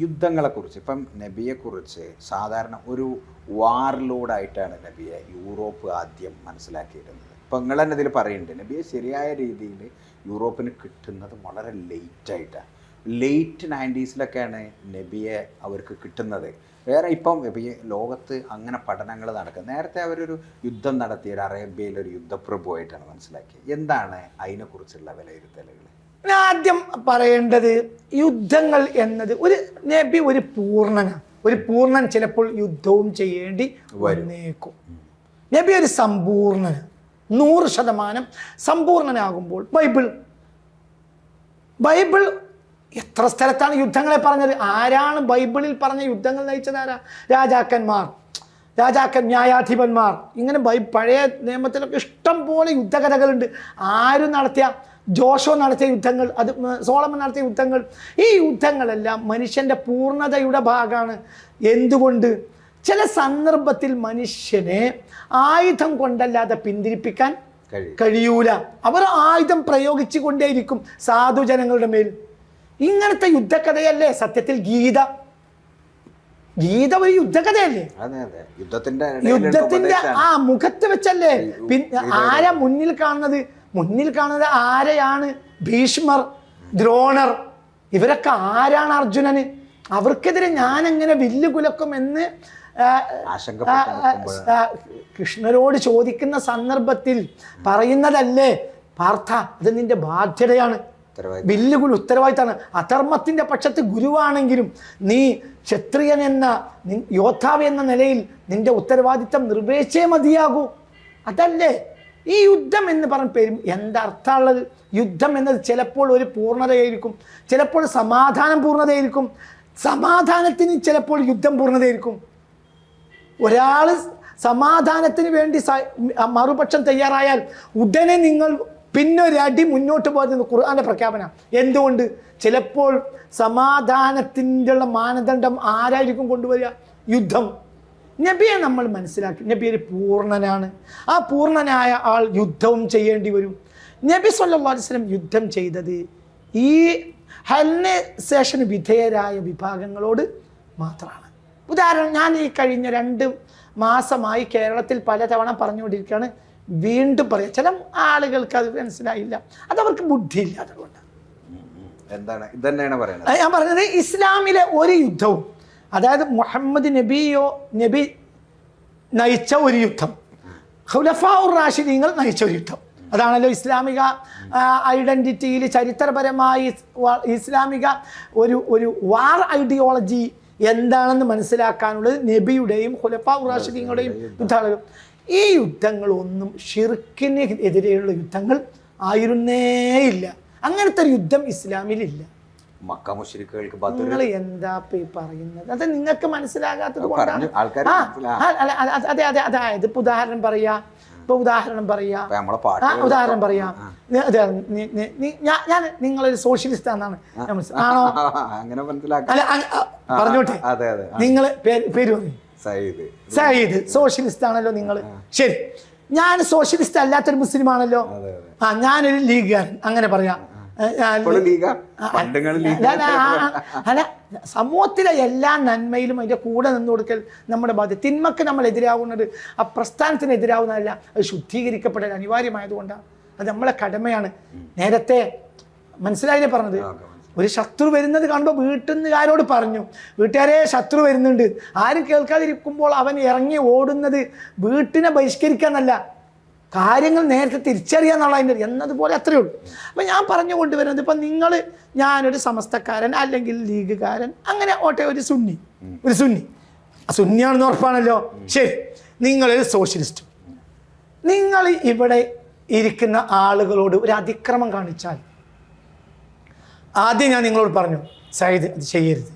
യുദ്ധങ്ങളെക്കുറിച്ച് ഇപ്പം നബിയെക്കുറിച്ച് സാധാരണ ഒരു വാർലോഡായിട്ടാണ് നബിയെ യൂറോപ്പ് ആദ്യം മനസ്സിലാക്കിയിരുന്നത്. ഇപ്പം നിങ്ങൾ തന്നെ ഇതിൽ പറയുന്നുണ്ട്, നബിയെ ശരിയായ രീതിയിൽ യൂറോപ്പിന് കിട്ടുന്നത് വളരെ ലേറ്റായിട്ടാണ്. ലേറ്റ് 90s നബിയെ അവർക്ക് കിട്ടുന്നത്. വേറെ ഇപ്പം ലോകത്ത് അങ്ങനെ പഠനങ്ങൾ നടക്കുന്നത്. നേരത്തെ അവരൊരു യുദ്ധം നടത്തിയ ഒരു അറേബ്യയിലൊരു യുദ്ധപ്രഭുവായിട്ടാണ് മനസ്സിലാക്കിയത്. എന്താണ് അതിനെക്കുറിച്ചുള്ള വിലയിരുത്തലുകൾ? ആദ്യം പറയേണ്ടത്, യുദ്ധങ്ങൾ എന്നത് ഒരു നബി ഒരു പൂർണ്ണനാണ്. ഒരു പൂർണ്ണൻ ചിലപ്പോൾ യുദ്ധവും ചെയ്യേണ്ടി വന്നേക്കും. നബി ഒരു സമ്പൂർണ്ണന്, 100% സമ്പൂർണ്ണനാകുമ്പോൾ ബൈബിൾ എത്ര സ്ഥലത്താണ് യുദ്ധങ്ങളെ പറഞ്ഞത്? ആരാണ് ബൈബിളിൽ പറഞ്ഞ യുദ്ധങ്ങൾ നയിച്ചത്? ആരാ? രാജാക്കന്മാർ, ന്യായാധിപന്മാർ. ഇങ്ങനെ പഴയ നിയമത്തിലൊക്കെ ഇഷ്ടം പോലെ യുദ്ധകഥകളുണ്ട്. ആരും നടത്തിയ, ജോഷോ നടത്തിയ യുദ്ധങ്ങൾ, അത് സോളമൻ നടത്തിയ യുദ്ധങ്ങൾ. ഈ യുദ്ധങ്ങളെല്ലാം മനുഷ്യൻ്റെ പൂർണ്ണതയുടെ ഭാഗമാണ്. എന്തുകൊണ്ട്? ചില സന്ദർഭത്തിൽ മനുഷ്യനെ ആയുധം കൊണ്ടല്ലാതെ പിന്തിരിപ്പിക്കാൻ കഴിയൂല. അവർ ആയുധം പ്രയോഗിച്ചു കൊണ്ടേയിരിക്കും സാധുജനങ്ങളുടെ മേൽ. ഇങ്ങനത്തെ യുദ്ധകഥയല്ലേ സത്യത്തിൽ ഗീത ഒരു യുദ്ധകഥയല്ലേ? യുദ്ധത്തിന്റെ മുഖത്ത് വെച്ചല്ലേ. പിന്നെ ആരാ മുന്നിൽ കാണുന്നത്? ആരെയാണ്? ഭീഷ്മർ, ദ്രോണർ, ഇവരൊക്കെ ആരാണ്? അർജുനന്. അവർക്കെതിരെ ഞാൻ എങ്ങനെ വില്ല് കുലക്കുമെന്ന് കൃഷ്ണരോട് ചോദിക്കുന്ന സന്ദർഭത്തിൽ പറയുന്നതല്ലേ പാർത്ഥ, അത് നിന്റെ ബാധ്യതയാണ്. വില്ലുകുൽ ഉത്തരവാദിത്തമാണ്. അധർമ്മത്തിന്റെ പക്ഷത്ത് ഗുരുവാണെങ്കിലും നീ ക്ഷത്രിയൻ എന്ന യോദ്ധാവ് എന്ന നിലയിൽ നിന്റെ ഉത്തരവാദിത്തം നിർവഹിച്ചേ മതിയാകൂ. അതല്ലേ ഈ യുദ്ധം എന്ന് പറഞ്ഞ പേരും എന്താ അർത്ഥമുള്ളത്? യുദ്ധം എന്നത് ചിലപ്പോൾ ഒരു പൂർണ്ണതയായിരിക്കും, ചിലപ്പോൾ സമാധാനം പൂർണ്ണതയായിരിക്കും, സമാധാനത്തിന് ചിലപ്പോൾ യുദ്ധം പൂർണ്ണതയായിരിക്കും. ഒരാൾ സമാധാനത്തിന് വേണ്ടി മറുപക്ഷം തയ്യാറായാൽ ഉടനെ നിങ്ങൾ പിന്നൊരടി മുന്നോട്ട് പോകുന്നത് ഖുർആന്റെ പ്രഖ്യാപനം. എന്തുകൊണ്ട്? ചിലപ്പോൾ സമാധാനത്തിൻ്റെ മാനദണ്ഡം ആരായിരിക്കും കൊണ്ടുവരിക? യുദ്ധം. നബിയെ നമ്മൾ മനസ്സിലാക്കി, നബി ഒരു പൂർണ്ണനാണ്. ആ പൂർണ്ണനായ ആൾ യുദ്ധവും ചെയ്യേണ്ടി വരും. നബി സല്ലല്ലാഹു അലൈഹി വസല്ലം യുദ്ധം ചെയ്തത് ഈ ഹെലനൈസേഷന് വിധേയരായ വിഭാഗങ്ങളോട് മാത്രമാണ്. ഉദാഹരണം, ഞാൻ ഈ കഴിഞ്ഞ 2 മാസമായി കേരളത്തിൽ പലതവണ പറഞ്ഞുകൊണ്ടിരിക്കുകയാണ്, വീണ്ടും പറയാം. ചില ആളുകൾക്ക് അത് മനസ്സിലായില്ല, അതവർക്ക് ബുദ്ധിയില്ല. അതുകൊണ്ട് ഞാൻ പറഞ്ഞത്, ഇസ്ലാമിലെ ഒരു യുദ്ധവും, അതായത് മുഹമ്മദ് നബി നയിച്ച ഒരു യുദ്ധം, ഖുലഫാഉർ റാഷിദീങ്ങൾ നയിച്ച ഒരു യുദ്ധം, അതാണല്ലോ ഇസ്ലാമിക ഐഡന്റിറ്റിയിൽ ചരിത്രപരമായി ഇസ്ലാമിക ഒരു വാർ ഐഡിയോളജി എന്താണെന്ന് മനസ്സിലാക്കാനുള്ളത് നബിയുടെയും ഖുലഫാഉർ റാഷിദീങ്ങളുടെയും യുദ്ധങ്ങൾ. ഈ യുദ്ധങ്ങളൊന്നും ഷിർക്കിന് എതിരെയുള്ള യുദ്ധങ്ങൾ ആയിരുന്നേയില്ല. അങ്ങനത്തെ ഒരു യുദ്ധം ഇസ്ലാമിലില്ല. നിങ്ങൾ എന്താ പറയുന്നത്? അത് നിങ്ങൾക്ക് മനസ്സിലാകാത്തത് കൊണ്ടാണ്. അതായത് ഇപ്പൊ ഉദാഹരണം പറയാ, ഞാൻ നിങ്ങളൊരു സോഷ്യലിസ്റ്റ് ആണെന്നാണ് ആണോ? പറഞ്ഞോട്ടെ, നിങ്ങൾ പേര് പറയും. സയ്യിദ് സോഷ്യലിസ്റ്റ് ആണല്ലോ നിങ്ങൾ. ശരി, ഞാൻ സോഷ്യലിസ്റ്റ് അല്ലാത്തൊരു മുസ്ലിം ആണല്ലോ. ഞാനൊരു ലീഗുകാരൻ, അങ്ങനെ പറയാം. അല്ല, സമൂഹത്തിലെ എല്ലാ നന്മയിലും അതിന്റെ കൂടെ നിന്ന് കൊടുക്കൽ നമ്മുടെ ബാധ്യത. തിന്മക്ക് നമ്മൾ എതിരാകുന്നത് ആ പ്രസ്ഥാനത്തിന് എതിരാവുന്നതല്ല, അത് ശുദ്ധീകരിക്കപ്പെടൽ അനിവാര്യമായതുകൊണ്ടാണ്. അത് നമ്മളെ കടമയാണ്. നേരത്തെ മനസ്സിലായില്ലേ പറഞ്ഞത്? ഒരു ശത്രു വരുന്നത് കാണുമ്പോൾ വീട്ടുകാരോട് പറഞ്ഞു, വീട്ടുകാരെ ശത്രു വരുന്നുണ്ട്. ആരും കേൾക്കാതിരിക്കുമ്പോൾ അവൻ ഇറങ്ങി ഓടുന്നത് വീട്ടിനെ ബഹിഷ്കരിക്കാന്നല്ല, കാര്യങ്ങൾ നേരത്തെ തിരിച്ചറിയാന്നുള്ള അതിൻ്റെ എന്നതുപോലെ അത്രയേ ഉള്ളൂ. അപ്പം ഞാൻ പറഞ്ഞു കൊണ്ടുവരുന്നത്, ഇപ്പം ഞാനൊരു സമസ്തക്കാരൻ അല്ലെങ്കിൽ ലീഗുകാരൻ, അങ്ങനെ ഓട്ടെ, ഒരു സുന്നിയാണെന്ന് ഉറപ്പാണല്ലോ. ശരി, നിങ്ങളൊരു സോഷ്യലിസ്റ്റ്. നിങ്ങൾ ഇവിടെ ഇരിക്കുന്ന ആളുകളോട് ഒരു അതിക്രമം കാണിച്ചാൽ, ആദ്യം ഞാൻ നിങ്ങളോട് പറഞ്ഞു, സയ്യിദ് അത് ചെയ്യരുത്.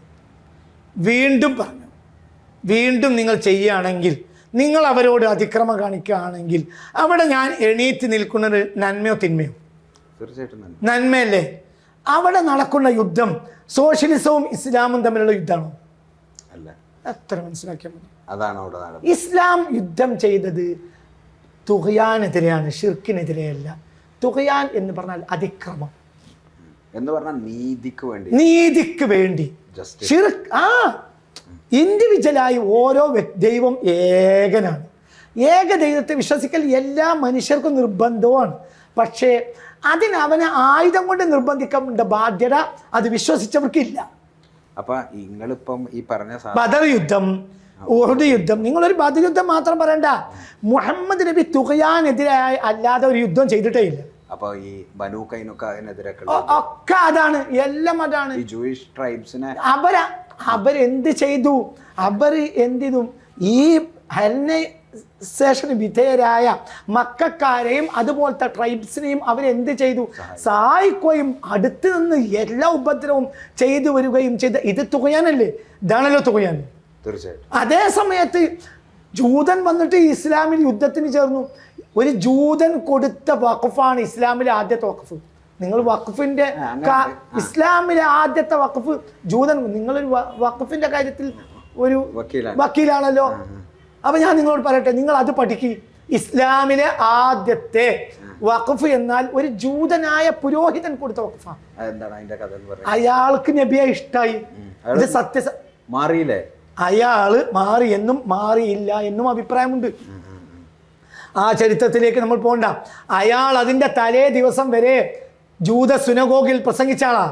വീണ്ടും പറഞ്ഞു, വീണ്ടും നിങ്ങൾ ചെയ്യുകയാണെങ്കിൽ, നിങ്ങൾ അവരോട് അതിക്രമം കാണിക്കുകയാണെങ്കിൽ, അവിടെ ഞാൻ എണീറ്റ് നിൽക്കുന്നത് നന്മയോ തിന്മയോ? തീർച്ചയായിട്ടും നന്മയല്ലേ. അവിടെ നടക്കുന്ന യുദ്ധം സോഷ്യലിസവും ഇസ്ലാമും തമ്മിലുള്ള യുദ്ധമാണോ? അല്ല. എത്ര മനസ്സിലാക്കിയാൽ മതി. അതാണ് ഇസ്ലാം യുദ്ധം ചെയ്തത് തുഗ്യാനെതിരെയാണ്, ഷിർക്കിനെതിരെയല്ല. തുഗ്യാൻ എന്ന് പറഞ്ഞാൽ അതിക്രമം. എന്ന് പറഞ്ഞാൽ നീതിക്ക് വേണ്ടി ഇൻഡിവിജ്വലായി ഓരോ ദൈവം ഏകനാണ്. ഏക ദൈവത്തെ വിശ്വസിക്കൽ എല്ലാ മനുഷ്യർക്കും നിർബന്ധമാണ്. പക്ഷേ അവനെ ആയുധം കൊണ്ട് നിർബന്ധിക്കേണ്ട ബാധ്യത അത് വിശ്വസിച്ചവർക്കില്ല. അപ്പൊ നിങ്ങളിപ്പം ഈ പറഞ്ഞ ബദർ യുദ്ധം, ഉഹുദ് യുദ്ധം, നിങ്ങളൊരു ബദർ യുദ്ധം മാത്രം പറയണ്ട, മുഹമ്മദ് നബി തുഖയാനെതിരായി അല്ലാതെ ഒരു യുദ്ധം ചെയ്തിട്ടേ ഇല്ല. അപ്പൊ ഈ ബനൂ ഖൈനുഖാനെതിരെ ഒക്കെ അതാണ്, എല്ലാം അതാണ്. ഈ ജൂയിഷ് ട്രൈബ്സിനെ അവരെന്ത് ചെയ്തു? എന്ത് ചെയ്തു? ഈ ഹെലനൈസേഷന് വിധേയരായ മക്കാരെയും അതുപോലത്തെ ട്രൈബ്സിനെയും അവരെന്ത് ചെയ്തു? സഹായിക്കുകയും അടുത്ത് നിന്ന് എല്ലാ ഉപദ്രവവും ചെയ്തു വരികയും ചെയ്ത്. ഇത് തുകയാനല്ലേ? ഇതാണല്ലോ തുകയാൻ. തീർച്ചയായിട്ടും. അതേ സമയത്ത് ജൂതൻ വന്നിട്ട് ഇസ്ലാമിൽ യുദ്ധത്തിന് ചേർന്നു. ഒരു ജൂതൻ കൊടുത്ത വഖഫാണ് ഇസ്ലാമിലെ ആദ്യത്തെ വഖഫ്. നിങ്ങൾ വഖഫിന്റെ ഇസ്ലാമിലെ ആദ്യത്തെ വഖഫ് ജൂതൻ. നിങ്ങളൊരു വഖഫിന്റെ കാര്യത്തിൽ ഒരു വക്കീലാണല്ലോ. അപ്പൊ ഞാൻ നിങ്ങളോട് പറയട്ടെ, നിങ്ങൾ അത് പഠിക്കുക. ഇസ്ലാമിലെ ആദ്യത്തെ വഖഫ് എന്നാൽ ഒരു ജൂതനായ പുരോഹിതൻ കൊടുത്ത വഖഫാണ്. അയാൾക്ക് നബിയെ ഇഷ്ടായി. ഇത് മാറിയില്ലേ? അയാള് മാറി എന്നും മാറിയില്ല എന്നും അഭിപ്രായമുണ്ട്. ആ ചരിത്രത്തിലേക്ക് നമ്മൾ പോകണ്ട. അയാൾ അതിൻ്റെ തലേ ദിവസം വരെ ജൂത സുനഗോഗിൽ പ്രസംഗിച്ച ആളാ.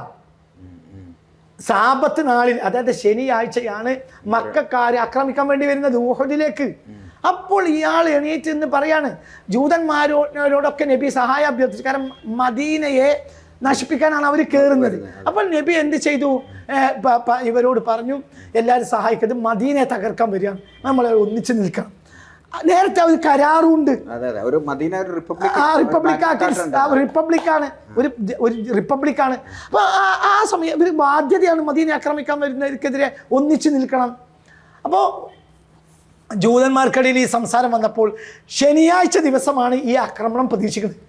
സാബത്ത് നാളിൽ, അതായത് ശനിയാഴ്ചയാണ് മക്കക്കാരെ ആക്രമിക്കാൻ വേണ്ടി വരുന്നത് ഉഹുദിലേക്ക്. അപ്പോൾ ഇയാൾ എണീറ്റ് എന്ന് പറയാണ്, ജൂതന്മാരോടൊക്കെ നബി സഹായം അഭ്യർത്ഥിച്ചു. കാരണം മദീനയെ നശിപ്പിക്കാനാണ് അവർ കയറുന്നത്. അപ്പോൾ നബി എന്ത് ചെയ്തു? ഇവരോട് പറഞ്ഞു, എല്ലാവരും സഹായിക്കുന്നത് മദീനയെ തകർക്കാൻ വരികയാണ്, നമ്മളെ ഒന്നിച്ച് നിൽക്കണം. നേരത്തെ ഒരു കരാറുണ്ട്. റിപ്പബ്ലിക്കാണ്, ഒരു റിപ്പബ്ലിക്കാണ്. അപ്പൊ ആ സമയം ഒരു ബാധ്യതയാണ് മദീനെ ആക്രമിക്കാൻ വരുന്നവർക്കെതിരെ ഒന്നിച്ചു നിൽക്കണം. അപ്പോൾ ജൂതന്മാർക്കിടയിൽ ഈ സംസാരം വന്നപ്പോൾ ശനിയാഴ്ച ദിവസമാണ് ഈ ആക്രമണം പ്രതീക്ഷിക്കുന്നത്.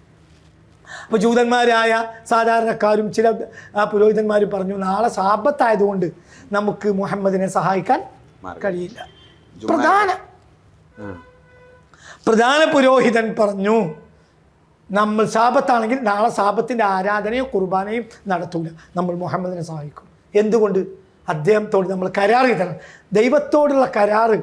അപ്പോൾ ജൂതന്മാരായ സാധാരണക്കാരും ചില പുരോഹിതന്മാരും പറഞ്ഞു, നാളെ സാബത്തായതുകൊണ്ട് നമുക്ക് മുഹമ്മദിനെ സഹായിക്കാൻ കഴിയില്ല. പ്രധാന പുരോഹിതൻ പറഞ്ഞു, നമ്മൾ സാബത്താണെങ്കിൽ നാളെ സാബത്തിൻ്റെ ആരാധനയോ കുർബാനയും നടത്തൂല, നമ്മൾ മുഹമ്മദിനെ സഹായിക്കും. എന്തുകൊണ്ട്? അദ്ദേഹത്തോട് നമ്മൾ കരാർ ചെയ്തണം. ദൈവത്തോടുള്ള കരാറ്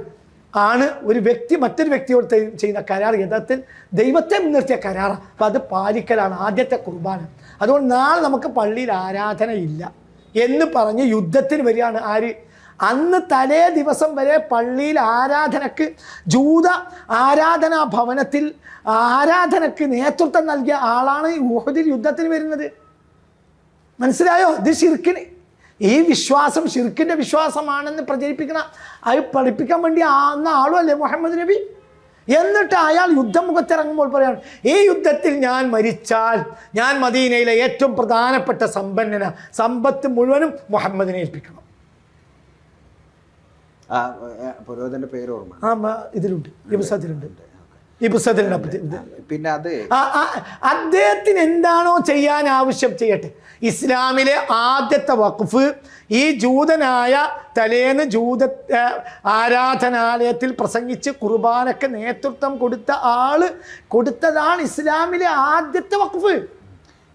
ആണ് ഒരു വ്യക്തി മറ്റൊരു വ്യക്തിയോട് ചെയ്യുന്ന കരാർ യഥാർത്ഥത്തിൽ ദൈവത്തെ മുൻനിർത്തിയ കരാറാണ്. അപ്പം അത് പാലിക്കലാണ് ആദ്യത്തെ കുർബാന. അതുകൊണ്ട് നാളെ നമുക്ക് പള്ളിയിൽ ആരാധനയില്ല എന്ന് പറഞ്ഞ് യുദ്ധത്തിന് വരികയാണ്. ആര്? അന്ന് തലേ ദിവസം വരെ പള്ളിയിൽ ആരാധനക്ക്, ജൂത ആരാധനാ ഭവനത്തിൽ ആരാധനക്ക് നേതൃത്വം നൽകിയ ആളാണ് ഉഹുദിൽ യുദ്ധത്തിന് വരുന്നത്. മനസ്സിലായോ? ഇത് ശിർക്കിന്, ഈ വിശ്വാസം ശിർക്കിൻ്റെ വിശ്വാസമാണെന്ന് പ്രചരിപ്പിക്കുന്ന, അത് പഠിപ്പിക്കാൻ വേണ്ടി ആവുന്ന ആളും അല്ലേ മുഹമ്മദ് നബി? എന്നിട്ട് അയാൾ യുദ്ധമുഖത്തിറങ്ങുമ്പോൾ പറയാണ്, ഈ യുദ്ധത്തിൽ ഞാൻ മരിച്ചാൽ ഞാൻ മദീനയിലെ ഏറ്റവും പ്രധാനപ്പെട്ട സമ്പന്നന, സമ്പത്ത് മുഴുവനും മുഹമ്മദിനെ ഏൽപ്പിക്കണം. പുരോഹിതന്റെ പേര് ഓർമ്മ ഇതിലുണ്ട്, ഈ പുസ്തകത്തിലുണ്ട്. പിന്നെ അത് അദ്ദേഹത്തിന് എന്താണോ ചെയ്യാൻ ആവശ്യം ചെയ്യട്ടെ. ഇസ്ലാമിലെ ആദ്യത്തെ വഖഫ് ഈ ജൂതനായ തലേന്ന് ജൂത ആരാധനാലയത്തിൽ പ്രസംഗിച്ച് കുർബാനക്ക് നേതൃത്വം കൊടുത്ത ആള് കൊടുത്തതാണ് ഇസ്ലാമിലെ ആദ്യത്തെ വഖഫ്.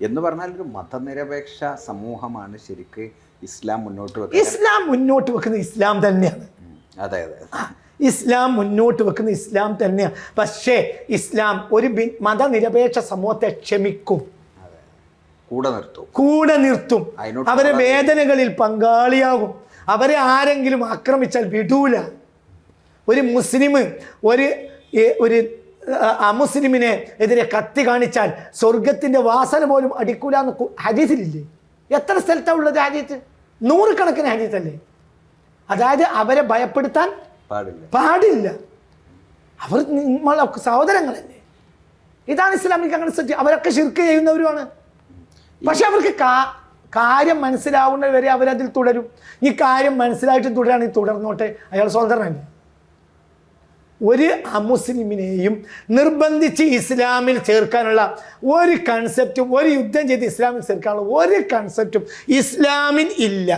എന്ന് പറഞ്ഞാൽ ഒരു മതനിരപേക്ഷ സമൂഹമാണ് ശരിക്ക് ഇസ്ലാം മുന്നോട്ട് വെക്കുന്നത്. ഇസ്ലാം മുന്നോട്ട് വെക്കുന്നത് ഇസ്ലാം തന്നെയാണ്. അതെ അതെ, ഇസ്ലാം മുന്നോട്ട് വെക്കുന്ന ഇസ്ലാം തന്നെയാണ്. പക്ഷേ ഇസ്ലാം ഒരു മതനിരപേക്ഷ സമൂഹത്തെ ക്ഷമിക്കും, കൂടെ നിർത്തും, അവരെ വേദനകളിൽ പങ്കാളിയാകും. അവരെ ആരെങ്കിലും ആക്രമിച്ചാൽ വിടൂല. ഒരു മുസ്ലിം ഒരു അമുസ്ലിമിനെ എതിരെ കത്തി കാണിച്ചാൽ സ്വർഗത്തിന്റെ വാസന പോലും അടിക്കൂല എന്ന് ഹദീസിലില്ലേ? എത്ര സ്ഥലത്താണ് ഉള്ളത് ഹദീസ്? 100 കണക്കിന് ഹദീസല്ലേ. അതായത് അവരെ ഭയപ്പെടുത്താൻ പാടില്ല. അവർ നമ്മളെ സഹോദരങ്ങളല്ലേ. ഇതാണ് ഇസ്ലാമിക് കൺസെപ്റ്റ്. അവരൊക്കെ ശിർക്ക് ചെയ്യുന്നവരുമാണ്. പക്ഷെ അവർക്ക് കാര്യം മനസ്സിലാവുന്നത് വരെ അവരതിൽ തുടരും. ഈ കാര്യം മനസ്സിലായിട്ട് തുടരാണെങ്കിൽ തുടർന്നോട്ടെ, അയാൾ സ്വതന്ത്രനല്ലേ. ഒരു അമുസ്ലിമിനെയും നിർബന്ധിച്ച് ഇസ്ലാമിൽ ചേർക്കാനുള്ള ഒരു കൺസെപ്റ്റും, ഒരു യുദ്ധം ചെയ്ത് ഇസ്ലാമിൽ ചേർക്കാനുള്ള ഒരു കൺസെപ്റ്റും ഇസ്ലാമിൽ ഇല്ല.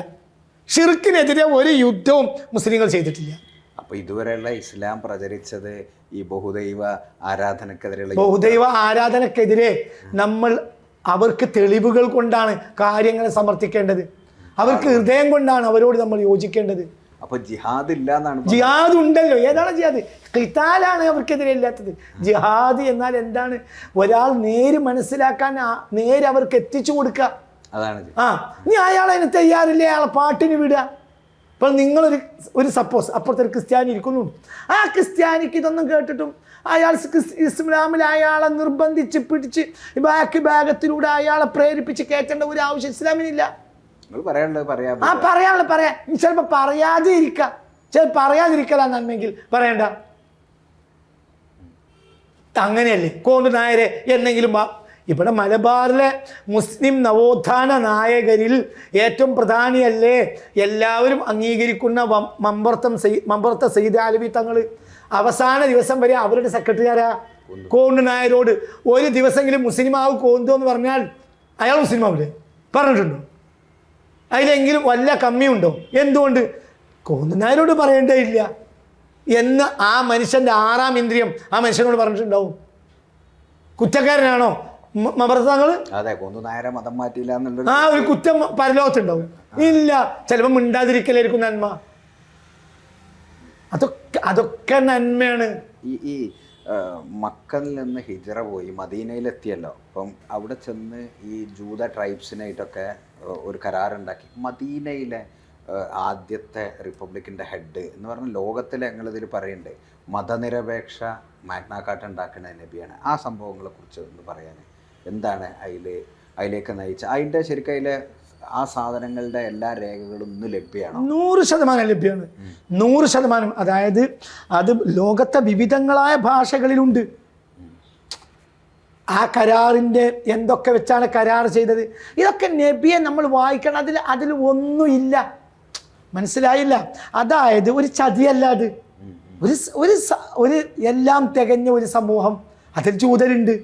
ഷിർക്കിനെതിരെ ഒരു യുദ്ധവും മുസ്ലിങ്ങൾ ചെയ്തിട്ടില്ല. അപ്പൊ ഇതുവരെയുള്ള ഇസ്ലാം പ്രചരിച്ചത് ഈ ബഹുദൈവ ആരാധനക്കെതിരെ നമ്മൾ അവർക്ക് തെളിവുകൾ കൊണ്ടാണ് കാര്യങ്ങളെ സമർത്ഥിക്കേണ്ടത്. അവർക്ക് ഹൃദയം കൊണ്ടാണ് അവരോട് നമ്മൾ യോജിക്കേണ്ടത്. അപ്പൊ ജിഹാദ് ഇല്ല എന്നാണ്. ജിഹാദ് ഉണ്ടല്ലോ. ഏതാണ് ജിഹാദ്? ഖിതാലാണ് അവർക്കെതിരെ ഇല്ലാത്തത്. ജിഹാദ് എന്നാൽ എന്താണ്? ഒരാൾ നേര് മനസ്സിലാക്കാൻ നേരെ അവർക്ക് എത്തിച്ചു കൊടുക്കുക. അതാണ്. നീ അയാളതിന് തയ്യാറില്ലേ, അയാളെ പാട്ടിന് വിടുക. ഇപ്പോൾ നിങ്ങളൊരു സപ്പോസ് അപ്പുറത്തൊരു ക്രിസ്ത്യാനി ഇരിക്കുന്നു. ആ ക്രിസ്ത്യാനിക്ക് ഇതൊന്നും കേട്ടിട്ടും അയാൾ ഇസ്ലാമിൽ അയാളെ നിർബന്ധിച്ച് പിടിച്ച് ഭാഗത്തിലൂടെ അയാളെ പ്രേരിപ്പിച്ച് കയറ്റേണ്ട ഒരു ആവശ്യം ഇസ്ലാമിനില്ല. പറയാനുള്ളത് പറയാം. ചിലപ്പോൾ പറയാതെ ഇരിക്കാം, ചിലപ്പോൾ പറയാതിരിക്കലാ നന്മെങ്കിൽ പറയണ്ട. അങ്ങനെയല്ലേ കോന്തു നായരെ എന്നെങ്കിലും ഇവിടെ മലബാറിലെ മുസ്ലിം നവോത്ഥാന നായകരിൽ ഏറ്റവും പ്രധാനിയല്ലേ എല്ലാവരും അംഗീകരിക്കുന്ന മമ്പറത്തെ സയ്യിദ് അലവി തങ്ങൾ അവസാന ദിവസം വരെ അവരുടെ സെക്രട്ടറിയാരാ കോന്തു നായരോട് ഒരു ദിവസമെങ്കിലും മുസ്ലിമാവ് കോന്തു എന്ന് പറഞ്ഞാൽ അയാൾ മുസ്ലിമാവില്ലേ പറഞ്ഞിട്ടുണ്ടോ? അതിലെങ്കിലും വല്ല കമ്മിയുണ്ടോ? എന്തുകൊണ്ട്? കോന്തു നായരോട് പറയേണ്ടേ ഇല്ല എന്ന് ആ മനുഷ്യൻ്റെ 6ാം ഇന്ദ്രിയം ആ മനുഷ്യനോട് പറഞ്ഞിട്ടുണ്ടാവും. കുറ്റക്കാരനാണോ മമ്പറത്തങ്ങൾ? മതം മാറ്റിയില്ല ആ ഒരു കുറ്റം പരലോകത്തുണ്ടാവും? ഇല്ല. ചിലപ്പോൾ മിണ്ടാതിരിക്കലായിരിക്കും നന്മ. അതൊക്കെ നന്മയാണ്. ഈ മക്കയിൽ നിന്ന് ഹിജറ പോയി മദീനയിലെത്തിയല്ലോ. അപ്പം അവിടെ ചെന്ന് ഈ ജൂത ട്രൈബ്സിനായിട്ടൊക്കെ ഒരു കരാറുണ്ടാക്കി. മദീനയിലെ ആദ്യത്തെ റിപ്പബ്ലിക്കിൻ്റെ ഹെഡ് എന്ന് പറഞ്ഞാൽ ലോകത്തിലെ ഞങ്ങളിതിൽ പറയുന്നുണ്ട് മതനിരപേക്ഷ മാഗ്നാ കാർട്ട ഉണ്ടാക്കുന്ന നബിയാണ്. ആ സംഭവങ്ങളെ കുറിച്ച് ഒന്ന് പറയാൻ എന്താണ് അതിലേക്ക് നയിച്ച അതിൻ്റെ ശരിക്കും അതിലെ ആ സാധനങ്ങളുടെ എല്ലാ രേഖകളും ഇന്ന് ലഭ്യമാണ്? 100% ലഭ്യമാണ്. 100%. അതായത് അത് ലോകത്തെ വിവിധങ്ങളായ ഭാഷകളിലുണ്ട്. ആ കരാറിൻ്റെ എന്തൊക്കെ വെച്ചാണ് കരാർ ചെയ്തത് ഇതൊക്കെ നബിയെ നമ്മൾ വായിക്കണം. അതിൽ ഒന്നുമില്ല. മനസ്സിലായില്ല? അതായത് ഒരു ചതിയല്ല അത്. ഒരു എല്ലാം തികഞ്ഞ ഒരു സമൂഹം. അതിൽ ജൂതരുണ്ട്,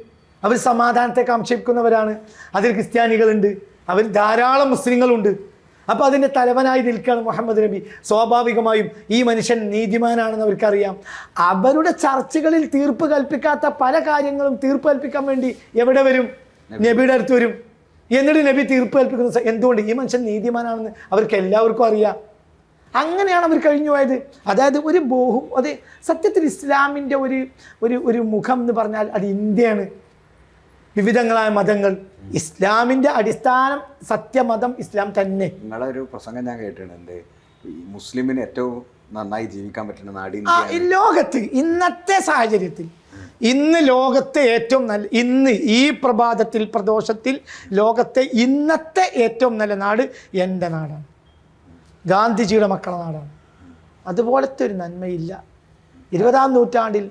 അവർ സമാധാനത്തെ കാക്ഷിക്കുന്നവരാണ്. അതിൽ ക്രിസ്ത്യാനികളുണ്ട്, അവർ ധാരാളം മുസ്ലിങ്ങളുണ്ട്. അപ്പോൾ അതിൻ്റെ തലവനായി നിൽക്കുകയാണ് മുഹമ്മദ് നബി. സ്വാഭാവികമായും ഈ മനുഷ്യൻ നീതിമാനാണെന്ന് അവർക്കറിയാം. അവരുടെ ചർച്ചകളിൽ തീർപ്പ് കൽപ്പിക്കാത്ത പല കാര്യങ്ങളും തീർപ്പ് കൽപ്പിക്കാൻ വേണ്ടി എവിടെ വരും? നബിയുടെ അടുത്ത് വരും. എന്നിട്ട് നബി തീർപ്പ് കൽപ്പിക്കുന്നത് എന്തുകൊണ്ട്? ഈ മനുഷ്യൻ നീതിമാനാണെന്ന് അവർക്ക് എല്ലാവർക്കും അറിയാം. അങ്ങനെയാണ് അവർ കഴിഞ്ഞു പോയത്. അതായത് അത് സത്യത്തിൽ ഇസ്ലാമിൻ്റെ ഒരു മുഖം എന്ന് പറഞ്ഞാൽ അത് ഇന്ത്യയാണ്. വിവിധങ്ങളായ മതങ്ങൾ. ഇസ്ലാമിൻ്റെ അടിസ്ഥാനം സത്യമതം ഇസ്ലാം തന്നെ. നിങ്ങളൊരു പ്രസംഗം ഞാൻ കേട്ടിട്ടുണ്ട്, മുസ്ലിമിന് ഏറ്റവും നന്നായി ജീവിക്കാൻ പറ്റുന്ന നാട് ലോകത്ത് ഇന്നത്തെ സാഹചര്യത്തിൽ. ഇന്ന് ലോകത്തെ ഏറ്റവും നല്ല, ഇന്ന് ഈ പ്രദോഷത്തിൽ ലോകത്തെ ഇന്നത്തെ ഏറ്റവും നല്ല നാട് എൻ്റെ നാടാണ്, ഗാന്ധിജിയുടെ മക്കളുടെ നാടാണ്. അതുപോലത്തെ ഒരു നന്മയില്ല 20ാം നൂറ്റാണ്ടിൽ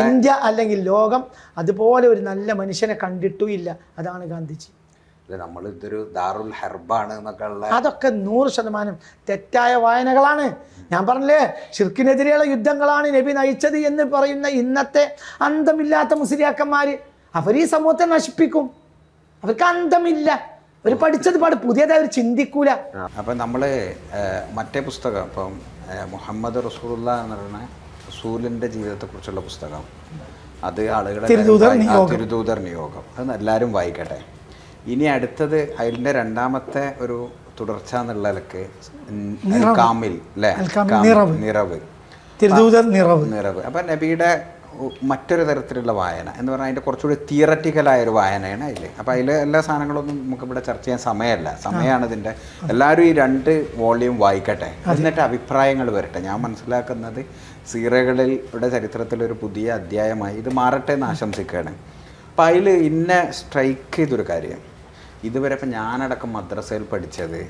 ഇന്ത്യ അല്ലെങ്കിൽ ലോകം അതുപോലെ ഒരു നല്ല മനുഷ്യനെ കണ്ടിട്ടുമില്ല. അതാണ് ഗാന്ധിജി. ഇതൊരു ദാറുൽ ഹർബാണ് എന്നൊക്കെ ഉള്ള അതൊക്കെ 100% തെറ്റായ വായനകളാണ്. ഞാൻ പറഞ്ഞില്ലേ, ഷിർക്കിനെതിരെയുള്ള യുദ്ധങ്ങളാണ് നബി നയിച്ചത് എന്ന് പറയുന്ന ഇന്നത്തെ അന്തമില്ലാത്ത മുസ്ലിയാക്കന്മാർ അവർ ഈ സമൂഹത്തെ നശിപ്പിക്കും. അവർക്ക് അന്തമില്ല. അവർ പഠിച്ചത് പുതിയതായി അവർ ചിന്തിക്കൂല. അപ്പം നമ്മൾ മറ്റേ പുസ്തകം ഇപ്പം മുഹമ്മദ് റസൂലുള്ളാഹി എന്ന് പറഞ്ഞ റസൂലിൻ്റെ ജീവിതത്തെക്കുറിച്ചുള്ള പുസ്തകം, അത് ആളുകളെ തിരുദൂതർ നിയോഗം, അത് എല്ലാവരും വായിക്കട്ടെ. ഇനി അടുത്തത് അതിൻ്റെ 2ാമത്തെ ഒരു തുടർച്ച എന്നുള്ള നിലക്ക് കാമിൽ അല്ലേ, നിറവ്. അപ്പം നബിയുടെ മറ്റൊരു തരത്തിലുള്ള വായന എന്ന് പറഞ്ഞാൽ അതിൻ്റെ കുറച്ചുകൂടി തിയററ്റിക്കലായ ഒരു വായനയാണ് അതിൽ. അപ്പോൾ അതിൽ എല്ലാ സാധനങ്ങളൊന്നും നമുക്കിവിടെ ചർച്ച ചെയ്യാൻ സമയമാണ് ഇതിൻ്റെ. എല്ലാവരും ഈ 2 വോള്യൂം വായിക്കട്ടെ, എന്നിട്ട് അഭിപ്രായങ്ങൾ വരട്ടെ. ഞാൻ മനസ്സിലാക്കുന്നത് സീറകളിലൂടെ ചരിത്രത്തിലൊരു പുതിയ അധ്യായമായി ഇത് മാറട്ടെ എന്ന് ആശംസിക്കുകയാണ്. അപ്പം അതിൽ ഇന്നെ സ്ട്രൈക്ക് ചെയ്തൊരു കാര്യം, ഇതുവരെ ഇപ്പം ഞാനടക്കം മദ്രസയിൽ പഠിച്ചത്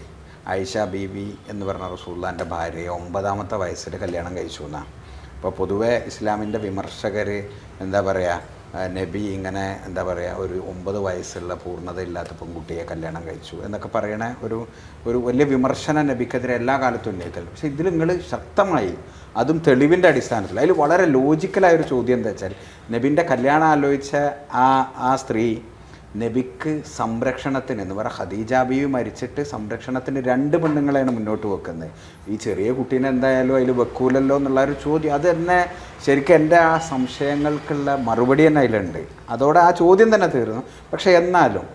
ആയിഷ ബീബി എന്ന് പറഞ്ഞ റസൂലുള്ളാഹിൻ്റെ ഭാര്യയെ 9ാമത്തെ വയസ്സിൽ കല്യാണം കഴിച്ചു എന്നാണ്. അപ്പോൾ പൊതുവേ ഇസ്ലാമിൻ്റെ വിമർശകർ എന്താ പറയുക, നബി ഇങ്ങനെ എന്താ പറയുക ഒരു 9 വയസ്സുള്ള പൂർണ്ണതയില്ലാത്ത പെൺകുട്ടിയെ കല്യാണം കഴിച്ചു എന്നൊക്കെ പറയണ ഒരു വലിയ വിമർശന നബിക്കെതിരെ എല്ലാ കാലത്തും ഉന്നയിച്ചല്ലോ. പക്ഷേ ഇതിൽ നിങ്ങൾ ശക്തമായി, അതും തെളിവിൻ്റെ അടിസ്ഥാനത്തിൽ, അതിൽ വളരെ ലോജിക്കലായൊരു ചോദ്യം എന്താ വെച്ചാൽ, നബിൻ്റെ കല്യാണം ആലോചിച്ച ആ സ്ത്രീ നബിക്ക് സംരക്ഷണത്തിന് എന്ന് പറയുക, ഖദീജ ബീവി മരിച്ചിട്ട് സംരക്ഷണത്തിന് 2 പെണ്ണുങ്ങളെയാണ് മുന്നോട്ട് വെക്കുന്നത്. ഈ ചെറിയ കുട്ടീനെ എന്തായാലും അതിൽ വെക്കൂലല്ലോ എന്നുള്ള ഒരു ചോദ്യം, അത് തന്നെ ശരിക്കും എൻ്റെ ആ സംശയങ്ങൾക്കുള്ള മറുപടി തന്നെ അതിലുണ്ട്. അതോടെ ആ ചോദ്യം തന്നെ തീർന്നു. പക്ഷേ എന്നാലും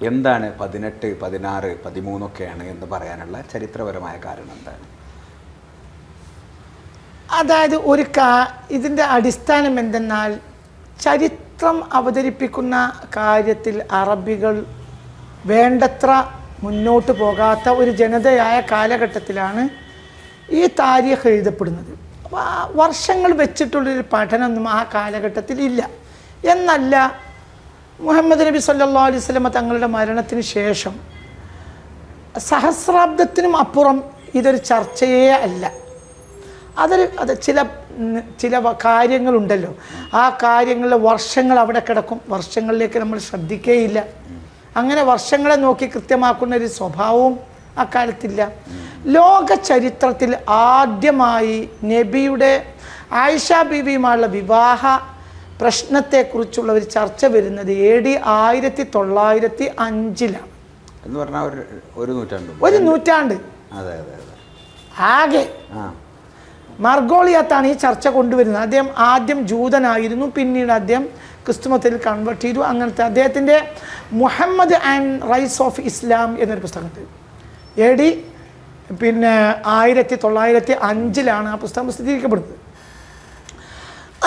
എന്താണ് 18, 16, 13 എന്ന് പറയാനുള്ള ചരിത്രപരമായ കാരണം എന്താണ്? അതായത് ഇതിൻ്റെ അടിസ്ഥാനം എന്തെന്നാൽ, ചരിത്രം അവതരിപ്പിക്കുന്ന കാര്യത്തിൽ അറബികൾ വേണ്ടത്ര മുന്നോട്ട് പോകാത്ത ഒരു ജനതയായ കാലഘട്ടത്തിലാണ് ഈ താരീഖ് എഴുതപ്പെടുന്നത്. അപ്പോൾ വർഷങ്ങൾ വെച്ചിട്ടുള്ളൊരു പഠനമൊന്നും ആ കാലഘട്ടത്തിൽ ഇല്ല. എന്നല്ല, മുഹമ്മദ് നബി സല്ലല്ലാഹു അലൈഹി വസല്ലം തങ്ങളുടെ മരണത്തിന് ശേഷം സഹസ്രാബ്ദത്തിനും അപ്പുറം ഇതൊരു ചർച്ചയേ അല്ല. അത് ചില കാര്യങ്ങളുണ്ടല്ലോ, ആ കാര്യങ്ങളിലെ വർഷങ്ങൾ അവിടെ കിടക്കും, വർഷങ്ങളിലേക്ക് നമ്മൾ ശ്രദ്ധിക്കുകയില്ല. അങ്ങനെ വർഷങ്ങളെ നോക്കി കൃത്യമാക്കുന്ന ഒരു സ്വഭാവവും അക്കാലത്തില്ല. ലോക ചരിത്രത്തിൽ ആദ്യമായി നബിയുടെ ആയിഷ ബീവിയുമായുള്ള വിവാഹ പ്രശ്നത്തെക്കുറിച്ചുള്ള ഒരു ചർച്ച വരുന്നത് AD 1905 എന്ന് പറഞ്ഞാൽ ഒരു നൂറ്റാണ്ട് ആകെ. മാർഗോളിയാത്താണ് ഈ ചർച്ച കൊണ്ടുവരുന്നത്. അദ്ദേഹം ആദ്യം ജൂതനായിരുന്നു, പിന്നീട് അദ്ദേഹം ക്രിസ്തുമതത്തിൽ കൺവേർട്ട് ചെയ്തു. അങ്ങനത്തെ അദ്ദേഹത്തിൻ്റെ Muhammad and rise of Islam എന്നൊരു പുസ്തകത്തിൽ AD 1905 ആ പുസ്തകം പ്രസിദ്ധീകരിക്കപ്പെടുന്നത്.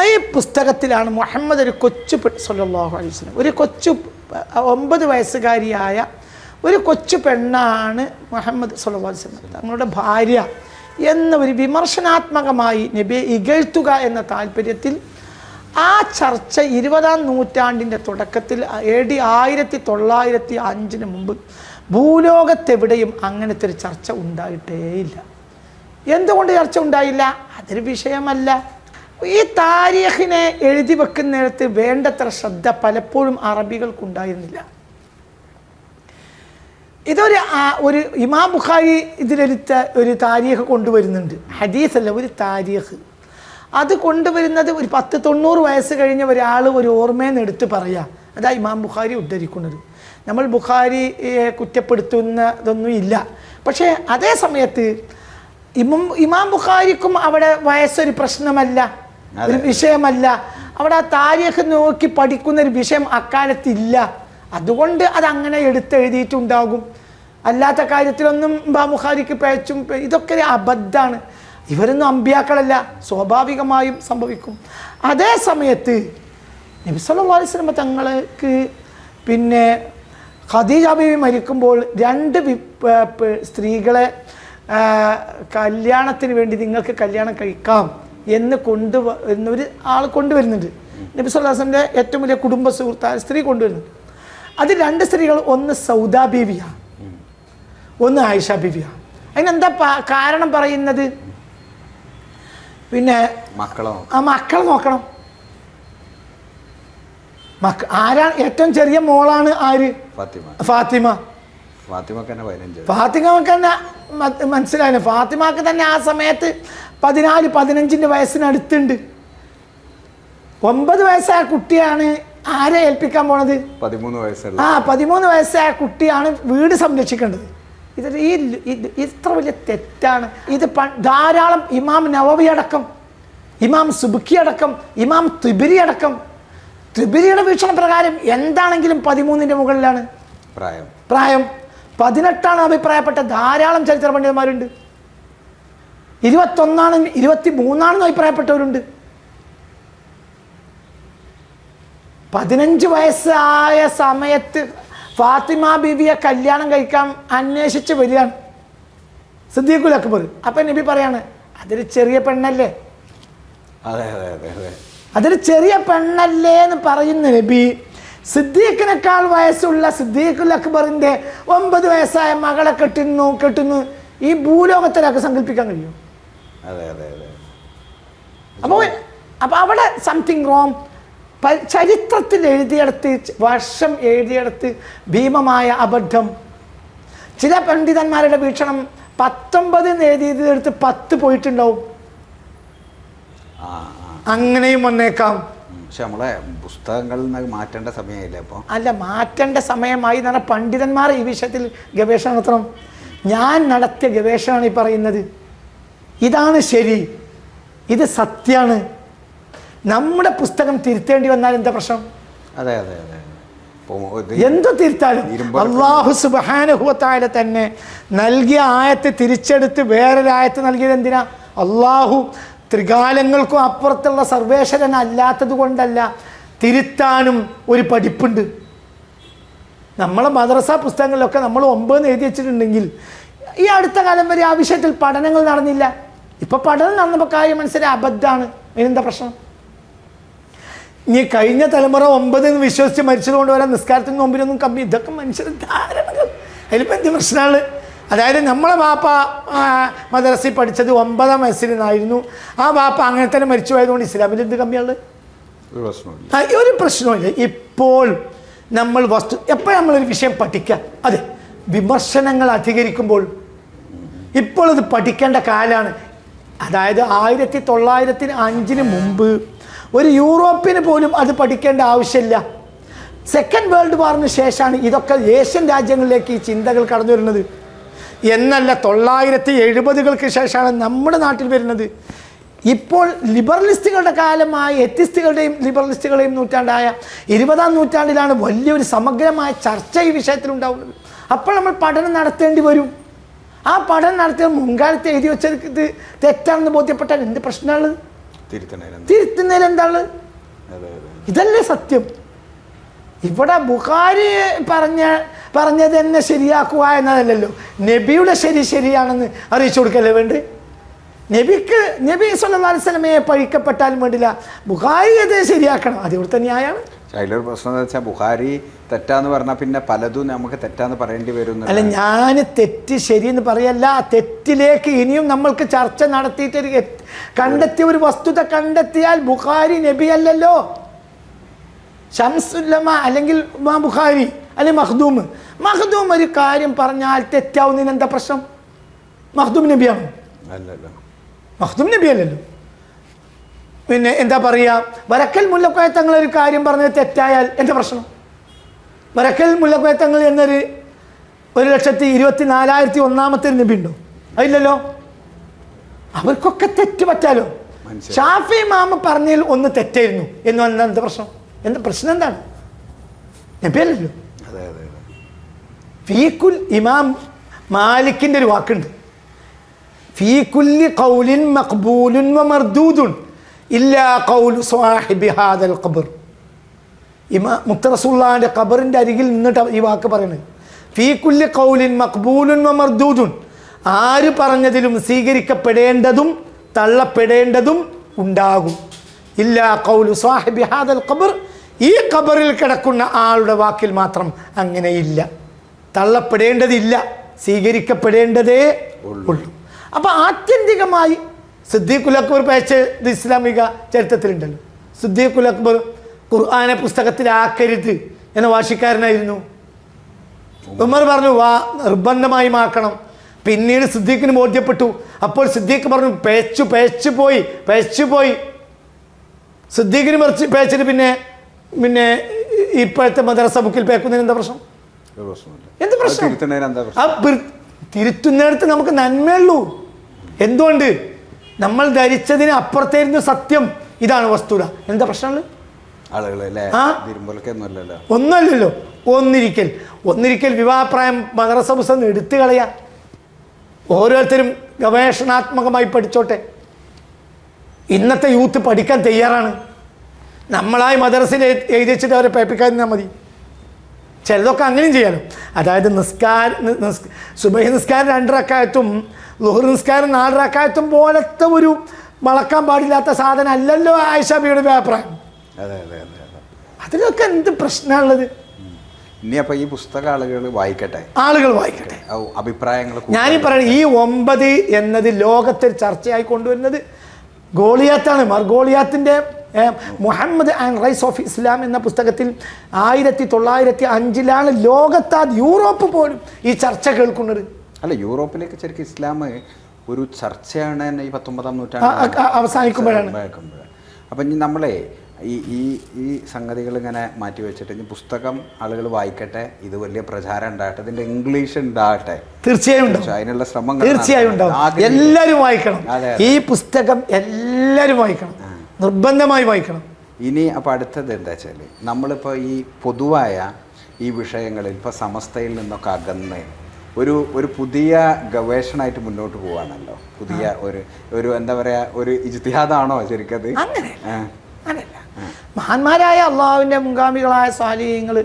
ഈ പുസ്തകത്തിലാണ് മുഹമ്മദ് ഒരു കൊച്ചു സല്ലല്ലാഹു അലൈഹി വസല്ലം, ഒരു കൊച്ചു 9 വയസ്സുകാരിയായ ഒരു കൊച്ചു പെണ്ണാണ് മുഹമ്മദ് സല്ലല്ലാഹു അലൈഹി വസല്ലം തങ്ങളുടെ ഭാര്യ എന്ന ഒരു വിമർശനാത്മകമായി നബിയെ ഇകഴ്ത്തുക എന്ന താല്പര്യത്തിൽ ആ ചർച്ച 20-ാം നൂറ്റാണ്ടിൻ്റെ തുടക്കത്തിൽ AD 1905 മുമ്പ് ഭൂലോകത്തെവിടെയും അങ്ങനത്തെ ഒരു ചർച്ച ഉണ്ടായിട്ടേയില്ല. എന്തുകൊണ്ട് ചർച്ച ഉണ്ടായില്ല? അതൊരു വിഷയമല്ല. ഈ താരീഖിനെ എഴുതി വെക്കുന്നിടത്ത് വേണ്ടത്ര ശ്രദ്ധ പലപ്പോഴും അറബികൾക്കുണ്ടായിരുന്നില്ല. ഒരു ഇമാം ബുഖാരി ഇതിലെടുത്ത ഒരു താരീഖ് കൊണ്ടുവരുന്നുണ്ട്, ഹദീസല്ല, ഒരു താരീഖ്. അത് കൊണ്ടുവരുന്നത് ഒരു 10-90 വയസ്സ് കഴിഞ്ഞ ഒരാൾ ഒരു ഓർമ്മയെന്ന് എടുത്ത് പറയുക. അതാ ഇമാം ബുഖാരി ഉദ്ധരിക്കുന്നത്. നമ്മൾ ബുഖാരിയെ കുറ്റപ്പെടുത്തുന്നതൊന്നും ഇല്ല. പക്ഷേ അതേ സമയത്ത് ഇമാം ബുഖാരിക്കും അവിടെ വയസ്സൊരു പ്രശ്നമല്ല, ഒരു വിഷയമല്ല. അവിടെ ആ താരീഖ് നോക്കി പഠിക്കുന്ന ഒരു വിഷയം അക്കാലത്തില്ല. അതുകൊണ്ട് അതങ്ങനെ എടുത്തെഴുതിയിട്ടുണ്ടാകും. അല്ലാത്ത കാര്യത്തിലൊന്നും ഇമാം ബുഖാരിക്ക് പേച്ചും ഇതൊക്കെ ഒരു അബദ്ധമാണ്. ഇവരൊന്നും അമ്പിയാക്കളല്ല, സ്വാഭാവികമായും സംഭവിക്കും. അതേ സമയത്ത് നബി സല്ലല്ലാഹു അലൈഹി വസല്ലം തങ്ങൾക്ക് ഖദീജ ബീവി മരിക്കുമ്പോൾ 2 സ്ത്രീകളെ കല്യാണത്തിന് വേണ്ടി നിങ്ങൾക്ക് കല്യാണം കഴിക്കാം എന്നൊരു ആൾ കൊണ്ടുവരുന്നുണ്ട്. നബി സല്ലല്ലാഹു അലൈഹി വസല്ലമിൻ്റെ ഏറ്റവും വലിയ കുടുംബ സുഹൃത്തായ സ്ത്രീ കൊണ്ടുവരുന്നുണ്ട്. അത് 2 സ്ത്രീകൾ, ഒന്ന് സൗദാ ബീവിയാണ്, ഒന്ന് ആയിഷ ബീവിയാണ്. അതിനെന്താ കാരണം പറയുന്നത്? മക്കളെ നോക്കണം. ആരാണ് ഏറ്റവും ചെറിയ മോളാണ്? ആര്? ഫാത്തിമ. ഫാത്തിമക്ക് തന്നെ മനസ്സിലായില്ല. ഫാത്തിമക്ക് തന്നെ ആ സമയത്ത് 14-15 വയസ്സിനടുത്തുണ്ട്. 9 വയസ്സായ കുട്ടിയാണ് ആരെ ഏൽപ്പിക്കാൻ പോണത്? 13 വയസ്സായ കുട്ടിയാണ് വീട് സംരക്ഷിക്കേണ്ടത്. ഇത്ര വലിയ തെറ്റാണ് ഇത്. ധാരാളം ഇമാം നവവി അടക്കം, ഇമാം സുബ്ക്കി അടക്കം, ഇമാം തിബരി അടക്കം, തിബരിയുടെ വീക്ഷണ പ്രകാരം എന്താണെങ്കിലും 13ന്റെ മുകളിലാണ് പ്രായം. 18 അഭിപ്രായപ്പെട്ട ധാരാളം ചരിത്ര പണ്ഡിതന്മാരുണ്ട്. 21 23 അഭിപ്രായപ്പെട്ടവരുണ്ട്. 15 വയസ്സായ സമയത്ത് ഫാത്തിമ ബീവിയെ കല്യാണം കഴിക്കാൻ അന്വേഷിച്ച് വരികയാണ് സിദ്ദീഖുൽ അക്ബർ. അപ്പം നബി പറയാണ്, അതൊരു ചെറിയ പെണ്ണല്ലേ, അതൊരു ചെറിയ പെണ്ണല്ലേ എന്ന് പറയുന്ന നബി സിദ്ദീഖിനേക്കാൾ വയസ്സുള്ള സിദ്ദീഖുൽ അക്ബറിന്റെ 9 വയസ്സായ മകളെ കെട്ടുന്നു. ഈ ഭൂലോകത്തിലൊക്കെ സങ്കല്പിക്കാൻ കഴിയും? അപ്പോൾ അവിടെ സംതിങ് റോങ്. ചരിത്രത്തിൽ എഴുതിയെടുത്ത്, വർഷം എഴുതിയെടുത്ത് ഭീമമായ അബദ്ധം. ചില പണ്ഡിതന്മാരുടെ വീക്ഷണം 19 എഴുതിയെടുത്ത് 10 പോയിട്ടുണ്ടാവും. അങ്ങനെയും വന്നേക്കാം. പക്ഷെ നമ്മളെ പുസ്തകങ്ങളിൽ നിന്ന് മാറ്റേണ്ട സമയമില്ല. അപ്പോൾ അല്ല, മാറ്റേണ്ട സമയമായി എന്ന് പറഞ്ഞാൽ പണ്ഡിതന്മാർ ഈ വിഷയത്തിൽ ഗവേഷണം നടത്തണം. ഞാൻ നടത്തിയ ഗവേഷണമാണ് ഈ പറയുന്നത്. ഇതാണ് ശരി, ഇത് സത്യമാണ്. നമ്മുടെ പുസ്തകം തിരുത്തേണ്ടി വന്നാൽ എന്താ പ്രശ്നം? എന്തു തിരുത്താലും അല്ലാഹു സുബ്ഹാനഹു വ തആല തന്നെ നൽകിയ ആയത്ത് തിരിച്ചെടുത്ത് വേറൊരായത്ത് നൽകിയത് എന്തിനാ? അള്ളാഹു ത്രികാലങ്ങൾക്കും അപ്പുറത്തുള്ള സർവേശ്വരനല്ലാത്തത് കൊണ്ടല്ല, തിരുത്താനും ഒരു പഠിപ്പുണ്ട്. നമ്മളെ മദ്രസ പുസ്തകങ്ങളിലൊക്കെ നമ്മൾ 9 എഴുതി വെച്ചിട്ടുണ്ടെങ്കിൽ ഈ അടുത്ത കാലം വരെ ആ വിഷയത്തിൽ പഠനങ്ങൾ നടന്നില്ല. ഇപ്പം പഠനം നടന്നപ്പോൾ കാര്യം മനസ്സിലായി അബദ്ധമാണ്. അതിനെന്താ പ്രശ്നം? ഇനി കഴിഞ്ഞ തലമുറ 9 എന്ന് വിശ്വസിച്ച് മരിച്ചത് കൊണ്ട് വരാൻ നിസ്കാരത്തിന് നോമ്പിനൊന്നും കമ്മി. ഇതൊക്കെ മനുഷ്യരുടെ ധാരണകൾ. അതിലിപ്പോൾ എന്ത് പ്രശ്നമാണ്? അതായത് നമ്മളെ വാപ്പ മദ്രസയിൽ പഠിച്ചത് 9-ാം വയസ്സിൽ നിന്നായിരുന്നു. ആ വാപ്പ അങ്ങനെ തന്നെ മരിച്ചു പോയതുകൊണ്ട് ഇസ്ലാമിൽ എന്ത് കമ്മിയുള്ളത്? ഒരു പ്രശ്നമില്ല. ഇപ്പോൾ നമ്മൾ എപ്പോഴും നമ്മളൊരു വിഷയം പഠിക്കുക, അതെ, വിമർശനങ്ങൾ അധികരിക്കുമ്പോൾ ഇപ്പോൾ ഇത് പഠിക്കേണ്ട കാലമാണ്. അതായത് 1905 മുമ്പ് ഒരു യൂറോപ്പിന് പോലും അത് പഠിക്കേണ്ട ആവശ്യമില്ല. സെക്കൻഡ് വേൾഡ് വാറിന് ശേഷമാണ് ഇതൊക്കെ ഏഷ്യൻ രാജ്യങ്ങളിലേക്ക് ഈ ചിന്തകൾ കടന്നു വരുന്നത് എന്നല്ല. 1970-കൾക്ക് ശേഷമാണ് നമ്മുടെ നാട്ടിൽ വരുന്നത്. ഇപ്പോൾ ലിബറലിസ്റ്റുകളുടെ കാലമായ എത്തിസ്റ്റുകളുടെയും ലിബറലിസ്റ്റുകളുടെയും നൂറ്റാണ്ടായ 20-ാം നൂറ്റാണ്ടിലാണ് വലിയൊരു സമഗ്രമായ ചർച്ച ഈ വിഷയത്തിലുണ്ടാവുന്നത്. അപ്പോൾ നമ്മൾ പഠനം നടത്തേണ്ടി വരും. ആ പഠനം നടത്തിയ മുൻകാലത്ത് എഴുതി വെച്ചത് തെറ്റാണെന്ന് ബോധ്യപ്പെട്ടാൽ എന്ത് പ്രശ്നമുള്ളത്? തിരുത്തുന്നതിൽ എന്താണ്? ഇതല്ലേ സത്യം. ഇവിടെ ബുഖാരി പറഞ്ഞത് തന്നെ ശരിയാക്കുക എന്നതല്ലല്ലോ, നബിയുടെ ശരിയാണെന്ന് അറിയിച്ചു കൊടുക്കല്ലേ വേണ്ട. നബി സല്ലല്ലാഹു അലൈഹി വസല്ലമയെ പഴിക്കപ്പെട്ടാലും വേണ്ടില്ല, ബുഖാരി അത് ശരിയാക്കണം. അത് ഇവിടുത്തെ ന്യായമാണ്. അതിലൊരു പ്രശ്നം എന്ന് വെച്ചാൽ ബുഖാരി തെറ്റാന്ന് പറഞ്ഞാൽ പിന്നെ പലതും നമുക്ക് തെറ്റാന്ന് പറയേണ്ടി വരും. അല്ല, ഞാൻ തെറ്റ് ശരിയെന്ന് പറയല്ല, തെറ്റിലേക്ക് ഇനിയും നമ്മൾക്ക് ചർച്ച നടത്തിയിട്ട് കണ്ടെത്തിയ ഒരു വസ്തുത കണ്ടെത്തിയാൽ ബുഖാരി നബി അല്ലല്ലോ, ശംസുല്ലമ അല്ലെങ്കിൽ ബുഖാരി അല്ലെങ്കിൽ മഖ്ദൂം ഒരു കാര്യം പറഞ്ഞാൽ തെറ്റാവുന്നതിന് എന്താ പ്രശ്നം? മഖ്ദൂം നബിയാണോ? അല്ലല്ലോ, മഖ്ദൂം നബി അല്ലല്ലോ. പിന്നെ എന്താ പറയുക, വരക്കൽ മുല്ലക്കോയ തങ്ങൾ ഒരു കാര്യം പറഞ്ഞത് തെറ്റായാൽ എന്താ പ്രശ്നം? വരക്കൽ മുല്ലക്കോയ തങ്ങൾ എന്നൊരു 1,24,001 നബി ഉണ്ടോ? അതില്ലല്ലോ. അവർക്കൊക്കെ തെറ്റ് പറ്റാലോ. ഷാഫി ഇമാം പറഞ്ഞതിൽ ഒന്ന് തെറ്റായിരുന്നു എന്ന് പറഞ്ഞാൽ എന്താ പ്രശ്നം? എന്താ പ്രശ്നം? എന്താണ്? നബി അല്ലല്ലോ. ഫീക്കുൽ ഇമാം മാലിക്കിന്റെ ഒരു വാക്കുണ്ട്, ഫീകുല്ലി ഖൗലിൻ മഖ്ബൂലുൻ വ മർദൂദുൻ ഇല്ലാ ഖൗലു സാഹിബി ഹാദൽ ഖബർ. മുത്ത റസൂലുള്ളാഹിന്റെ ഖബറിന്റെ അരികിൽ നിന്നിട്ട് ഈ വാക്ക് പറയുന്നത്, ഫീകുല്ലി ഖൗലിൻ മഖ്ബൂലുൻ വ മർദൂദുൻ, ആര് പറഞ്ഞതിലും സ്വീകരിക്കപ്പെടേണ്ടതും തള്ളപ്പെടേണ്ടതും ഉണ്ടാകും. ഇല്ലാ ഖൗലു സാഹിബി ഹാദൽ ഖബർ, ഈ ഖബറിൽ കിടക്കുന്ന ആളുടെ വാക്കിൽ മാത്രം അങ്ങനെയില്ല. തള്ളപ്പെടേണ്ടതില്ല, സ്വീകരിക്കപ്പെടേണ്ടതേ ഉള്ളൂ. അപ്പം ആത്യന്തികമായി സിദ്ദീഖുൽ അക്ബർ പേച്ചത് ഇസ്ലാമിക ചരിത്രത്തിലുണ്ടല്ലോ. സിദ്ദീഖുൽ അക്ബർ ഖുർആനെ പുസ്തകത്തിലാക്കരുത് എന്ന വാശിക്കാരനായിരുന്നു. ഉമർ പറഞ്ഞു നിർബന്ധമായും ആക്കണം. പിന്നീട് സിദ്ദീഖിന് ബോധ്യപ്പെട്ടു. അപ്പോൾ സിദ്ദീഖ് പറഞ്ഞു പേച്ചു പോയി. സിദ്ദീഖിന് പേച്ചിട്ട് പിന്നെ ഇപ്പോഴത്തെ മദ്രസ ബുക്കിൽ പേക്കുന്നതിന് എന്താ പ്രശ്നം? എന്ത് പ്രശ്നം? തിരുത്തുന്നിടത്ത് നമുക്ക് നന്മയുള്ളൂ. എന്തുകൊണ്ട്? നമ്മൾ ധരിച്ചതിന് അപ്പുറത്തായിരുന്നു സത്യം. ഇതാണ് വസ്തുത. എന്താ പ്രശ്നമുള്ളത്? ഒന്നല്ലല്ലോ. ഒന്നിരിക്കൽ വിവാഹപ്രായം മദ്രസ പുസ്തകം എടുത്തു കളയാ. ഓരോരുത്തരും ഗവേഷണാത്മകമായി പഠിച്ചോട്ടെ. ഇന്നത്തെ യൂത്ത് പഠിക്കാൻ തയ്യാറാണ്. നമ്മളായി മദ്രസയിൽ എഴുതി വെച്ചിട്ട് അവരെ പേപ്പിക്കാതിരുന്നാൽ മതി. ചിലതൊക്കെ അങ്ങനെയും ചെയ്യാലോ. അതായത് സുബഹി നിസ്കാരം 2 റക്അത്തും ളുഹർ നിസ്കാരം 4 റക്അത്തും പോലത്തെ ഒരു വളക്കാൻ പാടില്ലാത്ത സാധനം അല്ലല്ലോ ആയിഷ ബിയുടെ അഭിപ്രായം. അതിലൊക്കെ എന്ത് പ്രശ്നമുള്ളത്? ഇനി അപ്പൊ ഈ പുസ്തകം ആളുകൾ വായിക്കട്ടെ, അഭിപ്രായങ്ങൾ. ഞാനീ പറയുന്നത് ഈ 9 എന്നത് ലോകത്തിൽ ചർച്ചയായി കൊണ്ടുവരുന്നത് ഗോളിയാത്താണ്. ഗോളിയാത്തിന്റെ Muhammad and rise of Islam എന്ന പുസ്തകത്തിൽ 1905 ലോകത്താ യൂറോപ്പ് പോലും ഈ ചർച്ച കേൾക്കുന്നത്. അല്ല, യൂറോപ്പിലേക്ക് ശരിക്കും ഇസ്ലാം ഒരു ചർച്ചയാണ് തന്നെ ഈ 19-ാം നൂറ്റാണ്ട് അവസാനിക്കുമ്പോഴാണ്. അപ്പം ഇനി നമ്മളെ ഈ സംഗതികൾ ഇങ്ങനെ മാറ്റി വെച്ചിട്ട് ഇനി പുസ്തകം ആളുകൾ വായിക്കട്ടെ, ഇത് വലിയ പ്രചാരം ഉണ്ടാകട്ടെ, ഇതിന്റെ ഇംഗ്ലീഷ് ഉണ്ടാകട്ടെ. തീർച്ചയായും അതിനുള്ള ശ്രമം തീർച്ചയായും ഉണ്ടാവും. എല്ലാവരും വായിക്കണം ഈ പുസ്തകം, എല്ലാവരും വായിക്കണം, നിർബന്ധമായി വായിക്കണം. ഇനി അപ്പോൾ അടുത്തത് എന്താ വെച്ചാൽ നമ്മളിപ്പോൾ ഈ പൊതുവായ ഈ വിഷയങ്ങളിൽ ഇപ്പോൾ സമസ്തയിൽ നിന്നൊക്കെ അകന്ന് ഒരു പുതിയ ഗവേഷണമായിട്ട് മുന്നോട്ട് പോവാണല്ലോ. പുതിയ ഒരു എന്താ പറയാ, ഒരു ഇജ്തിഹാദാണോ ശരിക്കത്? അങ്ങനെയല്ല. മഹാന്മാരായ അള്ളാഹുവിൻ്റെ മുൻഗാമികളായ സ്വാലിഹ്യങ്ങൾ,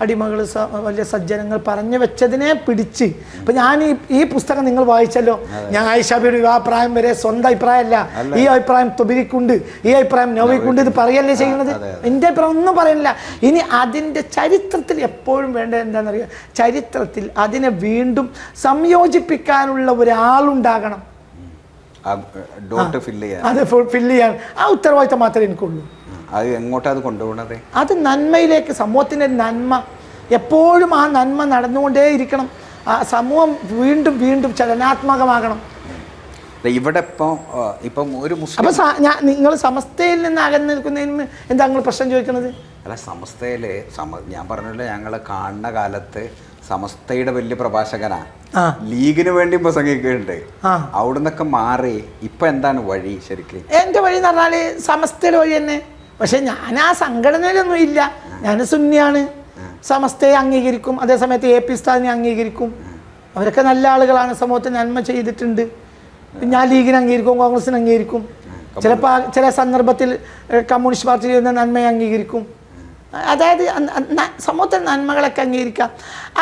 അടിമകൾ, വലിയ സജ്ജനങ്ങൾ പറഞ്ഞു വെച്ചതിനെ പിടിച്ച് ഇപ്പം ഞാൻ ഈ പുസ്തകം നിങ്ങൾ വായിച്ചല്ലോ. ഞാൻ ആയിഷാബിയുടെ വിവാഹപ്രായം വരെ സ്വന്തം അഭിപ്രായമല്ല, ഈ അഭിപ്രായം തൊബിരിക്കുണ്ട്, ഈ അഭിപ്രായം നോവിക്കുണ്ട്, ഇത് പറയല്ലേ ചെയ്യുന്നത്. എൻ്റെ അഭിപ്രായം ഒന്നും പറയുന്നില്ല. ഇനി അതിൻ്റെ ചരിത്രത്തിൽ എപ്പോഴും വേണ്ടത് എന്താണെന്നറിയാം, ചരിത്രത്തിൽ അതിനെ വീണ്ടും സംയോജിപ്പിക്കാനുള്ള ഒരാളുണ്ടാകണം. അത് ഫില്ല് ചെയ്യാൻ ആ ഉത്തരവാദിത്തം മാത്രമേ എനിക്കുള്ളൂ. അത് എങ്ങോട്ടാ അത് കൊണ്ടുപോകണത്? അത് നന്മയിലേക്ക്, സമൂഹത്തിൻ്റെ നന്മ എപ്പോഴും ആ നന്മ നടന്നുകൊണ്ടേ ഇരിക്കണം. ആ സമൂഹം വീണ്ടും വീണ്ടും ചലനാത്മകമാകണം. ഇവിടെ ഇപ്പം ഒരു മുസ്ലിം, അപ്പം നിങ്ങൾ സമസ്തയിൽ നിന്ന് അകന്ന് നിൽക്കുന്നതിന് എന്താ നിങ്ങൾ പ്രശ്നം ചോദിക്കുന്നത്? അല്ല, സമസ്തയില് ഞാൻ പറഞ്ഞല്ലോ, ഞങ്ങളെ കാണുന്ന കാലത്ത് സമസ്തയുടെ വലിയ പ്രഭാഷകനാ, ലീഗിന് വേണ്ടി പ്രസംഗിക്കുന്നുണ്ട്. അവിടുന്നൊക്കെ മാറി ഇപ്പൊ എന്താണ് വഴി ശരിക്കും? എൻ്റെ വഴി എന്ന് പറഞ്ഞാല് സമസ്തയുടെ വഴി തന്നെ. പക്ഷെ ഞാൻ ആ സംഘടനയിലൊന്നും ഇല്ല. ഞാൻ സുന്നിയാണ്, സമസ്തയെ അംഗീകരിക്കും, അതേസമയത്ത് AP ഉസ്താദിനെ അംഗീകരിക്കും. അവരൊക്കെ നല്ല ആളുകളാണ്, സമൂഹത്തിന് നന്മ ചെയ്തിട്ടുണ്ട്. ഞാൻ ലീഗിനെ അംഗീകരിക്കും, കോൺഗ്രസിനെ അംഗീകരിക്കും, ചിലപ്പോൾ ചില സന്ദർഭത്തിൽ കമ്മ്യൂണിസ്റ്റ് പാർട്ടി ചെയ്യുന്ന നന്മയെ അംഗീകരിക്കും. അതായത് സമൂഹത്തിൽ നന്മകളൊക്കെ അംഗീകരിക്കാം.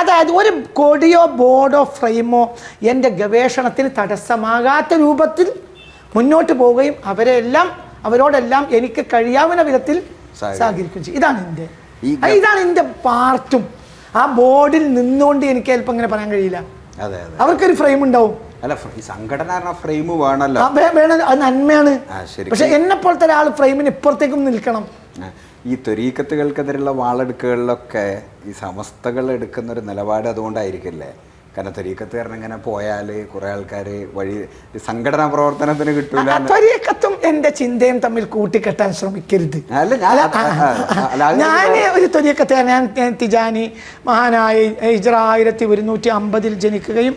അതായത് ഒരു കൊടിയോ ബോർഡോ ഫ്രെയിമോ എൻ്റെ ഗവേഷണത്തിന് തടസ്സമാകാത്ത രൂപത്തിൽ മുന്നോട്ട് പോവുകയും അവരോടെല്ലാം എനിക്ക് കഴിയാവുന്ന വിധത്തിൽ സഹകരിക്കുകയും ചെയ്യും. ഇതാണ് എൻ്റെ പാർട്ടും. ആ ബോർഡിൽ നിന്നുകൊണ്ട് എനിക്ക് ചിലപ്പോൾ ഇങ്ങനെ പറയാൻ കഴിയില്ല. അവർക്കൊരു ഫ്രെയിം ഉണ്ടാവും. അല്ല, ഈ സംഘടന ഫ്രെയിം വേണമല്ലോ, വേണം, അത് നന്മയാണ്. പക്ഷെ എന്നെ പോലത്തെ ഒരാൾ ഫ്രെയിമിന് ഇപ്പുറത്തേക്കും നിൽക്കണം. ഈ ത്വരീക്കത്തുകൾക്കെതിരെയുള്ള വാളെടുക്കുകളിലൊക്കെ ഈ സമസ്തകൾ എടുക്കുന്ന ഒരു നിലപാട് അതുകൊണ്ടായിരിക്കില്ലേ? കാരണം ത്വരീക്കത്തുകാരൻ ഇങ്ങനെ പോയാൽ കുറെ ആൾക്കാർ വഴി സംഘടനാ പ്രവർത്തനത്തിന് കിട്ടൂല. ത്വരീക്കത്തും എൻ്റെ ചിന്തയും തമ്മിൽ കൂട്ടിക്കെട്ടാൻ ശ്രമിക്കരുത്. ഞാൻ ഒരു ത്വരീക്കത്തുകാരൻ, ഞാൻ തിജാനി മഹാനായ ഹിജ്റ 1150 ജനിക്കുകയും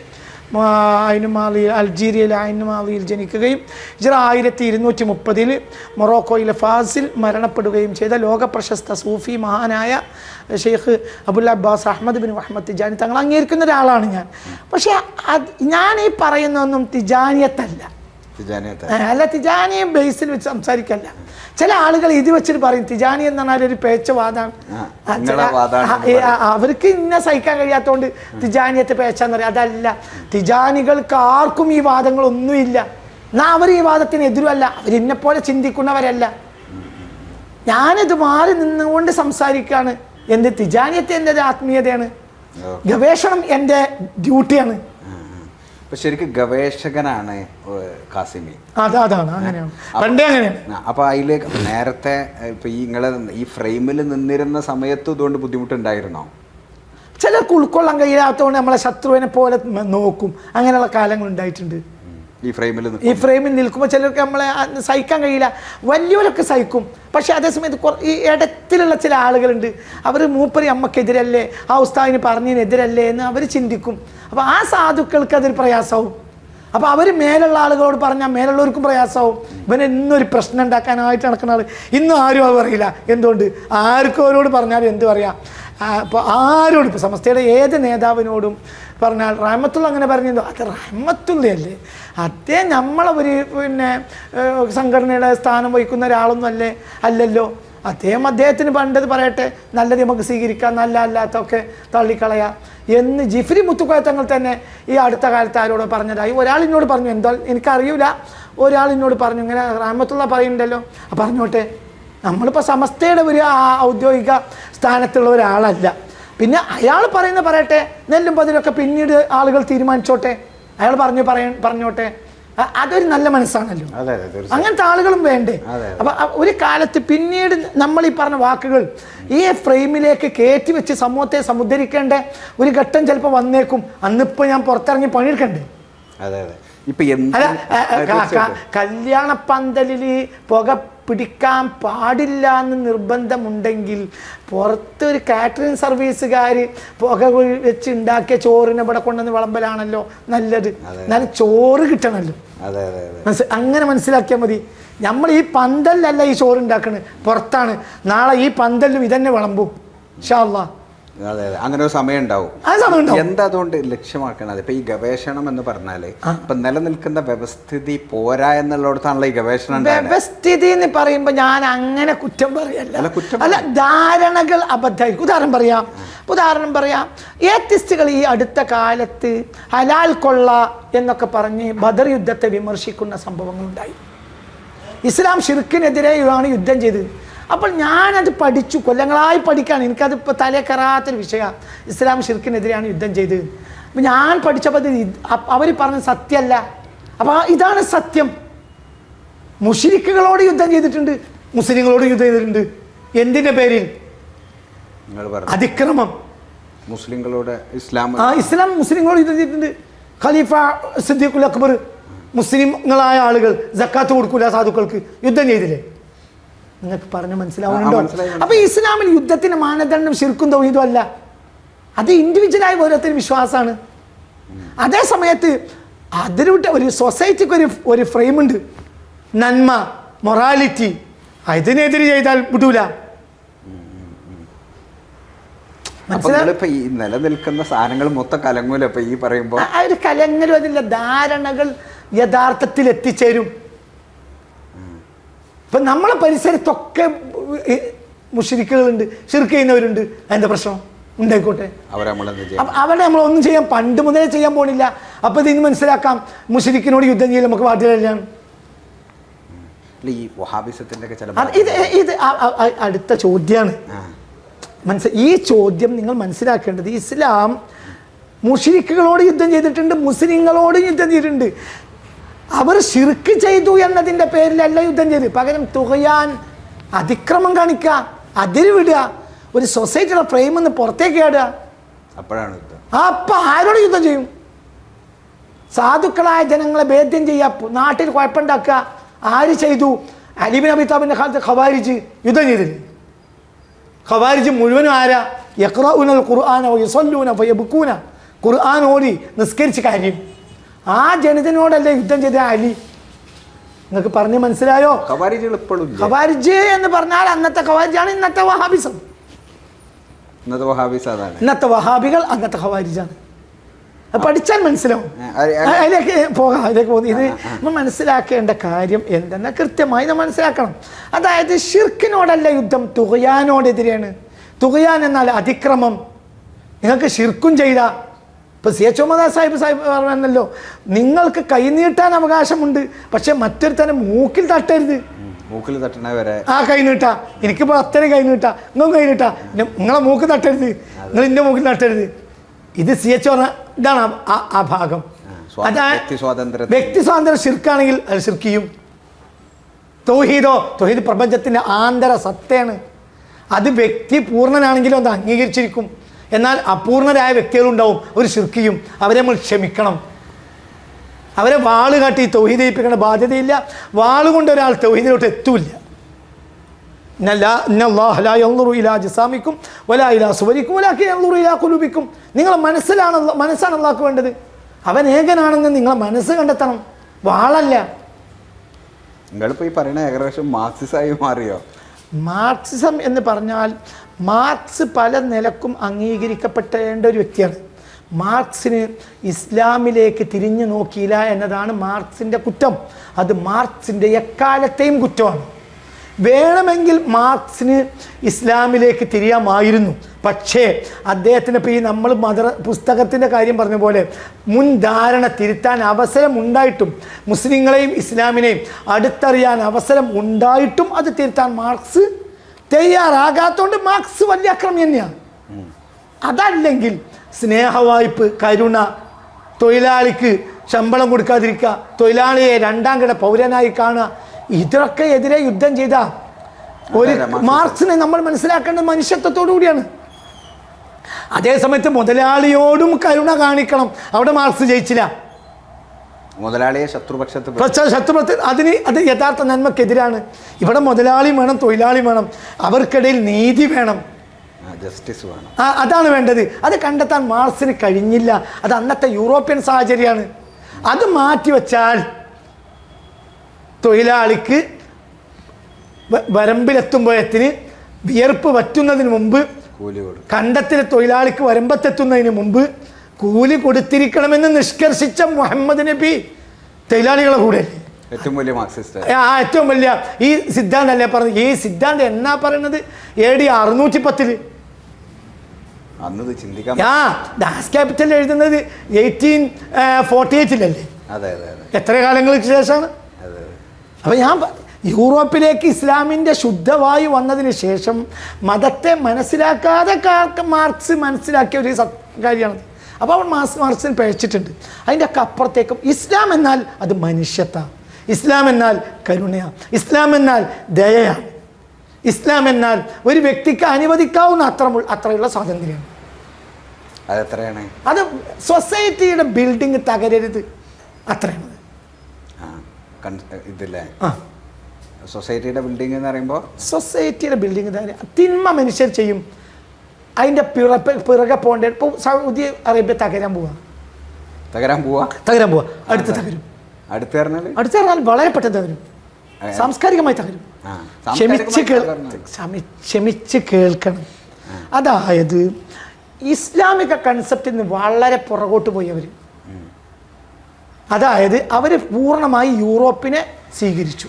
അൾജീരിയയിലെ ഐനുമാലിയിൽ ജനിക്കുകയും ഹിജ്റ 1230 മൊറോക്കോയിലെ ഫാസിൽ മരണപ്പെടുകയും ചെയ്ത ലോകപ്രശസ്ത സൂഫി മഹാനായ ഷെയ്ഖ് അബുൽ അബ്ബാസ് അഹമ്മദ് ബിൻ മുഹമ്മദ് തിജാനി തങ്ങൾ അംഗീകരിക്കുന്ന ഒരാളാണ് ഞാൻ. പക്ഷേ ഞാൻ ഈ പറയുന്നതൊന്നും തിജാനിയത്തല്ല, അല്ല, തിജാനിയെ ബേസിൽ വെച്ച് സംസാരിക്കല്ല. ചില ആളുകൾ ഇത് വെച്ചിട്ട് പറയും തിജാനി എന്ന് പറഞ്ഞാൽ ഒരു പേച്ചവാദാണ്, അവർക്ക് ഇന്ന സഹിക്കാൻ കഴിയാത്തതുകൊണ്ട് തിജാനിയത്തെ പേച്ചാന്ന് പറയും. അതല്ല, തിജാനികൾക്ക് ആർക്കും ഈ വാദങ്ങളൊന്നുമില്ല. എന്നാൽ അവർ ഈ വാദത്തിന് എതിരുമല്ല, അവരിന്നെപ്പോലെ ചിന്തിക്കുന്നവരല്ല. ഞാനിത് മാറി നിന്നുകൊണ്ട് സംസാരിക്കുകയാണ്. എൻ്റെ തിജാനിയത്തെ എൻ്റെ ഒരു ആത്മീയതയാണ്, ഗവേഷണം എൻ്റെ ഡ്യൂട്ടിയാണ്. ശരിക്കും ഗവേഷകനാണ് കാസിമി. അതാണ് അങ്ങനെയാണ്, പണ്ടേ അങ്ങനെയാണ്. അപ്പൊ അതിലേക്ക് നേരത്തെ ഇപ്പൊ ഈ ഫ്രെയിമിൽ നിന്നിരുന്ന സമയത്ത് ഇതുകൊണ്ട് ബുദ്ധിമുട്ടുണ്ടായിരുന്നോ? ചിലർക്ക് ഉൾക്കൊള്ളാൻ കഴിയാത്തതുകൊണ്ട് നമ്മളെ ശത്രുവിനെ പോലെ നോക്കും. അങ്ങനെയുള്ള കാലങ്ങൾ ഉണ്ടായിട്ടുണ്ട്. ഈ ഫ്രെയിമിൽ നിൽക്കുമ്പോൾ ചിലർക്ക് നമ്മളെ സഹിക്കാൻ കഴിയില്ല. വലിയവരൊക്കെ സഹിക്കും. പക്ഷെ അതേസമയത്ത് ഈ ഇടത്തിലുള്ള ചില ആളുകളുണ്ട്, അവർ മൂപ്പരി അമ്മക്കെതിരല്ലേ, ആ ഉസ്താദിന് പറഞ്ഞതിനെതിരല്ലേ എന്ന് അവർ ചിന്തിക്കും. അപ്പോൾ ആ സാധുക്കൾക്ക് അതൊരു പ്രയാസമാവും. അപ്പോൾ അവർ മേലുള്ള ആളുകളോട് പറഞ്ഞാൽ മേലുള്ളവർക്കും പ്രയാസമാവും. ഇവനെ ഇന്നൊരു പ്രശ്നം ഉണ്ടാക്കാനായിട്ട് നടക്കുന്ന ആൾ ഇന്നും ആരും അത് പറയില്ല. എന്തുകൊണ്ട്? ആർക്കും അവരോട് പറഞ്ഞാലും എന്ത് പറയാം. അപ്പോൾ ആരോടും, ഇപ്പോൾ സമസ്തയുടെ ഏത് നേതാവിനോടും പറഞ്ഞാൽ റഹ്മത്തുള്ള അങ്ങനെ പറഞ്ഞല്ലോ, അത് റഹ്മത്തുള്ളയല്ലേ, അദ്ദേഹം നമ്മളെ ഒരു സംഘടനയുടെ സ്ഥാനം വഹിക്കുന്ന ഒരാളൊന്നും അല്ലല്ലോ. അദ്ദേഹത്തിന് പണ്ടത് പറയട്ടെ, നല്ലത് നമുക്ക് സ്വീകരിക്കാം, നല്ല അല്ലാത്തൊക്കെ തള്ളിക്കളയാം എന്ന് ജിഫ്രി മുത്തുക്കോയ തങ്ങൾ തന്നെ ഈ അടുത്ത കാലത്ത് ആരോട് പറഞ്ഞതായി ഒരാളിനോട് പറഞ്ഞു. എന്താ എനിക്കറിയില്ല, ഒരാളിനോട് പറഞ്ഞു ഇങ്ങനെ റഹ്മത്തുള്ള പറയുന്നുണ്ടല്ലോ, പറഞ്ഞോട്ടെ. നമ്മളിപ്പോൾ സമസ്തയുടെ ഒരു ഔദ്യോഗിക സ്ഥാനത്തുള്ള ഒരാളല്ല. പിന്നെ അയാൾ പറയട്ടെ, നെല്ലും പതിലൊക്കെ പിന്നീട് ആളുകൾ തീരുമാനിച്ചോട്ടെ, അയാൾ പറഞ്ഞോട്ടെ. അതൊരു നല്ല മനസ്സാണല്ലോ. അങ്ങനത്തെ ആളുകളും വേണ്ടേ? അപ്പൊ ഒരു കാലത്ത് പിന്നീട് നമ്മൾ ഈ പറഞ്ഞ വാക്കുകൾ ഈ ഫ്രെയിമിലേക്ക് കയറ്റി വെച്ച് സമൂഹത്തെ സമുദ്ധരിക്കേണ്ട ഒരു ഘട്ടം ചിലപ്പോൾ വന്നേക്കും. അന്നിപ്പോ ഞാൻ പുറത്തിറങ്ങി പണിയെടുക്കണ്ടേ? കല്യാണ പന്തലില് പുക പിടിക്കാൻ പാടില്ല എന്ന് നിർബന്ധമുണ്ടെങ്കിൽ പുറത്തൊരു കാറ്ററിംഗ് സർവീസുകാർ പുക വെച്ച് ഉണ്ടാക്കിയ ചോറിനെ ഇവിടെ കൊണ്ടുവന്ന് വിളമ്പലാണല്ലോ നല്ലത്. എന്നാലും ചോറ് കിട്ടണമല്ലോ, അങ്ങനെ മനസ്സിലാക്കിയാൽ മതി. നമ്മൾ ഈ പന്തലിലല്ല ഈ ചോറ് ഉണ്ടാക്കണത്, പുറത്താണ്. നാളെ ഈ പന്തലിലും ഇതന്നെ വിളമ്പും ഇൻഷാ അല്ലാഹ്. അതെ അതെ, അങ്ങനെ ഒരു സമയം ഉണ്ടാവും. ആ സമയം ഉണ്ടാവും. എന്താ അതുകൊണ്ട് ലക്ഷ്യമാക്കണത്? ഇപ്പൊ ഈ ഗവേഷണം എന്ന് പറഞ്ഞാല് ഇപ്പൊ നിലനിൽക്കുന്ന വ്യവസ്ഥിതി പോരാ എന്നുള്ളിടത്താണല്ലോ ഈ ഗവേഷണം. വ്യവസ്ഥിതി എന്ന് പറയുമ്പോൾ ഞാൻ അങ്ങനെ കുറ്റം പറയല്ല, അല്ല, ധാരണകൾ അബദ്ധമായിരിക്കും. ഉദാഹരണം പറയാം, ഏത്തിസ്റ്റുകൾ ഈ അടുത്ത കാലത്ത് ഹലാൽ കൊള്ള എന്നൊക്കെ പറഞ്ഞ് ബദർ യുദ്ധത്തെ വിമർശിക്കുന്ന സംഭവങ്ങളുണ്ടായി. ഇസ്ലാം ഷിർക്കിനെതിരെയാണ് യുദ്ധം ചെയ്തത്. അപ്പോൾ ഞാനത് പഠിച്ചു, കൊല്ലങ്ങളായി പഠിക്കുകയാണ്, എനിക്കത് ഇപ്പോൾ തലേ കയറാത്തൊരു വിഷയമാണ്. ഇസ്ലാം ഷിർക്കിനെതിരെയാണ് യുദ്ധം ചെയ്തത്. അപ്പം ഞാൻ പഠിച്ചപ്പോൾ അവർ പറഞ്ഞ സത്യമല്ല. അപ്പോൾ ഇതാണ് സത്യം. മുശ്രിക്കുകളോട് യുദ്ധം ചെയ്തിട്ടുണ്ട്, മുസ്ലിങ്ങളോട് യുദ്ധം ചെയ്തിട്ടുണ്ട്. എന്തിൻ്റെ പേരിൽ? അതിക്രമം. മുസ്ലിങ്ങളോട് ഇസ്ലാം മുസ്ലിങ്ങളോട് യുദ്ധം ചെയ്തിട്ടുണ്ട്. ഖലീഫ സിദ്ദീഖുൽ അക്ബർ മുസ്ലിങ്ങളായ ആളുകൾ സക്കാത്ത് കൊടുക്കൂല സാധുക്കൾക്ക്, യുദ്ധം ചെയ്തില്ലേ? നിങ്ങൾക്ക് പറഞ്ഞ് മനസ്സിലാവുന്നുണ്ടോ? അപ്പൊ ഇസ്ലാമിൽ യുദ്ധത്തിന് മാനദണ്ഡം ശിർക്കും തൗഹീദും അല്ല, അത് ഇൻഡിവിജ്വലായ ഓരോരുത്തരും വിശ്വാസമാണ്. അതേ സമയത്ത് അതിലൂടെ ഒരു സൊസൈറ്റിക്ക് ഒരു ഫ്രെയിമുണ്ട്, നന്മ, മൊറാലിറ്റി. അതിനെതിരെ ചെയ്താൽ വിടൂല. ഈ നിലനിൽക്കുന്ന സാധനങ്ങൾ മൊത്തം കലങ്ങൂല. ഇപ്പൊ ഈ പറയുമ്പോ ഒരു കലങ്ങലും അതില്ല, ധാരണകൾ യഥാർത്ഥത്തിൽ എത്തിച്ചേരും. ഇപ്പം നമ്മളെ പരിസരത്തൊക്കെ മുശ്രിക്കുകളുണ്ട്, ശിർക്ക് ചെയ്യുന്നവരുണ്ട്. അതിൻ്റെ പ്രശ്നം ഉണ്ടായിക്കോട്ടെ, അവിടെ നമ്മളൊന്നും ചെയ്യാൻ പണ്ട് മുതലേ ചെയ്യാൻ പോണില്ല. അപ്പം ഇതിന് മനസ്സിലാക്കാം, മുശ്രിക്കിനോട് യുദ്ധം ചെയ്യൽ നമുക്ക് ബാധ്യതയാണ്. ഇത് അടുത്ത ചോദ്യമാണ്. ഈ ചോദ്യം നിങ്ങൾ മനസ്സിലാക്കേണ്ടത്, ഇസ്ലാം മുശ്രിക്കുകളോട് യുദ്ധം ചെയ്തിട്ടുണ്ട്, മുസ്ലിങ്ങളോട് യുദ്ധം ചെയ്തിട്ടുണ്ട്. അവർ ശിർക്ക് ചെയ്തു എന്നതിൻ്റെ പേരിലല്ല യുദ്ധം ചെയ്ത്, പകരം തുകയാൻ, അതിക്രമം കാണിക്കുക, അതിര് വിടുക, ഒരു സൊസൈറ്റിയുടെ ഫ്രെയിം നിന്ന് പുറത്തേക്ക് ആടുക. അപ്പോഴാണ് യുദ്ധം. അപ്പം ആരോട് യുദ്ധം ചെയ്യും? സാധുക്കളായ ജനങ്ങളെ ഭേദ്യം ചെയ്യുക, നാട്ടിൽ കുഴപ്പമുണ്ടാക്കുക. ആര് ചെയ്തു? അലി ബിൻ അബി താലിബിന്റെ കാലത്ത് ഖവാരിജ് യുദ്ധം ചെയ്തില്ല. ഖവാരിജ് മുഴുവനും ആരാ? യഖ്റഊനൽ ഖുർആന വയസല്ലൂന ഫയബ്കൂന, ഖുർആൻ ഓതി നിസ്കരിച്ച് കാര്യം. ആ ജനിതനോടല്ലേ യുദ്ധം ചെയ്ത അലി. നിങ്ങൾക്ക് പറഞ്ഞ് മനസ്സിലായോ? ഖവാരിജ് എന്ന് പറഞ്ഞാൽ അന്നത്തെ ഖവാരിജാണ് ഇന്നത്തെ വഹാബിസം. ഇന്നത്തെ വഹാബികൾ അന്നത്തെ ഖവാരിജാണ്. പഠിച്ചാൽ മനസ്സിലാവും. അതിലേക്ക് പോകാം. ഇത് നമ്മൾ മനസ്സിലാക്കേണ്ട കാര്യം എന്തെന്നാൽ കൃത്യമായി നമ്മൾ മനസ്സിലാക്കണം. അതായത് ഷിർക്കിനോടല്ല യുദ്ധം, തുകയാനോടെതിരെയാണ്. തുകയാൻ എന്നാൽ അതിക്രമം. നിങ്ങൾക്ക് ഷിർക്കും ചെയ്ത, ഇപ്പൊ സി എച്ച് മുഹമ്മദ് സാഹിബ് പറഞ്ഞല്ലോ, നിങ്ങൾക്ക് കൈനീട്ടാൻ അവകാശമുണ്ട്, പക്ഷെ മറ്റൊരു തന്നെ മൂക്കിൽ തട്ടരുത്. മൂക്കിൽ തട്ടണവരെ ആ കൈ നീട്ടാ, എനിക്കിപ്പോൾ അത്രയും കൈ നീട്ടാ, നിങ്ങൾ കൈ നീട്ടാ, നിങ്ങളെ മൂക്ക് തട്ടരുത്, നിങ്ങൾ എൻ്റെ മൂക്കിൽ തട്ടരുത്. ഇത് സി എച്ച് പറഞ്ഞ ഇതാണ് ആ ഭാഗം. വ്യക്തി സ്വാതന്ത്ര്യം ഷിർക്കാണെങ്കിൽ അത് ഷിർക്കിയും. തൗഹീദ് പ്രപഞ്ചത്തിൻ്റെ ആന്തര സത്തയാണ്. അത് വ്യക്തി പൂർണ്ണനാണെങ്കിലും അത് അംഗീകരിച്ചിരിക്കും. എന്നാൽ അപൂർണരായ വ്യക്തികളുണ്ടാവും, ഒരു ഷിർക്കിയും. അവരെ നമ്മൾ ക്ഷമിക്കണം. അവരെ വാള് കാട്ടി തൗഹീദ് ചെയ്യിപ്പിക്കേണ്ട ബാധ്യതയില്ല. വാളുകൊണ്ട് ഒരാൾ തൗഹീദിലോട്ട് എത്തൂല്ല. നിങ്ങളെ മനസ്സാണ് അല്ലാഹു വേണ്ടത്. അവൻ ഏകനാണെന്ന് നിങ്ങളെ മനസ്സ് കണ്ടെത്തണം, വാളല്ല. നിങ്ങളിപ്പോൾ ഈ പറയുന്ന ഏകദേശം മാർക്സിസമായി മാറിയോ? മാർക്സിസം എന്ന് പറഞ്ഞാൽ മാർക്സ് പല നിലക്കും അംഗീകരിക്കപ്പെടേണ്ട ഒരു വ്യക്തിയാണ്. മാർക്സിന് ഇസ്ലാമിലേക്ക് തിരിഞ്ഞു നോക്കിയില്ല എന്നതാണ് മാർക്സിൻ്റെ കുറ്റം. അത് മാർക്സിൻ്റെ എക്കാലത്തെയും കുറ്റമാണ്. വേണമെങ്കിൽ മാർക്സിന് ഇസ്ലാമിലേക്ക് തിരിയാമായിരുന്നു. പക്ഷേ അദ്ദേഹത്തിന് ഇപ്പോൾ ഈ നമ്മൾ പുസ്തകത്തിൻ്റെ കാര്യം പറഞ്ഞ പോലെ മുൻധാരണ തിരുത്താൻ അവസരം ഉണ്ടായിട്ടും, മുസ്ലിങ്ങളെയും ഇസ്ലാമിനെയും അടുത്തറിയാൻ അവസരം ഉണ്ടായിട്ടും അത് തിരുത്താൻ മാർക്സ് തയ്യാറാകാത്തതുകൊണ്ട് മാർക്സ് വലിയ അക്രമി തന്നെയാണ്. അതല്ലെങ്കിൽ സ്നേഹവായ്പ്, കരുണ, തൊഴിലാളിക്ക് ശമ്പളം കൊടുക്കാതിരിക്കുക, തൊഴിലാളിയെ രണ്ടാം കിട പൗരനായി കാണുക, ഇതൊക്കെ എതിരെ യുദ്ധം ചെയ്ത ഒരു മാർക്സിനെ നമ്മൾ മനസ്സിലാക്കേണ്ടത് മനുഷ്യത്വത്തോടു കൂടിയാണ്. അതേസമയത്ത് മുതലാളിയോടും കരുണ കാണിക്കണം. അവിടെ മാർക്സ് ജയിച്ചില്ല. മുതലാളിയെ ശത്രുപക്ഷത്ത് അത് യഥാർത്ഥ നന്മക്കെതിരാണ്. ഇവിടെ മുതലാളിയും വേണം, തൊഴിലാളിയും വേണം, അവർക്കിടയിൽ നീതി വേണം, ജസ്റ്റിസ് വേണം. അതാണ് വേണ്ടത്. അത് കണ്ടെത്താൻ മാർക്സിന് കഴിഞ്ഞില്ല. അത് അന്നത്തെ യൂറോപ്യൻ സാഹചര്യമാണ്. അത് മാറ്റിവെച്ചാൽ തൊഴിലാളിക്ക് വരമ്പിലെത്തുമ്പോഴത്തിന് വിയർപ്പ് വറ്റുന്നതിന് മുമ്പ് കൂലി കൊടുക്കും. കണ്ടത്തിലെ തൊഴിലാളിക്ക് വരമ്പത്തെത്തുന്നതിന് മുമ്പ് കൂലി കൊടുത്തിരിക്കണമെന്ന് നിഷ്കർഷിച്ച മുഹമ്മദ് നബി തൊഴിലാളികളെ കൂടെ ഏറ്റവും വലിയ മാർക്സിസ്റ്റ്. ഏറ്റവും വലിയ ഈ സിദ്ധാന്തം അല്ലേ പറഞ്ഞത്. ഈ സിദ്ധാന്തം എന്നാ പറയുന്നത് AD 610 അന്നത് ചിന്തിക്കാൻ. ദാസ് ക്യാപിറ്റൽ എഴുതുന്നത് 1848 അതെ അതെ അതെ. എത്ര കാലങ്ങൾക്ക് ശേഷമാണ്. അപ്പൊ ഞാൻ യൂറോപ്പിലേക്ക് ഇസ്ലാമിൻ്റെ ശുദ്ധവായു വന്നതിന് ശേഷം മതത്തെ മനസ്സിലാക്കാതെ മാർക്സ് മനസ്സിലാക്കിയ ഒരു കാര്യമാണ്. അപ്പോൾ അവൻ മാർക്സിന് പഴിച്ചിട്ടുണ്ട്. അതിൻ്റെ ഒക്കെ അപ്പുറത്തേക്കും ഇസ്ലാം എന്നാൽ അത് മനുഷ്യത്വ, ഇസ്ലാം എന്നാൽ കരുണയാണ്, ഇസ്ലാം എന്നാൽ ദയയാണ്, ഇസ്ലാം എന്നാൽ ഒരു വ്യക്തിക്ക് അനുവദിക്കാവുന്ന അത്രയുള്ള സ്വാതന്ത്ര്യമാണ്. അതെത്രയാണ്? അത് സൊസൈറ്റിയുടെ ബിൽഡിംഗ് തകരരുത്, അത്രയാണ്. ഇതില്ലേ സൊസൈറ്റിയുടെ ബിൽഡിംഗ് എന്ന് പറയുമ്പോൾ സൊസൈറ്റിയുടെ ബിൽഡിംഗ് തിന്മ മനുഷ്യർ ചെയ്യും, അതിൻ്റെ പിറകെ പോകേണ്ട. ഇപ്പോൾ സൗദി അറേബ്യ തകരാൻ പോവാ അടുത്ത് തകരും. അടുത്ത് പറഞ്ഞാൽ വളരെ പെട്ടെന്ന് തകരും, സാംസ്കാരികമായി തകരും. ക്ഷമിച്ച് കേൾക്കണം. അതായത് ഇസ്ലാമിക കൺസെപ്റ്റിൽ നിന്ന് വളരെ പുറകോട്ട് പോയി അവർ. അതായത് അവർ പൂർണ്ണമായി യൂറോപ്പിനെ സ്വീകരിച്ചു.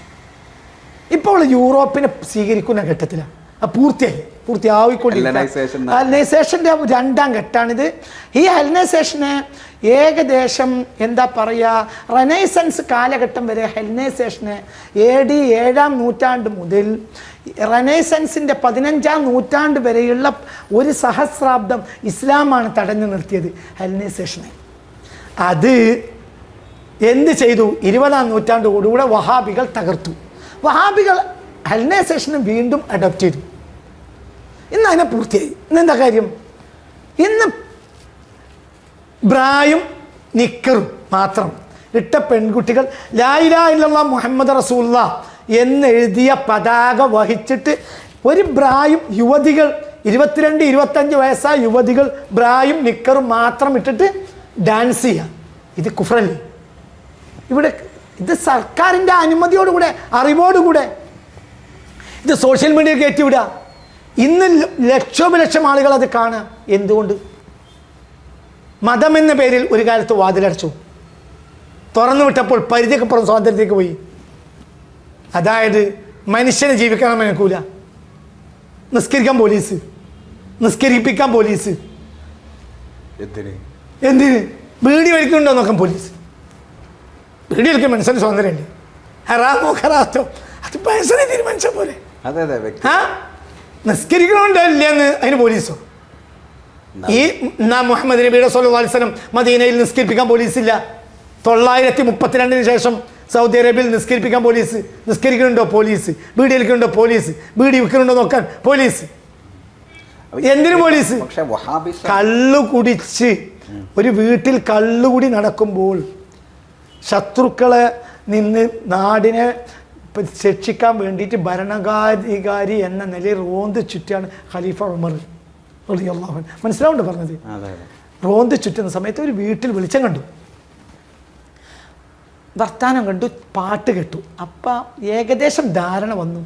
ഇപ്പോൾ യൂറോപ്പിനെ സ്വീകരിക്കുന്ന ഘട്ടത്തിലാണ്, പൂർത്തിയാവിക്കൊണ്ടിരിക്കുന്നത്. ഹെലനൈസേഷൻ്റെ 2ാം ഘട്ടമാണിത്. ഈ ഹെലനൈസേഷന് ഏകദേശം എന്താ പറയുക, റെനൈസൻസ് കാലഘട്ടം വരെ ഹെലനൈസേഷന് AD 7ാം നൂറ്റാണ്ട് മുതൽ റെനൈസൻസിൻ്റെ 15ാം നൂറ്റാണ്ട് വരെയുള്ള ഒരു സഹസ്രാബ്ദം ഇസ്ലാമാണ് തടഞ്ഞു നിർത്തിയത് ഹെലനൈസേഷനെ. അത് എന്ത് ചെയ്തു? 20ാം നൂറ്റാണ്ടോടുകൂടെ വഹാബികൾ തകർത്തു. വഹാബികൾ ഹെലനൈസേഷനെ വീണ്ടും അഡോപ്റ്റ് ചെയ്തു. ഇന്ന് അതിനെ പൂർത്തിയായി. ഇന്നെന്താ കാര്യം? ഇന്ന് ബ്രായും നിക്കറും മാത്രം ഇട്ട പെൺകുട്ടികൾ ലാ ഇലാഹ ഇല്ലല്ലാഹ് മുഹമ്മദ് റസൂലുള്ളാഹ് എന്നെഴുതിയ പതാക വഹിച്ചിട്ട് ഒരു ബ്രായും യുവതികൾ 22-25 വയസ്സായ യുവതികൾ ബ്രായും നിക്കറും മാത്രം ഇട്ടിട്ട് ഡാൻസ് ചെയ്യുക. ഇത് കുഫ്രല്ലേ? ഇവിടെ ഇത് സർക്കാരിൻ്റെ അനുമതിയോടുകൂടെ, അറിവോടുകൂടെ ഇത് സോഷ്യൽ മീഡിയ കയറ്റിവിടുക. ഇന്ന് ലക്ഷോപലക്ഷം ആളുകൾ അത് കാണുക. എന്തുകൊണ്ട്? മതം എന്ന പേരിൽ ഒരു കാലത്ത് വാതിലടച്ചു, തുറന്നു വിട്ടപ്പോൾ പരിധിക്കപ്പുറം സ്വാതന്ത്ര്യത്തേക്ക് പോയി. അതായത് മനുഷ്യനെ ജീവിക്കാൻ മനക്കൂല, നിസ്കരിക്കാൻ പോലീസ്, നിസ്കരിപ്പിക്കാൻ പോലീസ്, എന്തിന് ബീഡി വലിക്കുന്നുണ്ടോ നോക്കാൻ പോലീസ്. ബീഡി വലിക്കാൻ മനുഷ്യന് സ്വാതന്ത്ര്യമുണ്ട്. ഹറാമോ ഖറാത്തോ അത് മനുഷ്യനെ തീരുമാനിച്ച പോലെ. നിസ്കരിക്കണമുണ്ടോ ഇല്ലയെന്ന് അതിന് പോലീസോ? ഈ മുഹമ്മദ് നബിയുടെ സ്വല്ലല്ലാഹു അലൈഹി വസല്ലം മദീനയിൽ നിസ്കരിപ്പിക്കാൻ പോലീസില്ല. 932 ശേഷം സൗദി അറേബ്യയിൽ നിസ്കരിപ്പിക്കാൻ പോലീസ്. നിസ്കരിക്കുന്നുണ്ടോ? പോലീസ്. ബീഡി വലിക്കുന്നുണ്ടോ? പോലീസ്. ബീഡി വിൽക്കുന്നുണ്ടോ നോക്കാൻ പോലീസ്. എന്തിനു പോലീസ്? കള്ളു കുടിച്ച് ഒരു വീട്ടിൽ കള്ളുകൂടി നടക്കുമ്പോൾ ശത്രുക്കളെ നിന്ന് നാടിനെ രക്ഷിക്കാൻ വേണ്ടിയിട്ട് ഭരണാധികാരി എന്ന നിലയിൽ റോന്ത് ചുറ്റിയാണ് ഖലീഫ ഉമർ റളിയല്ലാഹു അൻഹു. മനസ്സിലാവുണ്ട് പറഞ്ഞത്? റോന്ത് ചുറ്റുന്ന സമയത്ത് ഒരു വീട്ടിൽ വെളിച്ചം കണ്ടു, വർത്താനം കണ്ടു, പാട്ട് കേട്ടു. അപ്പം ഏകദേശം ധാരണ വന്നു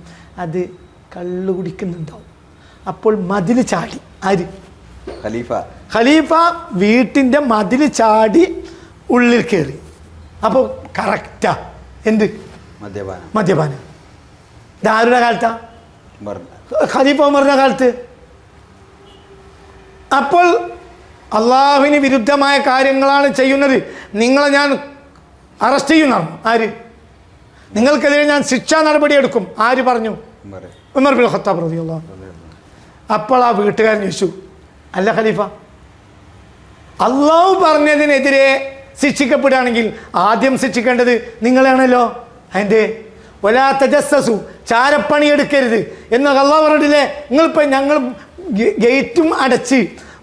അത് കള്ളു കുടിക്കുന്നുണ്ടാവും. അപ്പോൾ മതിൽ ചാടി. ആര്? ഖലീഫ വീട്ടിൻ്റെ മതിൽ ചാടി ഉള്ളിൽ കയറി. അപ്പോൾ കറക്റ്റാ എന്ത്? മദ്യപാനം. ഇതാരുടെ കാലത്താ? ഖലീഫ ഉമറിൻ്റെ കാലത്ത്. അപ്പോൾ അള്ളാഹുവിന് വിരുദ്ധമായ കാര്യങ്ങളാണ് ചെയ്യുന്നത്, നിങ്ങളെ ഞാൻ അറസ്റ്റ് ചെയ്യുന്നതാണ്. ആര്? നിങ്ങൾക്കെതിരെ ഞാൻ ശിക്ഷാ നടപടിയെടുക്കും. ആര് പറഞ്ഞു? ഉമർ ബിൻ ഖത്താബ് റളിയല്ലാഹു അൻഹു. അപ്പോൾ ആ വീട്ടുകാരൻ ചോദിച്ചു, അല്ല ഖലീഫ, അള്ളാഹു പറഞ്ഞതിനെതിരെ ശിക്ഷിക്കപ്പെടുകയാണെങ്കിൽ ആദ്യം ശിക്ഷിക്കേണ്ടത് നിങ്ങളാണല്ലോ. അതിൻ്റെ വലാ തജസ്സസു, ചാരപ്പണി എടുക്കരുത് എന്ന് അള്ളാഹു പറഞ്ഞിട്ടില്ലേ? നിങ്ങളിപ്പോൾ ഞങ്ങൾ ഗേറ്റും അടച്ച്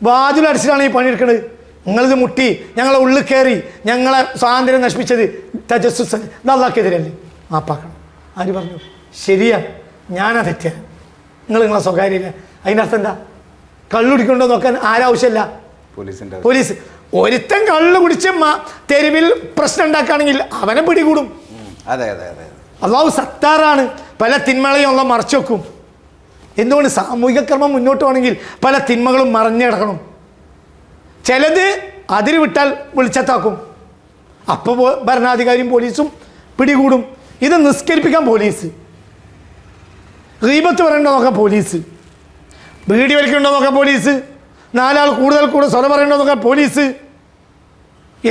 വാതിലടച്ചിട്ടാണ് ഈ പണിയെടുക്കുന്നത്. നിങ്ങളിത് മുട്ടി ഞങ്ങളെ ഉള്ളിൽ കയറി ഞങ്ങളെ സ്വാതന്ത്ര്യം നശിപ്പിച്ചത് തജസ്സുസ് അള്ളാഹ്ക്കെതിരല്ലേ? മാപ്പാക്കണം. ആര് പറഞ്ഞു? ശരിയാണ്, ഞാനാ തെറ്റാണ്, നിങ്ങളെ സ്വകാര്യത. അതിനർത്ഥം എന്താ? കള്ളുടിക്കൊണ്ടോ നോക്കാൻ ആരാവശ്യമില്ല? പോലീസ്. ഒരുത്തൻ കള്ളു കുടിച്ച് തെരുവിൽ പ്രശ്നം ഉണ്ടാക്കുകയാണെങ്കിൽ അവനെ പിടികൂടും. അള്ളാഹു സത്താറാണ്, പല തിന്മകളെയും അള്ളാഹു മറച്ചു വെക്കും. എന്തുകൊണ്ട് സാമൂഹിക ക്രമം മുന്നോട്ട് പോകണമെങ്കിൽ പല തിന്മകളും മറഞ്ഞു കിടക്കണം. ചിലത് അതിര് വിട്ടാൽ വെളിച്ചത്താക്കും, അപ്പോൾ ഭരണാധികാരിയും പോലീസും പിടികൂടും. ഇത് നിസ്കരിപ്പിക്കാൻ പോലീസ്, ഗീബത്ത് പറയണ്ടോ നോക്കാൻ പോലീസ്, ബീഡി വലിക്കണ്ടോ നോക്കാൻ പോലീസ്, നാലാൾ കൂടുതൽ സ്വല പറയണ്ടോ നോക്കാൻ പോലീസ്,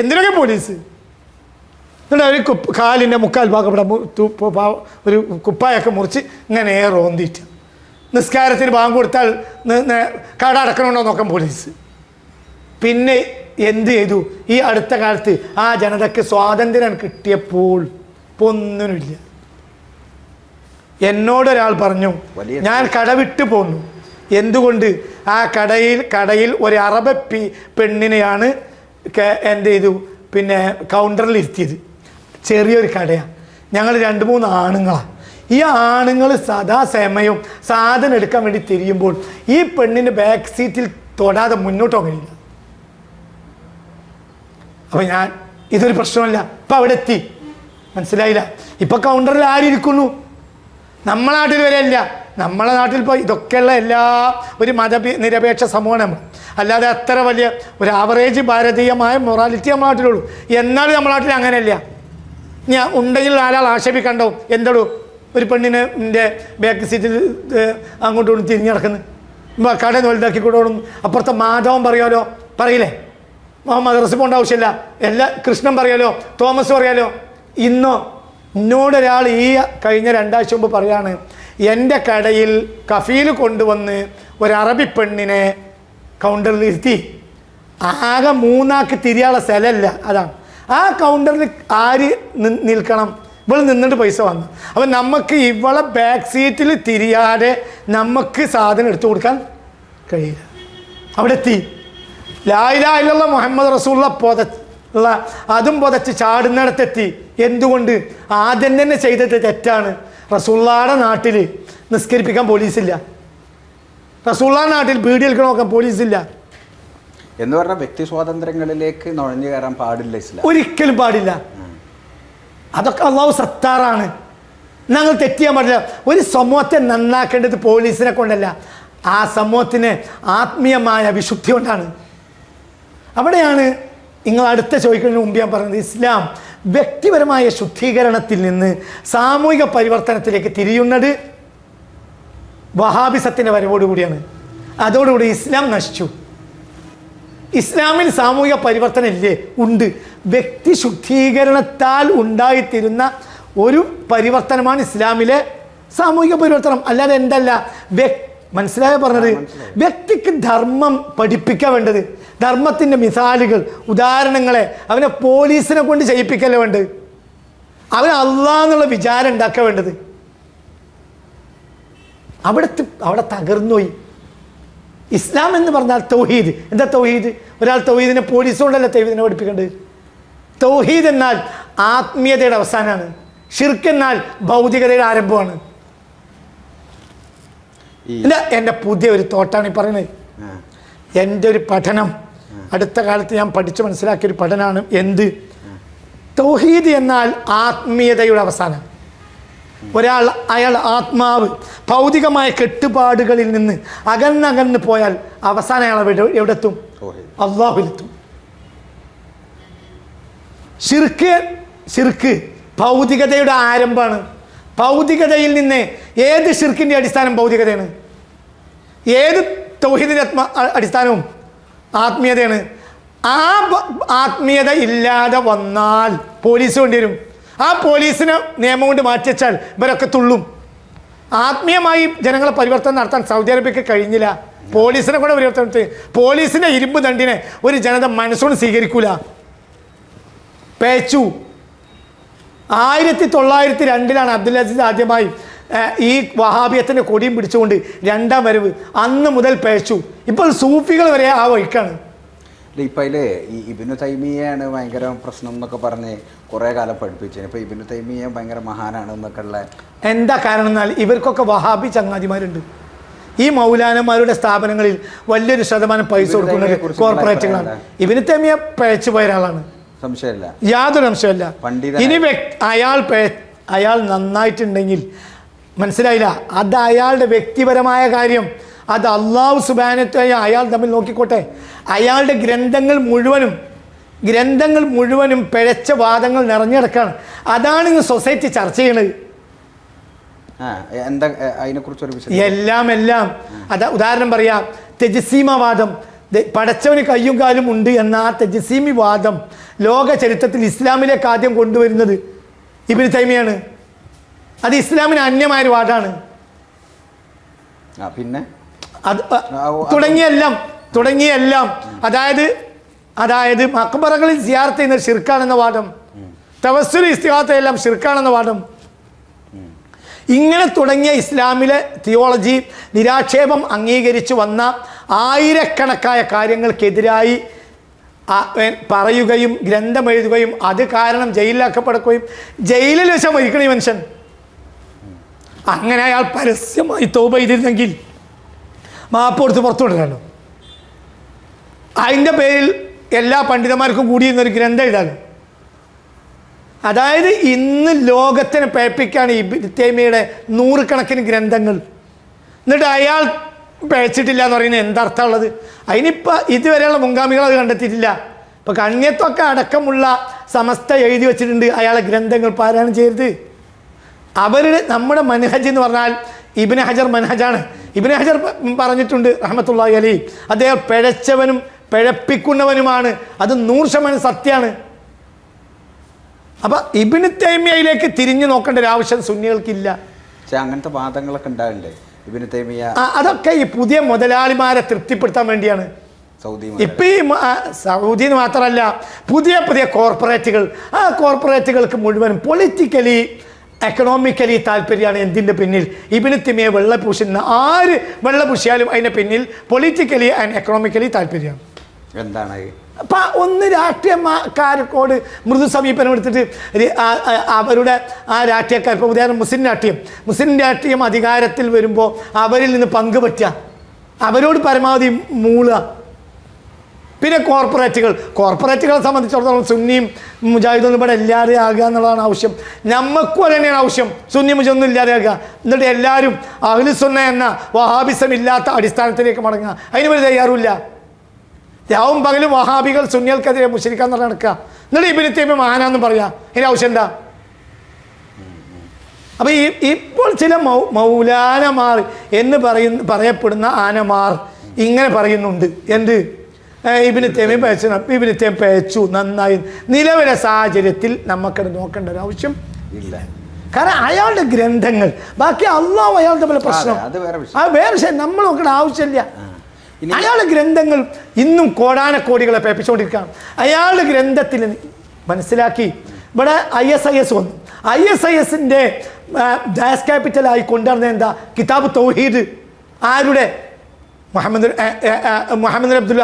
എന്തിനൊക്കെ പോലീസ്. എന്നിട്ട് അവർ കാലിൻ്റെ മുക്കാൽ ഭാഗം ഇവിടെ ഒരു കുപ്പായൊക്കെ മുറിച്ച് ഇങ്ങനെ റോന്തിയിട്ട് നിസ്കാരത്തിന് ബാങ്ക് കൊടുത്താൽ കട അടക്കണമുണ്ടോ നോക്കാൻ പോലീസ്. പിന്നെ എന്ത് ചെയ്തു? ഈ അടുത്ത കാലത്ത് ആ ജനതയ്ക്ക് സ്വാതന്ത്ര്യം കിട്ടിയപ്പോൾ ഇപ്പോൾ ഒന്നിനുമില്ല. എന്നോടൊരാൾ പറഞ്ഞു, ഞാൻ കടവിട്ട് പോന്നു. എന്തുകൊണ്ട്? ആ കടയിൽ ഒരു അറബി പെണ്ണിനെയാണ് എന്ത് ചെയ്തു, പിന്നെ കൗണ്ടറിൽ ഇരുത്തിയത്. ചെറിയൊരു കടയാണ്, ഞങ്ങൾ 2-3 ആണുങ്ങളാണ്. ഈ ആണുങ്ങൾ സദാസമയവും സാധനം എടുക്കാൻ വേണ്ടി തിരിയുമ്പോൾ ഈ പെണ്ണിൻ്റെ ബാക്ക് സീറ്റിൽ തൊടാതെ മുന്നോട്ട് പോകില്ല. അപ്പം ഇതൊരു പ്രശ്നമല്ല. ഇപ്പം അവിടെ എത്തി, മനസ്സിലായില്ല? ഇപ്പം കൗണ്ടറിൽ ആരിയ്ക്കുന്നു? നമ്മളെ നാട്ടിൽ വരെ ഇല്ല. നമ്മളെ നാട്ടിൽ ഇപ്പോൾ ഇതൊക്കെയുള്ള ഒരു നിരപേക്ഷ സമൂഹമാണ് നമ്മൾ. അല്ലാതെ അത്ര വലിയ ഒരു ആവറേജ് ഭാരതീയമായ മൊറാലിറ്റി നമ്മുടെ നാട്ടിലുള്ളൂ. എന്നാലും നമ്മുടെ നാട്ടിൽ അങ്ങനെയല്ല. ഞാൻ ഉണ്ടെങ്കിൽ 4 ആൾ ആക്ഷേപിക്കണ്ടോ? എന്തോടൂ ഒരു പെണ്ണിനെ ബാക്ക് സീറ്റിൽ അങ്ങോട്ടും ഇങ്ങോട്ടും തിരിഞ്ഞു നടക്കുന്നത്, കടയിൽ വലുതാക്കി കൊണ്ടോടും. അപ്പുറത്തെ മാധവൻ പറയാലോ, പറയില്ലേ? മുഹമ്മദ് റസൂൽ പോകേണ്ട ആവശ്യമില്ല. കൃഷ്ണൻ പറയാലോ, തോമസ് പറയാലോ. എന്നോടൊരാൾ ഈ കഴിഞ്ഞ 2 ആഴ്ച മുമ്പ് പറയാണ്, എൻ്റെ കടയിൽ കഫീൽ കൊണ്ടുവന്ന് ഒരു അറബി പെണ്ണിനെ കൗണ്ടറിൽ ഇരുത്തി. ആകെ 3 ആൾക്ക് തിരിയാനുള്ള സ്ഥലമല്ല. അതാണ് ആ കൗണ്ടറിൽ ആര് നിൽക്കണം? ഇവൾ നിന്നിട്ട് പൈസ വന്നു. അപ്പം നമുക്ക് ഇവളെ ബാക്ക് സീറ്റിൽ തിരിയാതെ നമുക്ക് സാധനം എടുത്തു കൊടുക്കാൻ കഴിയില്ല. അവിടെ എത്തി. ലാ ഇലാഹ ഇല്ലല്ലാഹ് മുഹമ്മദ് റസൂലുള്ള അതും പുതച്ച് ചാടുന്നിടത്തെത്തി. എന്തുകൊണ്ട്? ആദ്യം തന്നെ ചെയ്തത് തെറ്റാണ്. റസൂലുള്ളാഹിയുടെ നാട്ടിൽ നിസ്കരിപ്പിക്കാൻ പോലീസില്ല, റസൂലുള്ളാഹിയുടെ നാട്ടിൽ ബീഡി എടുക്കാൻ നോക്കാൻ പോലീസില്ല. എന്ന് പറഞ്ഞാൽ വ്യക്തി സ്വാതന്ത്ര്യങ്ങളിലേക്ക് നുഴഞ്ഞു കയറാൻ പാടില്ല ഇസ്ലാം, ഒരിക്കലും പാടില്ല. അതൊക്കെ അള്ളാഹു സത്താറാണ്. ഞങ്ങൾ തെറ്റിയാൻ പാടില്ല. ഒരു സമൂഹത്തെ നന്നാക്കേണ്ടത് പോലീസിനെ കൊണ്ടല്ല, ആ സമൂഹത്തിന് ആത്മീയമായ വിശുദ്ധി കൊണ്ടാണ്. അവിടെയാണ് നിങ്ങൾ അടുത്ത ചോദിക്കുന്നതിന് മുമ്പ് ഞാൻ പറഞ്ഞത്, ഇസ്ലാം വ്യക്തിപരമായ ശുദ്ധീകരണത്തിൽ നിന്ന് സാമൂഹിക പരിവർത്തനത്തിലേക്ക് തിരിയുന്നത് വഹാബിസത്തിൻ്റെ വരവോടുകൂടിയാണ്. അതോടുകൂടി ഇസ്ലാം നശിച്ചു. ഇസ്ലാമിൽ സാമൂഹിക പരിവർത്തനം ഇല്ലേ? ഉണ്ട്. വ്യക്തി ശുദ്ധീകരണത്താൽ ഉണ്ടായിത്തീരുന്ന ഒരു പരിവർത്തനമാണ് ഇസ്ലാമിലെ സാമൂഹിക പരിവർത്തനം. അല്ലാതെ എന്തല്ല. മനസ്സിലായ പറഞ്ഞത്? വ്യക്തിക്ക് ധർമ്മം പഠിപ്പിക്കാൻ വേണ്ടത്, ധർമ്മത്തിൻ്റെ മിസാലുകൾ, ഉദാഹരണങ്ങളെ അവനെ പോലീസിനെ കൊണ്ട് ചെയ്യിപ്പിക്കല്ലേ വേണ്ടത്, അവൻ അള്ളാന്നുള്ള വിചാരം ഉണ്ടാക്കാൻ വേണ്ടത്. അവിടെ തകർന്നുപോയി. ഇസ്ലാം എന്ന് പറഞ്ഞാൽ തൗഹീദ്. എന്താ തൗഹീദ്? ഒരാൾ തൗഹീദിനെ പോലീസ് കൊണ്ടല്ല തൗഹീദിനെ പഠിപ്പിക്കേണ്ടത്. തൗഹീദ് എന്നാൽ ആത്മീയതയുടെ അവസാനമാണ്. ഷിർക്ക് എന്നാൽ ഭൗതികതയുടെ ആരംഭമാണ്. എൻ്റെ പുതിയ ഒരു തോട്ടാണ് ഈ പറയുന്നത്. എൻ്റെ ഒരു പഠനം, അടുത്ത കാലത്ത് ഞാൻ പഠിച്ച് മനസ്സിലാക്കിയൊരു പഠനമാണ്. എന്ത്? തൗഹീദ് എന്നാൽ ആത്മീയതയുടെ അവസാനം. അയാൾ ആത്മാവ് ഭൗതികമായ കെട്ടുപാടുകളിൽ നിന്ന് അകന്നകന്ന് പോയാൽ അവസാനം അയാൾ എവിടെത്തും? അള്ളാഹുവിലെത്തും. ഷിർക്ക് ഭൗതികതയുടെ ആരംഭമാണ്. ഭൗതികതയിൽ നിന്ന് ഏത് ഷിർക്കിൻ്റെ അടിസ്ഥാനം ഭൗതികതയാണ്, ഏത് തൗഹീദിൻ്റെ അടിസ്ഥാനവും ആത്മീയതയാണ്. ആ ആത്മീയത ഇല്ലാതെ വന്നാൽ പോലീസ് കൊണ്ടുവരും. ആ പോലീസിനെ നിയമം കൊണ്ട് മാറ്റിവെച്ചാൽ ഇവരൊക്കെ തുള്ളും. ആത്മീയമായി ജനങ്ങളെ പരിവർത്തനം നടത്താൻ സൗദി അറേബ്യക്ക് കഴിഞ്ഞില്ല. പോലീസിനെ കൂടെ പരിവർത്തനം. പോലീസിൻ്റെ ഇരുമ്പ് ദണ്ടിനെ ഒരു ജനത മനസ്സുകൊണ്ട് സ്വീകരിക്കൂല. പേച്ചു 1902 അബ്ദുൽ അസീസ് ആദ്യമായി ഈ വഹാബിയത്തിൻ്റെ കൊടിയും പിടിച്ചുകൊണ്ട് 2ാം വരവ്. അന്ന് മുതൽ പേച്ചു. ഇപ്പോൾ സൂഫികൾ വരെ ആ വഴിക്കാണ്. ഇപ്പം അതിൽ ഈ ഇബ്നു തൈമിയ്യയാണ് ഭയങ്കര പ്രശ്നം എന്നൊക്കെ പറഞ്ഞ് കുറേ കാലം പഠിപ്പിച്ചത്. ഇപ്പോൾ ഇബ്നു തൈമിയ്യ ഭയങ്കര മഹാനാണ് എന്നൊക്കെ ഉള്ള എന്താ കാരണം എന്നാൽ ഇവർക്കൊക്കെ വഹാബി ചങ്ങാതിമാരുണ്ട്. ഈ മൗലാനമാരുടെ സ്ഥാപനങ്ങളിൽ വലിയൊരു ശതമാനം പൈസ കൊടുക്കുന്നത് കോർപ്പറേറ്റുകളാണ്. ഇബ്നു തൈമിയ്യ പേച്ചു പോയ ഒരാളാണ്, യാതൊരു സംശയമല്ല. ഇനി അയാൾ നന്നായിട്ടുണ്ടെങ്കിൽ മനസ്സിലായില്ല? അത് അയാളുടെ വ്യക്തിപരമായ കാര്യം. അത് അള്ളാഹു സുബ്ഹാനഹു അയാൾ തമ്മിൽ നോക്കിക്കോട്ടെ. അയാളുടെ ഗ്രന്ഥങ്ങൾ മുഴുവനും പിഴച്ച വാദങ്ങൾ നിറഞ്ഞെടുക്കാണ്. അതാണ് ഇന്ന് സൊസൈറ്റി ചർച്ച ചെയ്യണത്. എന്താ അതിനെക്കുറിച്ചൊരു എല്ലാം അതാ ഉദാഹരണം പറയാം. തെജ്സീമവാദം, പടച്ചവന് കയ്യും കാലും ഉണ്ട് എന്ന ആ തെജ്സീമി വാദം ലോക ചരിത്രത്തിൽ ഇസ്ലാമിലേക്ക് ആദ്യം കൊണ്ടുവരുന്നത് ഇബ്നു തൈമിയാണ്. അത് ഇസ്ലാമിന് അന്യമായൊരു വാദമാണ്. പിന്നെ അത് തുടങ്ങിയെല്ലാം അതായത് മക്ബറകളിൽ സിയാറത്ത് ചെയ്യുന്നത് ശിർക്കാണെന്ന വാദം, തവസ്സുൽ ഇസ്തിഗാസ എല്ലാം ശിർക്കാണെന്ന വാദം. ഇങ്ങനെ തുടങ്ങിയ ഇസ്ലാമിലെ തിയോളജി നിരാക്ഷേപം അംഗീകരിച്ചു വന്ന ആയിരക്കണക്കായ കാര്യങ്ങൾക്കെതിരായി പറയുകയും ഗ്രന്ഥം എഴുതുകയും അത് കാരണം ജയിലിലാക്കപ്പെടുകയും ജയിലിൽ വെച്ചാൽ മരിക്കണ ഈ മനുഷ്യൻ. അങ്ങനെ അയാൾ പരസ്യമായി തൗബ ചെയ്തിരുന്നെങ്കിൽ മാപ്പ് കൊടുത്ത് പുറത്തു വിടണമല്ലോ. അതിൻ്റെ പേരിൽ എല്ലാ പണ്ഡിതന്മാർക്കും കൂടിയിരുന്നൊരു ഗ്രന്ഥം എഴുതാനും. അതായത് ഇന്ന് ലോകത്തിനെ പേപ്പിക്കാണ് ഇബ്നു തൈമിയുടെ നൂറുകണക്കിന് ഗ്രന്ഥങ്ങൾ. എന്നിട്ട് അയാൾ പേച്ചിട്ടില്ല എന്ന് പറയുന്നത് എന്തർത്ഥമുള്ളത്? അതിനിപ്പോൾ ഇതുവരെയുള്ള മുൻഗാമികൾ അത് കണ്ടെത്തിയിട്ടില്ല. ഇപ്പോൾ കണ്യത്വമൊക്കെ അടക്കമുള്ള സമസ്ത എഴുതി വെച്ചിട്ടുണ്ട് അയാളെ ഗ്രന്ഥങ്ങൾ പാരായണം ചെയ്യരുത്. അവരുടെ നമ്മുടെ മനഹജ് എന്ന് പറഞ്ഞാൽ ഇബ്നു ഹജർ മനഹജാണ്. ഇബ്നു ഹജർ പറഞ്ഞിട്ടുണ്ട് റഹ്മത്തുള്ളാഹി അലൈഹി, അദ്ദേഹം പിഴച്ചവനും പിഴപ്പിക്കുന്നവനുമാണ്. അത് 100% സത്യമാണ്. അപ്പം ഇബ്നു തൈമിയയിലേക്ക് തിരിഞ്ഞു നോക്കേണ്ട ഒരു ആവശ്യം സുന്നികൾക്കില്ല. പക്ഷെ അങ്ങനത്തെ വാദങ്ങളൊക്കെ ഉണ്ടാകണ്ടേ ഇബ്നു തൈമിയ? അതൊക്കെ ഈ പുതിയ മുതലാളിമാരെ തൃപ്തിപ്പെടുത്താൻ വേണ്ടിയാണ്. ഇപ്പം ഈ സൗദി എന്ന് മാത്രമല്ല, പുതിയ കോർപ്പറേറ്റുകൾ, ആ കോർപ്പറേറ്റുകൾക്ക് മുഴുവനും പൊളിറ്റിക്കലി എക്കണോമിക്കലി താല്പര്യമാണ് എന്തിൻ്റെ പിന്നിൽ. ഇബ്നു തൈമിയയെ വെള്ളപൂശുന്ന ആര് വെള്ളപൂശിയാലും അതിൻ്റെ പിന്നിൽ പൊളിറ്റിക്കലി ആൻഡ് എക്കണോമിക്കലി താല്പര്യമാണ്. എന്താണ് അപ്പം ഒന്ന് രാഷ്ട്രീയക്കാർക്കോട് മൃദു സമീപനം എടുത്തിട്ട് അവരുടെ ആ രാഷ്ട്രീയക്കാർ, ഇപ്പോൾ ഉദാഹരണം മുസ്ലിം രാഷ്ട്രീയം അധികാരത്തിൽ വരുമ്പോൾ അവരിൽ നിന്ന് പങ്കുപറ്റുക, അവരോട് പരമാവധി മൂളുക. പിന്നെ കോർപ്പറേറ്റുകളെ സംബന്ധിച്ചിടത്തോളം സുന്നിയും മുജാഹിദൊന്നും ഇവിടെ ഇല്ലാതെ ആകുക എന്നുള്ളതാണ് ആവശ്യം. നമുക്കും അത് തന്നെയാണ് ആവശ്യം, സുന്നി മുജൊന്നും ഇല്ലാതെ ആകുക. എന്നിട്ട് എല്ലാവരും അഹ്ലു സുന്ന എന്ന വഹാബിസം ഇല്ലാത്ത അടിസ്ഥാനത്തിലേക്ക് മടങ്ങുക. അതിന് തയ്യാറുമില്ല. രാവും പകലും വഹാബികൾ സുന്നികൾക്കെതിരെ മുശ്രിക്കാന്ന് പറഞ്ഞ് നടക്കുക. എന്നിട്ട് ഇബ്നു തൈമിയ മഹാനാന്ന് പറയാ. ഇതിൻ്റെ ആവശ്യം എന്താ? അപ്പം ഇപ്പോൾ ചില മൗലാനമാർ എന്ന് പറയപ്പെടുന്ന ആനമാർ ഇങ്ങനെ പറയുന്നുണ്ട്. എന്ത്? ഇബ്നു തൈമിയ പേച്ചു നന്നായി. നിലവിലെ സാഹചര്യത്തിൽ നമുക്കത് നോക്കേണ്ട ഒരു ആവശ്യം ഇല്ല. കാരണം അയാളുടെ ഗ്രന്ഥങ്ങൾ, ബാക്കി അള്ളാഹു അയാൾ തമ്മിലുള്ള പ്രശ്നം അത് വേറെ വിഷയം. നമ്മൾ നോക്കേണ്ട ആവശ്യമില്ല. അയാളുടെ ഗ്രന്ഥങ്ങൾ ഇന്നും കോടാനക്കോടികളെ പേപ്പിച്ചുകൊണ്ടിരിക്കുകയാണ്. അയാളുടെ ഗ്രന്ഥത്തിൽ മനസ്സിലാക്കി ഇവിടെ ISIS വന്നു. ISISന്റെ ഡാസ് ക്യാപിറ്റലായി കൊണ്ടുവരുന്നത് എന്താ? കിതാബ് തൗഹീദ്. ആരുടെ? മുഹമ്മദ് അബ്ദുൽ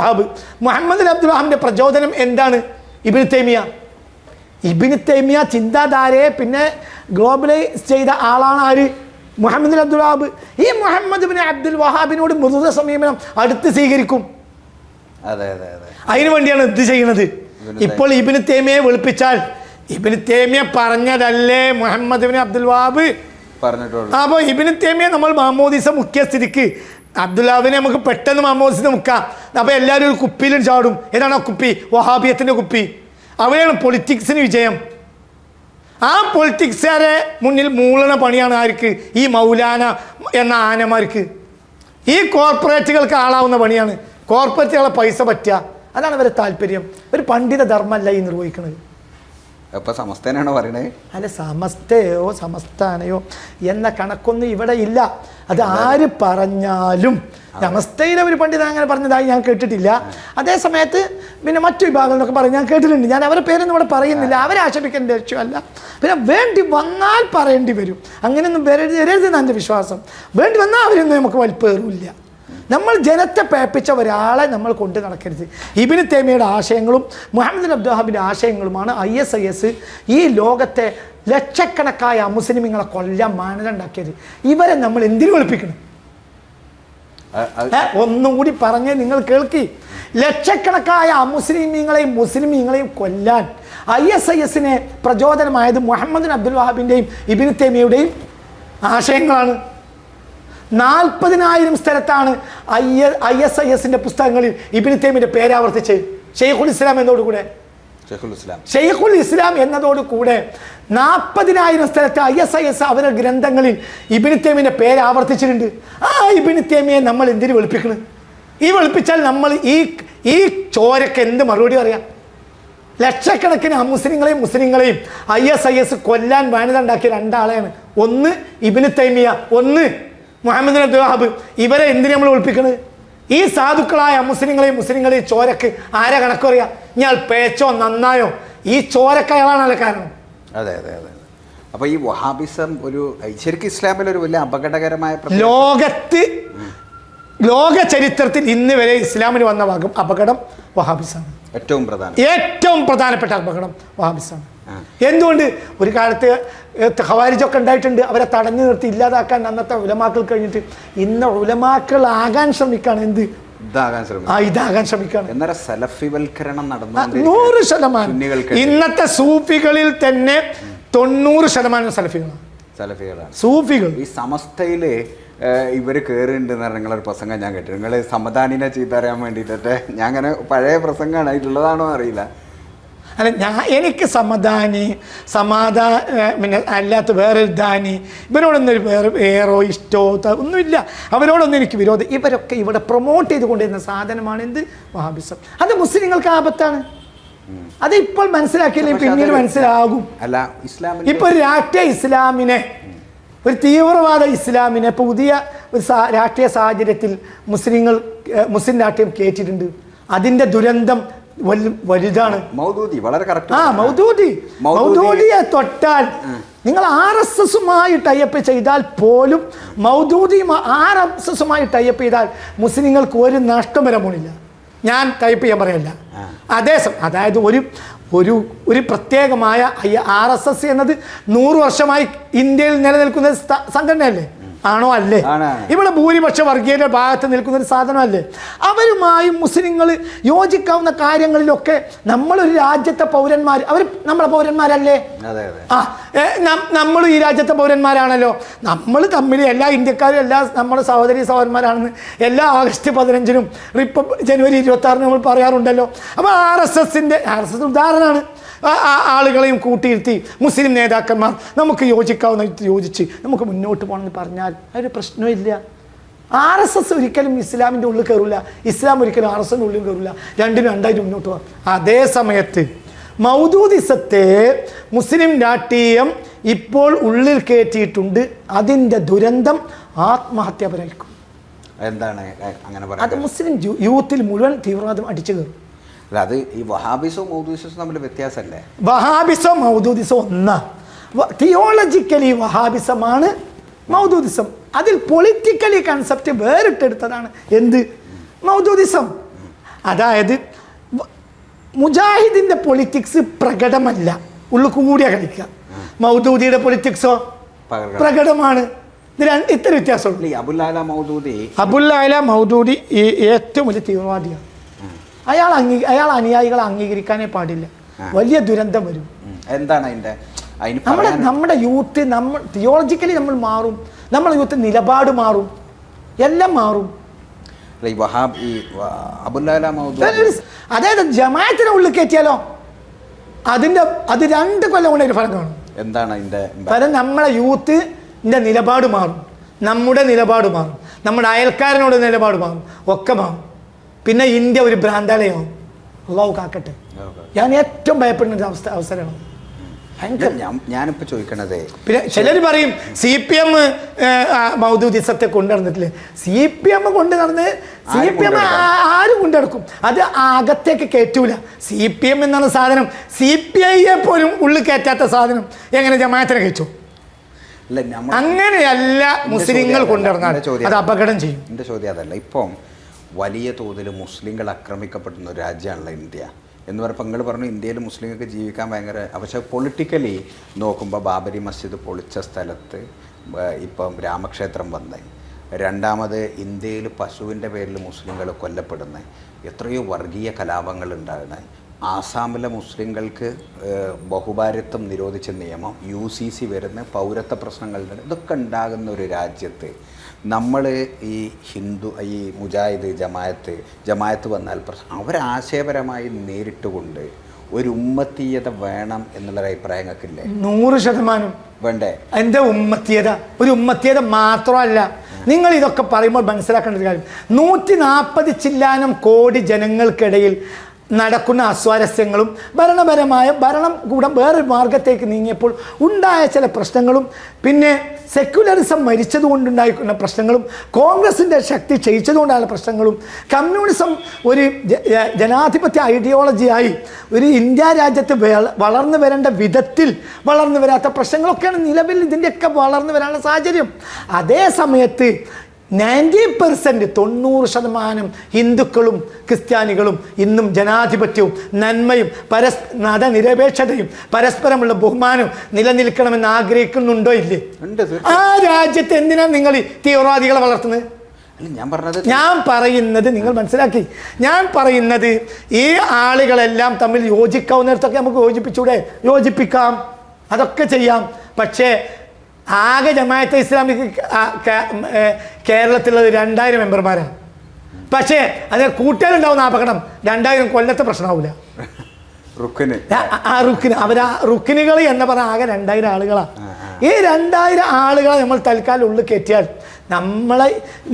വഹാബിന്റെ പ്രചോദനം എന്താണ്? ഇബ്നു തൈമിയ ചിന്താധാരയെ പിന്നെ ഗ്ലോബലൈസ് ചെയ്ത ആളാണ് ആര്? മുഹമ്മദ് അബ്ദുൽ വഹാബ്. ഈ മുഹമ്മദ് ബിൻ അബ്ദുൽ വഹാബിനോട് മൃദുല സമീപനം അടുത്ത് സ്വീകരിക്കും. അതിനു വേണ്ടിയാണ് ഇത് ചെയ്യുന്നത്. ഇപ്പോൾ ഇബ്നു തൈമിയയെ വെളുപ്പിച്ചാൽ ഇബ്നു തൈമിയ പറഞ്ഞതല്ലേ മുഹമ്മദ് ബിൻ അബ്ദുൽ വഹാബ് പറഞ്ഞിട്ടുള്ളൂ. അപ്പോൾ ഇബ്നു തൈമിയ നമ്മൾ മാമോദിസ മുഖ്യ സ്ഥിതിക്ക് അബ്ദുല്ലാഹിനെ നമുക്ക് പെട്ടെന്ന് മാമോദിസ മുക്കാം. അപ്പോൾ എല്ലാവരും ഒരു കുപ്പിയിലും ചാടും. ഏതാണ് ആ കുപ്പി? വഹാബിയത്തിൻ്റെ കുപ്പി. അവിടെയാണ് പൊളിറ്റിക്സിന് വിജയം. ആ പൊളിറ്റിക്സുകാരെ മുന്നിൽ മൂളണ പണിയാണ് ആർക്ക്? ഈ മൗലാന എന്ന ആനമാർക്ക്. ഈ കോർപ്പറേറ്റുകൾക്ക് ആളാവുന്ന പണിയാണ്. കോർപ്പറേറ്റുകളെ പൈസ പറ്റുക, അതാണ് അവരുടെ താല്പര്യം. ഒരു പണ്ഡിത ധർമ്മമല്ല ഈ നിർവഹിക്കുന്നത്. അപ്പോൾ സമസ്തനാണോ പറയണത്? അല്ല, സമസ്തയോ സമസ്താനയോ എന്ന കണക്കൊന്നും ഇവിടെ ഇല്ല. അത് ആര് പറഞ്ഞാലും സമസ്തയിലെ ഒരു പണ്ഡിതൻ അങ്ങനെ പറഞ്ഞതായി ഞാൻ കേട്ടിട്ടില്ല. അതേ സമയത്ത് പിന്നെ മറ്റു വിഭാഗങ്ങൾ എന്നൊക്കെ പറഞ്ഞ് ഞാൻ കേട്ടിട്ടുണ്ട്. ഞാൻ അവരുടെ പേരൊന്നും ഇവിടെ പറയുന്നില്ല, അവരെ ആക്ഷേപിക്കേണ്ട ലക്ഷ്യമല്ല. പിന്നെ വേണ്ടി വന്നാൽ പറയേണ്ടി വരും. അങ്ങനെയൊന്നും വരരുതെന്ന് എൻ്റെ വിശ്വാസം. വേണ്ടി വന്നാൽ അവരൊന്നും നമുക്ക് വലിപ്പേറില്ല. നമ്മൾ ജനത്തെ പേപ്പിച്ച ഒരാളെ നമ്മൾ കൊണ്ട് നടക്കരുത്. ഇബ്നു തൈമിയയുടെ ആശയങ്ങളും മുഹമ്മദ് അബ്ദുൽ വഹാബിൻ്റെ ആശയങ്ങളുമാണ് ISIS ഈ ലോകത്തെ ലക്ഷക്കണക്കായ അമുസ്ലിമീങ്ങളെ കൊല്ലാൻ മാനദണ്ഡാക്കിയത്. ഇവരെ നമ്മൾ എന്തിനു വിളിപ്പിക്കണം? ഒന്നും കൂടി പറഞ്ഞ് നിങ്ങൾ കേൾക്കി. ലക്ഷക്കണക്കായ അമുസ്ലിമീങ്ങളെയും മുസ്ലിമീങ്ങളെയും കൊല്ലാൻ ISISനെ പ്രചോദനമായത് മുഹമ്മദ് അബ്ദുൽ വഹാബിൻ്റെയും ഇബ്നു തൈമിയയുടെയും ആശയങ്ങളാണ്. 40,000 സ്ഥലത്താണ് ISIS പുസ്തകങ്ങളിൽ ഇബ്നു തൈമിയുടെ പേരാവർത്തിച്ച് ഷെയ്ഖുൽ ഇസ്ലാം എന്നതോടുകൂടെ ഷെയ്ഖുൽ ഇസ്ലാം എന്നതോടുകൂടെ 40,000 സ്ഥലത്ത് ISIS അവരുടെ ഗ്രന്ഥങ്ങളിൽ ഇബ്നു തൈമിയുടെ പേര് ആവർത്തിച്ചിട്ടുണ്ട്. ആ ഇബ്നു തൈമിയെ നമ്മൾ എന്തിനു വെളുപ്പിക്കണം? ഈ വെളുപ്പിച്ചാൽ നമ്മൾ ഈ ചോരക്ക് എന്ത് മറുപടി പറയാം? ലക്ഷക്കണക്കിന് മുസ്ലിങ്ങളെയും ISIS കൊല്ലാൻ വാനിതുണ്ടാക്കിയ 2 ആളെയാണ്. ഒന്ന് ഇബ്നു തൈമിയ, ഒന്ന് മുഹമ്മദ് അബ്ദുൽ വഹാബ്. ഇവരെ എന്തിനു നമ്മൾ ഒളിപ്പിക്കുന്നത്? ഈ സാധുക്കളായ മുസ്ലിങ്ങളെയും ചോരക്ക് ആരെ കണക്ക് പറയാ? ഞാൻ പേച്ചോ നന്നായോ ഈ ചോരക്ക് അയാളാണല്ലോ കാരണം. അതെ അതെ അതെ. അപ്പൊ ഈ വഹാബിസം ഒരു ശരിക്കും ഇസ്ലാമിൽ ഒരു വലിയ അപകടകരമായ ലോക ചരിത്രത്തിൽ ഇന്ന് വരെ ഇസ്ലാമിന് വന്ന അപകടം വഹാബിസാണ്. ഏറ്റവും പ്രധാനപ്പെട്ട അപകടം വഹാബിസാണ്. എന്തുകൊണ്ട്? ഒരു കാലത്ത് ഖവാരിജൊക്കെ ഉണ്ടായിട്ടുണ്ട്. അവരെ തടഞ്ഞു നിർത്തി ഇല്ലാതാക്കാൻ അന്നത്തെ ഉലമാക്കൾ കഴിഞ്ഞിട്ട് ഇന്ന് ഉലമാക്കൾ ആകാൻ ശ്രമിക്കാണ്. എന്ത് ഇതാകാൻ ശ്രമിക്കാണ്. 100%. ഇന്നത്തെ സൂഫികളിൽ തന്നെ 90% സലഫികളാണ്. സൂഫികൾ ഈ സമസ്തയില് ഇവർ കയറിയിട്ടുണ്ടെന്ന് പറഞ്ഞ നിങ്ങളൊരു പ്രസംഗം ഞാൻ കേട്ടു. നിങ്ങൾ സമദാനിനെ ചെയ്തറിയാൻ വേണ്ടിയിട്ട് ഞാൻ അങ്ങനെ പഴയ പ്രസംഗമാണ്, അതിലുള്ളതാണോ അറിയില്ല. അല്ല, എനിക്ക് പിന്നെ അല്ലാത്ത വേറൊരു ദാനി ഇവരോടൊന്നും വേറോ ഇഷ്ടോ ഒന്നുമില്ല. അവരോടൊന്നും എനിക്ക് വിരോധം. ഇവരൊക്കെ ഇവിടെ പ്രൊമോട്ട് ചെയ്തുകൊണ്ടിരുന്ന സാധനമാണ് എന്ത്? വഹാബിസം. അത് മുസ്ലിങ്ങൾക്ക് ആപത്താണ്. അത് ഇപ്പോൾ മനസ്സിലാക്കിയില്ലെങ്കിൽ പിന്നീട് മനസ്സിലാകും. അല്ല, ഇസ്ലാം ഇപ്പൊ രാഷ്ട്രീയ ഇസ്ലാമിനെ, ഒരു തീവ്രവാദ ഇസ്ലാമിനെ പുതിയ ഒരു രാഷ്ട്രീയ സാഹചര്യത്തിൽ മുസ്ലിം രാഷ്ട്രീയം കയറ്റിയിട്ടുണ്ട്. അതിന്റെ ദുരന്തം വലുതാണ്. മൗദൂദിയെ തൊട്ടാൽ നിങ്ങൾ RSSുമായി ടൈപ്പ് ചെയ്താൽ പോലും മൗദൂദിയും RSSുമായി ടൈപ്പ് ചെയ്താൽ മുസ്ലിങ്ങൾക്ക് ഒരു നഷ്ടം വരാൻ പോണില്ല. ഞാൻ ടൈപ്പ് ചെയ്യാൻ പറയല്ല. അതായത് ഒരു പ്രത്യേകമായ RSS എന്നത് 100 വർഷമായി ഇന്ത്യയിൽ നിലനിൽക്കുന്ന സംഘടനയല്ലേ? ആണോ? അല്ലേ? ഇവിടെ ഭൂരിപക്ഷ വർഗീയരുടെ ഭാഗത്ത് നിൽക്കുന്ന ഒരു സാധനമല്ലേ? അവരുമായി മുസ്ലിങ്ങൾ യോജിക്കാവുന്ന കാര്യങ്ങളിലൊക്കെ നമ്മളൊരു രാജ്യത്തെ പൗരന്മാർ, അവർ നമ്മളെ പൗരന്മാരല്ലേ? നമ്മൾ ഈ രാജ്യത്തെ പൗരന്മാരാണല്ലോ. നമ്മൾ തമ്മിൽ എല്ലാ ഇന്ത്യക്കാരും എല്ലാ നമ്മുടെ സഹോദരന്മാരാണെന്ന് എല്ലാ ആഗസ്റ്റ് 15-നും ജനുവരി 26-നും നമ്മൾ പറയാറുണ്ടല്ലോ. അപ്പോൾ RSS ഉദാഹരണമാണ്. ആളുകളെയും കൂട്ടിയിരുത്തി മുസ്ലിം നേതാക്കന്മാർ നമുക്ക് യോജിക്കാവുന്ന യോജിച്ച് നമുക്ക് മുന്നോട്ട് പോകണമെന്ന് പറഞ്ഞാൽ ഒരു പ്രശ്നമില്ല. RSS ഒരിക്കലും ഇസ്ലാമിൻ്റെ ഉള്ളിൽ കയറില്ല, ഇസ്ലാം ഒരിക്കലും RSSൻ്റെ ഉള്ളിൽ കയറില്ല. രണ്ടിനും രണ്ടായിട്ട് മുന്നോട്ട് പോകാം. അതേ സമയത്ത് മൗദൂദിസത്തെ മുസ്ലിം രാഷ്ട്രീയം ഇപ്പോൾ ഉള്ളിൽ കയറ്റിയിട്ടുണ്ട്. അതിൻ്റെ ദുരന്തം ആത്മഹത്യാപരമായിരിക്കും. എന്താണ് അങ്ങനെ? അത് മുസ്ലിം യൂത്തിൽ മുഴുവൻ തീവ്രവാദം അടിച്ചു കയറും. അത് ഈ വഹാബിസവും മൗദൂദിസവും തമ്മിൽ വ്യത്യാസമല്ലേ? വഹാബിസം മൗദൂദിസം ഒന്നാ. തിയോളജിക്കലി വഹാബിസമാണ് മൗദൂദിസം. അതിൽ പൊളിറ്റിക്കലി കൺസെപ്റ്റ് വേറിട്ടെടുത്തതാണ് എന്ത്? മൗദൂദിസം. അതായത് മുജാഹിദിന്റെ പൊളിറ്റിക്സ് പ്രകടമല്ല, ഉള്ളു കൂടിയ കളിക്കുക. മൗദൂദിയുടെ പൊളിറ്റിക്സോ പ്രകടമാണ്. ഇത്ര വ്യത്യാസമുള്ളൂ. അബുൽ അല മൗദൂദി ഏറ്റവും വലിയ തീവ്രവാദിയാണ്. അയാൾ അനുയായികളെ അംഗീകരിക്കാനേ പാടില്ല. വലിയ ദുരന്തം വരും. എന്താണ് നമ്മുടെ യൂത്ത് തിയോളജിക്കലി നമ്മൾ മാറും. നമ്മുടെ യൂത്ത് നിലപാട് മാറും, എല്ലാം മാറും. അതായത് ജമാഅത്തിനെ ഉള്ളിൽ കയറ്റിയാലോ അത് 2 കൊല്ലം കൊണ്ട് ഒരു ഫലം കാണും. എന്താണ് അതിന്റെ ഫലം? നമ്മളെ യൂത്തിന്റെ നിലപാട് മാറും, നമ്മുടെ നിലപാട് മാറും, നമ്മുടെ അയൽക്കാരനോട് നിലപാട് മാറും, ഒക്കെ മാറും. പിന്നെ ഇന്ത്യ ഒരു ഭ്രാന്താലയമാവും. അള്ളാഹു കാക്കട്ടെ. ഞാൻ ഏറ്റവും ഭയപ്പെടുന്ന അവസരമാണ്. ഞാനിപ്പോ ചോദിക്കണതേ, പിന്നെ ചിലർ പറയും CPM മൗദൂദിസത്തെ കൊണ്ടുനടന്നിട്ടില്ലേ? CPM കൊണ്ടുനടന്ന് CPM ആരും കൊണ്ടുനടക്കും. അത് അകത്തേക്ക് കയറ്റൂല. CPM എന്നാണ് സാധനം. CPI പോലും ഉള്ളിൽ കയറ്റാത്ത സാധനം എങ്ങനെ ജമാഅത്തിനെ കയറ്റും? അങ്ങനെയല്ല മുസ്ലിങ്ങൾ കൊണ്ടുനടന്നാൽ അത് അപകടം ചെയ്യും. എന്റെ ചോദ്യം അതല്ല. ഇപ്പം വലിയ തോതിൽ മുസ്ലിങ്ങൾ ആക്രമിക്കപ്പെടുന്ന ഒരു രാജ്യമാണല്ലോ ഇന്ത്യ എന്ന് പറഞ്ഞപ്പോൾ നിങ്ങൾ പറഞ്ഞു ഇന്ത്യയിൽ മുസ്ലിങ്ങൾക്ക് ജീവിക്കാൻ ഭയങ്കര. പക്ഷേ പൊളിറ്റിക്കലി നോക്കുമ്പോൾ ബാബരി മസ്ജിദ് പൊളിച്ച സ്ഥലത്ത് ഇപ്പം രാമക്ഷേത്രം വന്നേ, രണ്ടാമത് ഇന്ത്യയിൽ പശുവിൻ്റെ പേരിൽ മുസ്ലിങ്ങൾ കൊല്ലപ്പെടുന്നത്, എത്രയോ വർഗീയ കലാപങ്ങൾ ഉണ്ടാകുന്നത്, ആസാമിലെ മുസ്ലിങ്ങൾക്ക് ബഹുഭാര്യത്വം നിരോധിച്ച നിയമം UCC വരുന്ന പൗരത്വ പ്രശ്നങ്ങളുടെ ഇതൊക്കെ ഉണ്ടാകുന്ന ഒരു രാജ്യത്ത് നമ്മൾ ഈ ഈ മുജാഹിദ് ജമായത്ത് വന്നാൽ പ്രശ്നം അവരാശയപരമായി നേരിട്ടുകൊണ്ട് ഒരു ഉമ്മത്തീയത വേണം എന്നുള്ളൊരു അഭിപ്രായങ്ങൾക്കില്ലേ? 100% വേണ്ടേ? എൻ്റെ ഉമ്മത്തീയത ഒരു ഉമ്മത്തീയത മാത്രമല്ല. നിങ്ങൾ ഇതൊക്കെ പറയുമ്പോൾ മനസ്സിലാക്കേണ്ട ഒരു കാര്യം, 140 ചില്ലാനം കോടി ജനങ്ങൾക്കിടയിൽ നടക്കുന്ന അസ്വാരസ്യങ്ങളും ഭരണം കൂടെ വേറൊരു മാർഗത്തേക്ക് നീങ്ങിയപ്പോൾ ഉണ്ടായ ചില പ്രശ്നങ്ങളും, പിന്നെ സെക്യുലറിസം മരിച്ചതുകൊണ്ടുണ്ടായിരിക്കുന്ന പ്രശ്നങ്ങളും, കോൺഗ്രസിൻ്റെ ശക്തി ക്ഷയിച്ചതുകൊണ്ടായ പ്രശ്നങ്ങളും, കമ്മ്യൂണിസം ഒരു ജനാധിപത്യ ഐഡിയോളജിയായി ഒരു ഇന്ത്യ രാജ്യത്ത് വളർന്നു വരേണ്ട വിധത്തിൽ വളർന്നു വരാത്ത പ്രശ്നങ്ങളൊക്കെയാണ് നിലവിൽ ഇതിൻ്റെയൊക്കെ വളർന്നു വരാനുള്ള സാഹചര്യം. അതേ സമയത്ത് 90% 90% ഹിന്ദുക്കളും ക്രിസ്ത്യാനികളും ഇന്നും ജനാധിപത്യവും നന്മയും മതനിരപേക്ഷതയും പരസ്പരമുള്ള ബഹുമാനവും നിലനിൽക്കണമെന്ന് ആഗ്രഹിക്കുന്നുണ്ടോ ഇല്ലേ? ആ രാജ്യത്ത് എന്തിനാണ് നിങ്ങൾ തീവ്രവാദികളെ വളർത്തുന്നത്? ഞാൻ പറയുന്നത് നിങ്ങൾ മനസ്സിലാക്കി. ഞാൻ പറയുന്നത് ഈ ആളുകളെല്ലാം തമ്മിൽ യോജിക്കാവുന്നിടത്തൊക്കെ നമുക്ക് യോജിപ്പിക്കാം, അതൊക്കെ ചെയ്യാം. പക്ഷേ ആകെ ജമാഅത്തെ ഇസ്ലാമിക്ക് കേരളത്തിലുള്ളത് 2000 മെമ്പർമാരാണ്. പക്ഷേ അതിന് കൂട്ടലുണ്ടാവുന്ന അപകടം 2000 കൊല്ലത്തെ പ്രശ്നമാവില്ല. റുക്കിനുകൾ എന്ന് പറഞ്ഞാൽ ആകെ 2000 ആളുകളാണ്. ഈ 2000 ആളുകളെ നമ്മൾ തൽക്കാലം ഉള്ളിൽ കയറ്റിയാൽ നമ്മളെ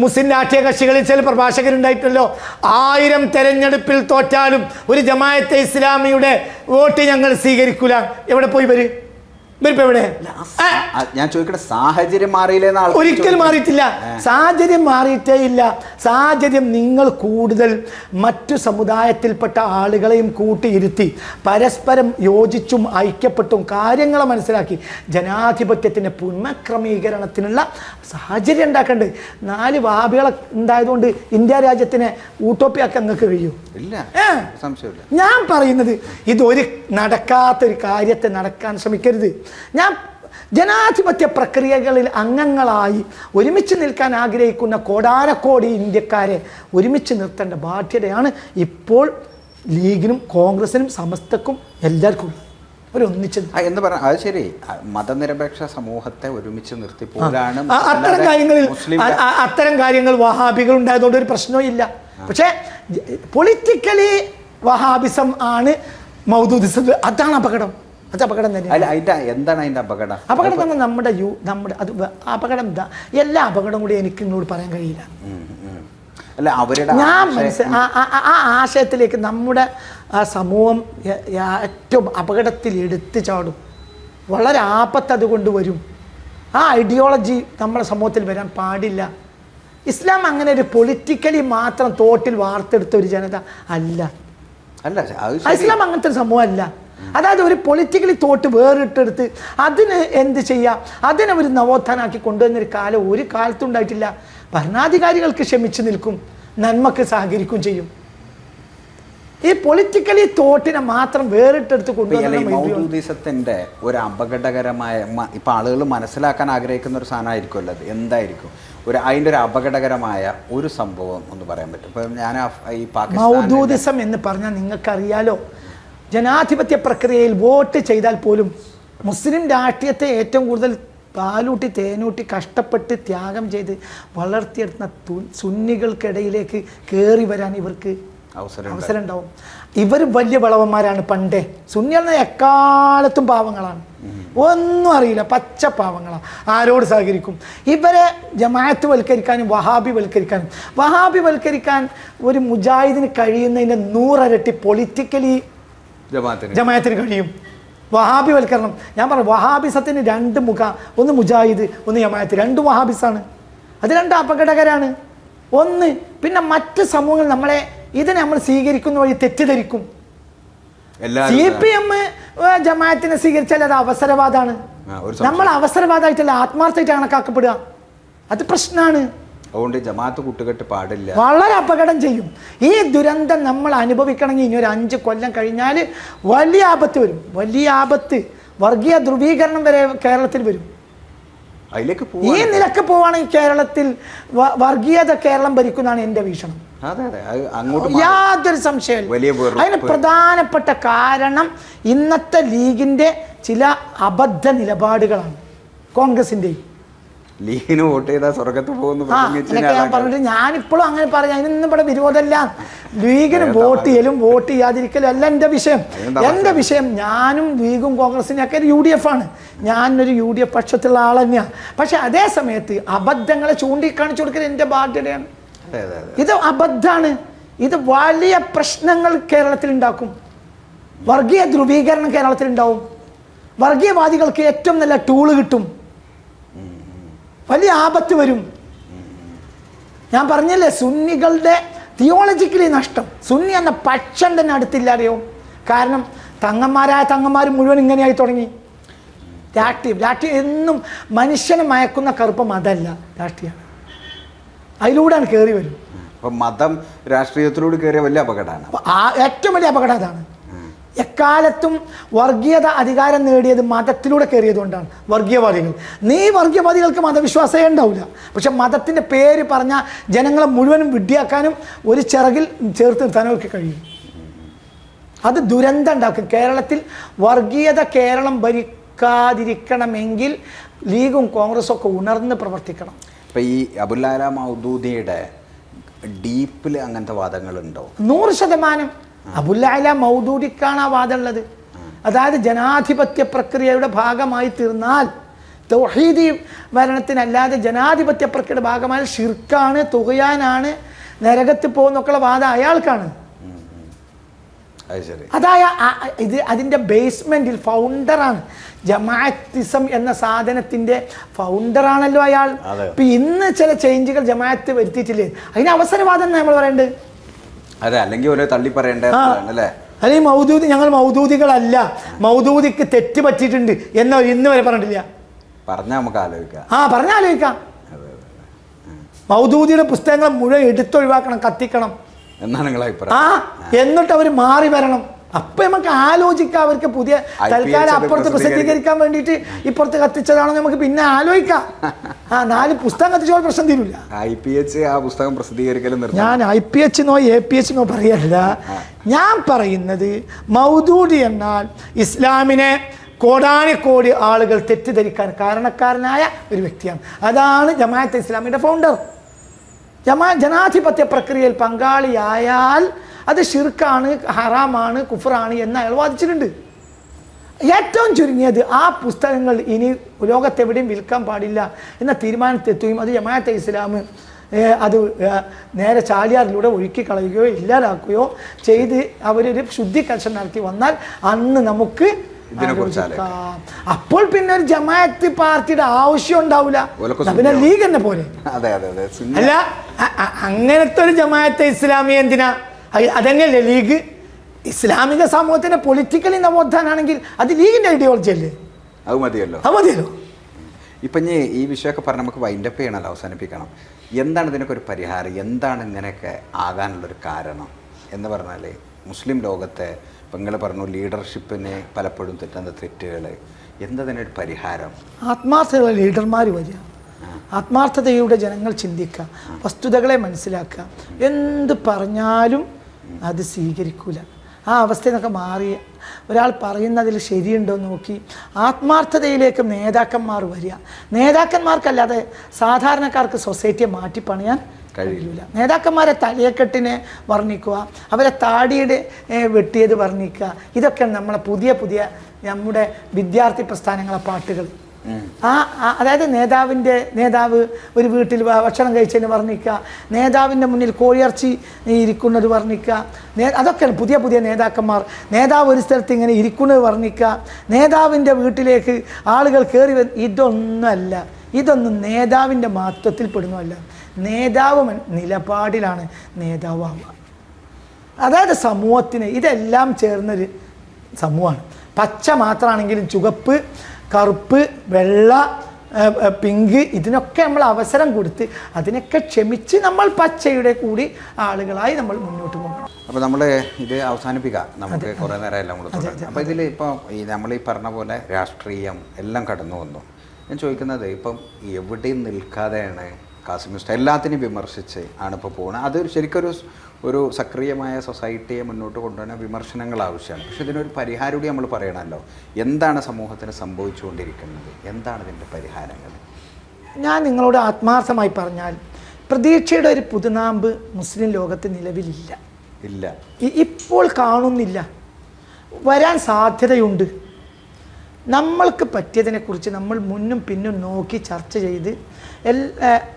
മുസ്ലിം രാഷ്ട്രീയ കക്ഷികളിൽ ചില പ്രഭാഷകരുണ്ടായിട്ടല്ലോ, 1000 തെരഞ്ഞെടുപ്പിൽ തോറ്റാലും ഒരു ജമാഅത്തെ ഇസ്ലാമിയുടെ വോട്ട് ഞങ്ങൾ സ്വീകരിക്കൂല. എവിടെ പോയി വരും? ഞാൻ ചോദിക്കട്ടെ, സാഹചര്യം മാറിയില്ലെന്ന്? ഒരിക്കലും മാറിയിട്ടില്ല. സാഹചര്യം മാറിയിട്ടേ ഇല്ല. സാഹചര്യം നിങ്ങൾ കൂടുതൽ മറ്റു സമുദായത്തിൽപ്പെട്ട ആളുകളെയും കൂട്ടിയിരുത്തി പരസ്പരം യോജിച്ചും ഐക്യപ്പെട്ടും കാര്യങ്ങളെ മനസ്സിലാക്കി ജനാധിപത്യത്തിൻ്റെ പുനഃക്രമീകരണത്തിനുള്ള സാഹചര്യം ഉണ്ടാക്കേണ്ടത്. 4 വഹാബികളെ ഉണ്ടായതുകൊണ്ട് ഇന്ത്യ രാജ്യത്തിനെ ഊട്ടോപ്പിയാക്കി അങ്ങക്ക് കഴിയൂ? ഇല്ല, സംശയമില്ല. ഞാൻ പറയുന്നത് ഇതൊരു നടക്കാത്തൊരു കാര്യത്തെ നടക്കാൻ ശ്രമിക്കരുത്. ഞാൻ ജനാധിപത്യ പ്രക്രിയകളിൽ അംഗങ്ങളായി ഒരുമിച്ച് നിൽക്കാൻ ആഗ്രഹിക്കുന്ന കോടാനക്കോടി ഇന്ത്യക്കാരെ ഒരുമിച്ച് നിർത്തേണ്ട ബാധ്യതയാണ് ഇപ്പോൾ ലീഗിനും കോൺഗ്രസിനും സമസ്തക്കും എല്ലാവർക്കും ഒന്നിച്ച് എന്ന് പറഞ്ഞാൽ അത് ശരി. മതനിരപേക്ഷ സമൂഹത്തെ ഒരുമിച്ച് നിർത്തിപ്പോലാണ് അത്തരം കാര്യങ്ങൾ വഹാബികൾ ഉണ്ടായതുകൊണ്ട് ഒരു പ്രശ്നവും ഇല്ല. പക്ഷേ പൊളിറ്റിക്കലി വഹാബിസം ആണ് മൗദൂദിസം. അതാണ് അപകടം. അത് അപകടം തന്നെയാണ്. എന്താണ് അതിന്റെ അപകടം? അപകടം തന്നെ നമ്മുടെ അത് അപകടം എല്ലാ അപകടം കൂടി എനിക്ക് നിങ്ങളോട് പറയാൻ കഴിയില്ല. ഞാൻ ആ ആശയത്തിലേക്ക് നമ്മുടെ സമൂഹം ഏറ്റവും അപകടത്തിൽ എടുത്തു ചാടും. വളരെ ആപത്ത് അതുകൊണ്ട് വരും. ആ ഐഡിയോളജി നമ്മുടെ സമൂഹത്തിൽ വരാൻ പാടില്ല. ഇസ്ലാം അങ്ങനെ ഒരു പൊളിറ്റിക്കലി മാത്രം തോട്ടിൽ വാർത്തെടുത്ത ഒരു ജനത അല്ല. ഇസ്ലാം അങ്ങനത്തെ ഒരു സമൂഹം അല്ല. അതായത് ഒരു പൊളിറ്റിക്കലി തോട്ട് വേറിട്ടെടുത്ത് അതിന് എന്ത് ചെയ്യാം, അതിനെ ഒരു നവോത്ഥാനാക്കി കൊണ്ടുവന്നൊരു കാലം ഒരു കാലത്തും ഉണ്ടായിട്ടില്ല. ഭരണാധികാരികൾക്ക് ക്ഷമിച്ചു നിൽക്കും, നന്മക്ക് സഹകരിക്കുകയും ചെയ്യും. ഈ പൊളിറ്റിക്കലി തോട്ടിനെ മാത്രം വേറിട്ടെടുത്ത് കൊണ്ടുവന്നതിന്റെ ഒരു അപകടകരമായ ഇപ്പൊ ആളുകൾ മനസ്സിലാക്കാൻ ആഗ്രഹിക്കുന്ന ഒരു സാധനമായിരിക്കുമല്ലോ അത്. എന്തായിരിക്കും അതിൻ്റെ ഒരു അപകടകരമായ ഒരു സംഭവം ഒന്ന് പറയാൻ പറ്റും? ഇപ്പൊ ഞാൻ ഈ മൗദൂദിസം എന്ന് പറഞ്ഞാൽ നിങ്ങൾക്കറിയാലോ, ജനാധിപത്യ പ്രക്രിയയിൽ വോട്ട് ചെയ്താൽ പോലും മുസ്ലിം രാഷ്ട്രീയത്തെ ഏറ്റവും കൂടുതൽ പാലൂട്ടി തേനൂട്ടി കഷ്ടപ്പെട്ട് ത്യാഗം ചെയ്ത് വളർത്തിയെടുക്കുന്ന സുന്നികൾക്കിടയിലേക്ക് കയറി വരാൻ ഇവർക്ക് അവസരം ഉണ്ടാവും. ഇവർ വലിയ വിളവന്മാരാണ്. പണ്ടേ സുന്നികൾ എക്കാലത്തും പാവങ്ങളാണ്, ഒന്നും അറിയില്ല, പച്ച പാവങ്ങളാണ്. ആരോട് സഹകരിക്കും? ഇവരെ ജമാഅത്ത് വൽക്കരിക്കാനും വഹാബി വൽക്കരിക്കാൻ ഒരു മുജാഹിദിന് കഴിയുന്നതിൻ്റെ 100 ഇരട്ടി പൊളിറ്റിക്കലി ജമാഅത്തിന് കഴിയും. വഹാബി വൽക്കരണം, ഞാൻ പറഞ്ഞു, വഹാബിസത്തിന് 2 മുഖം, ഒന്ന് മുജാഹിദ്, ഒന്ന് ജമാഅത്ത്. 2 വഹാബിസാണ്. അത് 2 അപകടകരാണ്. ഒന്ന് പിന്നെ മറ്റ് സമൂഹങ്ങൾ നമ്മളെ ഇതിനെ നമ്മൾ സ്വീകരിക്കുന്ന വഴി തെറ്റിദ്ധരിക്കും. CPM ജമാഅത്തിനെ സ്വീകരിച്ചാൽ അത് അവസരവാദമാണ്. നമ്മൾ അവസരവാദമായിട്ടല്ല, ആത്മാർത്ഥമായിട്ട് കണക്കാക്കപ്പെടുക. അത് പ്രശ്നമാണ്. അതുകൊണ്ട് ജമാഅത്ത് കൂട്ടുകെട്ട് പാടില്ല. വളരെ അപകടം ചെയ്യും. ഈ ദുരന്തം നമ്മൾ അനുഭവിക്കണമെങ്കിൽ ഇനി ഒരു 5 കൊല്ലം കഴിഞ്ഞാൽ വലിയ ആപത്ത് വരും. വലിയ ആപത്ത്, വർഗീയ ധ്രുവീകരണം വരെ കേരളത്തിൽ വരും. ഈ നിലക്ക് പോവുകയാണെങ്കിൽ കേരളത്തിൽ വർഗീയത കേരളം ഭരിക്കുന്നതാണ് എൻ്റെ വീക്ഷണം. അതെ അതെ, അത് അങ്ങോട്ട് യാതൊരു സംശയമില്ല. വലിയ അതിന് പ്രധാനപ്പെട്ട കാരണം ഇന്നത്തെ ലീഗിന്റെ ചില അബദ്ധ നിലപാടുകളാണ്. കോൺഗ്രസിന്റെയും ലീഗിന് വോട്ട് ചെയ്താൽ സ്വർഗത്ത് പോകുന്നു ഞാൻ പറഞ്ഞിട്ട് ഞാനിപ്പോഴും അങ്ങനെ പറയാം. അതിനൊന്നും ഇവിടെ വിരോധമല്ല. ലീഗിന് വോട്ട് ചെയ്യലും വോട്ട് ചെയ്യാതിരിക്കലും അല്ല എൻ്റെ വിഷയം. എൻ്റെ വിഷയം ഞാനും ലീഗും കോൺഗ്രസിനൊക്കെ UDF ആണ്. ഞാനൊരു UDF പക്ഷത്തുള്ള ആൾ തന്നെയാണ്. പക്ഷെ അതേ സമയത്ത് അബദ്ധങ്ങളെ ചൂണ്ടിക്കാണിച്ചു കൊടുക്കൽ എൻ്റെ ബാധ്യതയാണ്. ഇത് അബദ്ധമാണ്. ഇത് വലിയ പ്രശ്നങ്ങൾ കേരളത്തിൽ ഉണ്ടാക്കും. വർഗീയ ധ്രുവീകരണം കേരളത്തിൽ ഉണ്ടാവും. വർഗീയവാദികൾക്ക് ഏറ്റവും നല്ല ടൂള് കിട്ടും. വലിയ ആപത്ത് വരും. ഞാൻ പറഞ്ഞില്ലേ, സുന്നികളുടെ തിയോളജിക്കലി നഷ്ടം. സുന്നി എന്ന പക്ഷം തന്നെ അടുത്തില്ല, അറിയോ? കാരണം തങ്ങന്മാർ മുഴുവൻ ഇങ്ങനെയായി തുടങ്ങി. രാഷ്ട്രീയം എന്നും മനുഷ്യനെ മയക്കുന്ന കറുപ്പം അതല്ല, രാഷ്ട്രീയമാണ്. അതിലൂടെയാണ് കയറി വരും. അപ്പം മതം രാഷ്ട്രീയത്തിലൂടെ കയറിയ വലിയ അപകടമാണ്. ഏറ്റവും വലിയ അപകടം അതാണ്. എക്കാലത്തും വർഗീയത അധികാരം നേടിയത് മതത്തിലൂടെ കയറിയതുകൊണ്ടാണ്. വർഗീയവാദികൾ, വർഗീയവാദികൾക്ക് മതവിശ്വാസമേ ഉണ്ടാവില്ല. പക്ഷെ മതത്തിൻ്റെ പേര് പറഞ്ഞാൽ ജനങ്ങളെ മുഴുവനും വിഡ്ഢിയാക്കാനും ഒരു ചിറകിൽ ചേർത്ത് നിർത്താനും അവർക്ക് കഴിയും. അത് ദുരന്തം ഉണ്ടാക്കും. കേരളത്തിൽ വർഗീയത കേരളം ഭരിക്കാതിരിക്കണമെങ്കിൽ ലീഗും കോൺഗ്രസും ഒക്കെ ഉണർന്ന് പ്രവർത്തിക്കണം. ഇപ്പം ഈ അബുൽ-അല മൗദൂദിയുടെ ഡീപ്പിൽ അങ്ങനത്തെ വാദങ്ങളുണ്ടോ? 100%. അബുൽ-അല മൗദൂദിക്കാണ് ആ വാദമുള്ളത്. അതായത് ജനാധിപത്യ പ്രക്രിയയുടെ ഭാഗമായി തീർന്നാൽ, തൗഹീദി ഭരണത്തിനല്ലാതെ ജനാധിപത്യ പ്രക്രിയയുടെ ഭാഗമായി ഷിർക്കാണ്, തുകയാനാണ്, നരകത്ത് പോകുന്നൊക്കെയുള്ള വാദം അയാൾക്കാണ്. ഇത് അതിൻ്റെ ബേസ്മെൻറ്റിൽ ഫൗണ്ടറാണ്. ജമാഅത്തിസം എന്ന സാധനത്തിൻ്റെ ഫൗണ്ടറാണല്ലോ അയാൾ. ഇപ്പം ഇന്ന് ചില ചേഞ്ചുകൾ ജമാഅത്ത് വരുത്തിയിട്ടില്ലേ, അതിന് അവസരവാദം നമ്മൾ പറയേണ്ടത്. അതെ, അല്ലെങ്കിൽ ഒരു തള്ളി പറയേണ്ടല്ലേ. അല്ലെങ്കിൽ മൗദൂദി, ഞങ്ങൾ മൗദൂദികളല്ല, മൗദൂദിക്ക് തെറ്റ് പറ്റിയിട്ടുണ്ട് എന്നോ ഇന്ന് വരെ പറഞ്ഞിട്ടില്ല. പറഞ്ഞാൽ നമുക്ക് ആലോചിക്കാം. പറഞ്ഞാൽ ആലോചിക്കാം. മൗദൂദിയുടെ പുസ്തകങ്ങൾ മുഴുവൻ എടുത്തൊഴിവാക്കണം, കത്തിക്കണം എന്നാണ് നിങ്ങളെ അഭിപ്രായം. എന്നിട്ട് അവർ മാറി വരണം. അപ്പൊ നമുക്ക് ആലോചിക്കാം. അവർക്ക് പുതിയ തൽക്കാലം അപ്പുറത്ത് പ്രസിദ്ധീകരിക്കാൻ വേണ്ടിയിട്ട് ഇപ്പുറത്ത് കത്തിച്ചതാണോ നമുക്ക് പിന്നെ ആലോചിക്കാം. 4 പുസ്തകം കത്തിച്ചോൾ പ്രശ്നം തീരില്ല. IPH ആ പുസ്തകം പ്രസിദ്ധീകരിക്കലും ഞാൻ IPH APH പറയല്ല. ഞാൻ പറയുന്നത് മൗദൂദി എന്നാൽ ഇസ്ലാമിനെ കോടാനുകോടി ആളുകൾ തെറ്റിദ്ധരിക്കാൻ കാരണക്കാരനായ ഒരു വ്യക്തിയാണ്. അതാണ് ജമാഅത്തെ ഇസ്ലാമിയുടെ ഫൗണ്ടർ. ജനാധിപത്യ പ്രക്രിയയിൽ പങ്കാളിയായാൽ അത് ഷിർക്കാണ്, ഹറാമാണ്, കുഫറാണ് എന്ന് അയാൾ വാദിച്ചിട്ടുണ്ട്. ഏറ്റവും ചുരുങ്ങിയത് ആ പുസ്തകങ്ങൾ ഇനി ലോകത്തെവിടെയും വിൽക്കാൻ പാടില്ല എന്ന തീരുമാനത്തെത്തുകയും അത് ജമാഅത്തെ ഇസ്ലാം അത് നേരെ ചാലിയാറിലൂടെ ഒഴുക്കി കളയുകയോ ഇല്ലാതാക്കുകയോ ചെയ്ത് അവരൊരു ശുദ്ധീകരണം നടത്തി വന്നാൽ അന്ന് നമുക്ക് അപ്പോൾ പിന്നെ ഒരു ജമാഅത്ത് പാർട്ടിയുടെ ആവശ്യം ഉണ്ടാവില്ല. പിന്നെ ലീഗ് തന്നെ പോലെ. അല്ല, അങ്ങനത്തെ ഒരു ജമാഅത്തെ ഇസ്ലാമി എന്തിനാ? അതന്നെയല്ലേ ലീഗ്. ഇസ്ലാമിക സമൂഹത്തിന്റെ പൊളിറ്റിക്കലി നവോത്ഥാനാണെങ്കിൽ അത് ലീഗിന്റെ ഐഡിയോളജി അല്ലേ? അത് മതിയല്ലോ. ഇപ്പം ഈ വിഷയമൊക്കെ പറഞ്ഞ് നമുക്ക് വൈൻഡപ്പ് ചെയ്യണമല്ലോ, അവസാനിപ്പിക്കണം. എന്താണ് ഇതിനൊക്കെ ഒരു പരിഹാരം? എന്താണ് ഇങ്ങനെയൊക്കെ ആകാനുള്ളൊരു കാരണം എന്ന് പറഞ്ഞാൽ മുസ്ലിം ലോകത്തെ ഇപ്പം നിങ്ങൾ പറഞ്ഞു ലീഡർഷിപ്പിന് പലപ്പോഴും തെറ്റുന്ന തെറ്റുകൾ, എന്തതിനൊരു പരിഹാരം? ആത്മാർത്ഥതയുള്ള ലീഡർമാർ വരിക, ആത്മാർത്ഥതയുടെ ജനങ്ങൾ ചിന്തിക്കുക, വസ്തുതകളെ മനസ്സിലാക്കുക. എന്ത് പറഞ്ഞാലും അത് സ്വീകരിക്കൂല. ആ അവസ്ഥയിൽ നിന്നൊക്കെ മാറി ഒരാൾ പറയുന്നതിൽ ശരിയുണ്ടോ നോക്കി ആത്മാർത്ഥതയിലേക്ക് നേതാക്കന്മാർ വരിക. നേതാക്കന്മാർക്കല്ലാതെ സാധാരണക്കാർക്ക് സൊസൈറ്റിയെ മാറ്റിപ്പണിയാൻ കഴിയില്ല. നേതാക്കന്മാരെ തലയെക്കെട്ടിനെ വർണ്ണിക്കുക, അവരെ താടിയുടെ വെട്ടിയത് വർണ്ണിക്കുക, ഇതൊക്കെയാണ് നമ്മളെ പുതിയ നമ്മുടെ വിദ്യാർത്ഥി പ്രസ്ഥാനങ്ങളെ പാട്ടുകൾ. അതായത് നേതാവ് ഒരു വീട്ടിൽ ഭക്ഷണം കഴിച്ചതിന് വർണ്ണിക്കുക, നേതാവിൻ്റെ മുന്നിൽ കോഴിയിറച്ചി ഇരിക്കുന്നത് വർണ്ണിക്കുക. അതൊക്കെയാണ് പുതിയ നേതാക്കന്മാർ. നേതാവ് ഒരു സ്ഥലത്ത് ഇങ്ങനെ ഇരിക്കുന്നത് വർണ്ണിക്കുക, നേതാവിൻ്റെ വീട്ടിലേക്ക് ആളുകൾ കയറി ഇതൊന്നും നേതാവിൻ്റെ മഹത്വത്തിൽ പെടുന്നതല്ല. നേതാവ് നിലപാടിലാണ് നേതാവാവുക. അതായത് സമൂഹത്തിന് ഇതെല്ലാം ചേർന്നൊരു സമൂഹമാണ്. പച്ച മാത്രമാണെങ്കിലും ചുവപ്പ്, കറുപ്പ്, വെള്ള, പിങ്ക്, ഇതിനൊക്കെ നമ്മൾ അവസരം കൊടുത്ത് അതിനൊക്കെ ക്ഷമിച്ച് നമ്മൾ പച്ചയുടെ കൂടി ആളുകളായി നമ്മൾ മുന്നോട്ട് പോകണം. അപ്പോൾ നമ്മൾ ഇത് അവസാനിപ്പിക്കാം. നമുക്ക് കുറേ നേരമല്ല നമ്മൾ തുടങ്ങി. അപ്പോൾ ഇതിൽ ഇപ്പോൾ നമ്മൾ ഈ പറഞ്ഞ പോലെ രാഷ്ട്രീയം എല്ലാം കടന്നു വന്നു. ഞാൻ ചോദിക്കുന്നത്, ഇപ്പം എവിടെയും നിൽക്കാതെയാണ് കാസിം ഉസ്താദ് എല്ലാത്തിനെയും വിമർശിച്ച് ആണ് ഇപ്പോൾ പോകുന്നത്. അത് ശരിക്കൊരു ഒരു സക്രിയമായ സൊസൈറ്റിയെ മുന്നോട്ട് കൊണ്ടുവരാൻ വിമർശനങ്ങൾ ആവശ്യമാണ്. പക്ഷെ ഇതിനൊരു പരിഹാരം കൂടി നമ്മൾ പറയണമല്ലോ. എന്താണ് സമൂഹത്തിന് സംഭവിച്ചുകൊണ്ടിരിക്കുന്നത്, എന്താണ് ഇതിൻ്റെ പരിഹാരങ്ങൾ? ഞാൻ നിങ്ങളോട് ആത്മാർത്ഥമായി പറഞ്ഞാൽ പ്രതീക്ഷയുടെ ഒരു പുതുനാമ്പ് മുസ്ലിം ലോകത്ത് നിലവിലില്ല. ഇല്ല, ഇപ്പോൾ കാണുന്നില്ല. വരാൻ സാധ്യതയുണ്ട്. നമ്മൾക്ക് പറ്റിയതിനെക്കുറിച്ച് നമ്മൾ മുന്നും പിന്നും നോക്കി ചർച്ച ചെയ്ത്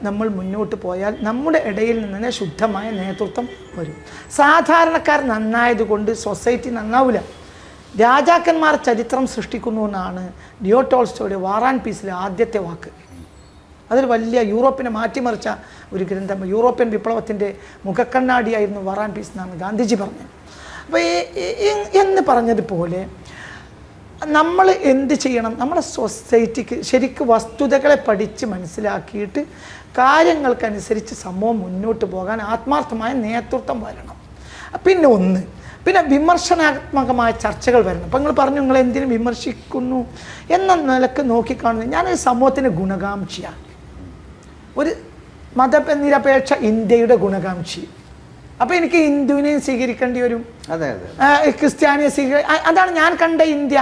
നമ്മൾ മുന്നോട്ട് പോയാൽ നമ്മുടെ ഇടയിൽ നിന്ന് തന്നെ ശുദ്ധമായ നേതൃത്വം വരും. സാധാരണക്കാർ നന്നായതുകൊണ്ട് സൊസൈറ്റി നന്നാവില്ല. രാജാക്കന്മാർ ചരിത്രം സൃഷ്ടിക്കുന്നു എന്നാണ് ലിയോ ടോൾസ്റ്റോയുടെ വാർ ആൻഡ് പീസിലെ ആദ്യത്തെ വാക്ക്. അതൊരു വലിയ യൂറോപ്പിനെ മാറ്റിമറിച്ച ഒരു ഗ്രന്ഥം. യൂറോപ്യൻ വിപ്ലവത്തിൻ്റെ മുഖക്കണ്ണാടിയായിരുന്നു വാർ ആൻഡ് പീസ് എന്നാണ് ഗാന്ധിജി പറഞ്ഞത്. അപ്പോൾ എന്ന് പറഞ്ഞതുപോലെ നമ്മൾ എന്ത് ചെയ്യണം? നമ്മുടെ സൊസൈറ്റിക്ക് ശരിക്കും വസ്തുതകളെ പഠിച്ച് മനസ്സിലാക്കിയിട്ട് കാര്യങ്ങൾക്കനുസരിച്ച് സമൂഹം മുന്നോട്ട് പോകാൻ ആത്മാർത്ഥമായ നേതൃത്വം വരണം. പിന്നെ വിമർശനാത്മകമായ ചർച്ചകൾ വരണം. അപ്പം നിങ്ങൾ പറഞ്ഞു നിങ്ങൾ എന്തിനും വിമർശിക്കുന്നു എന്ന നിലക്ക് നോക്കിക്കാണുന്നത്. ഞാനൊരു സമൂഹത്തിൻ്റെ ഗുണകാംക്ഷിയാണ്, ഒരു മതനിരപേക്ഷ ഇന്ത്യയുടെ ഗുണകാംക്ഷി. അപ്പോൾ എനിക്ക് ഹിന്ദുവിനെയും സ്വീകരിക്കേണ്ടി വരും, ക്രിസ്ത്യാനിയെ അതാണ് ഞാൻ കണ്ട ഇന്ത്യ.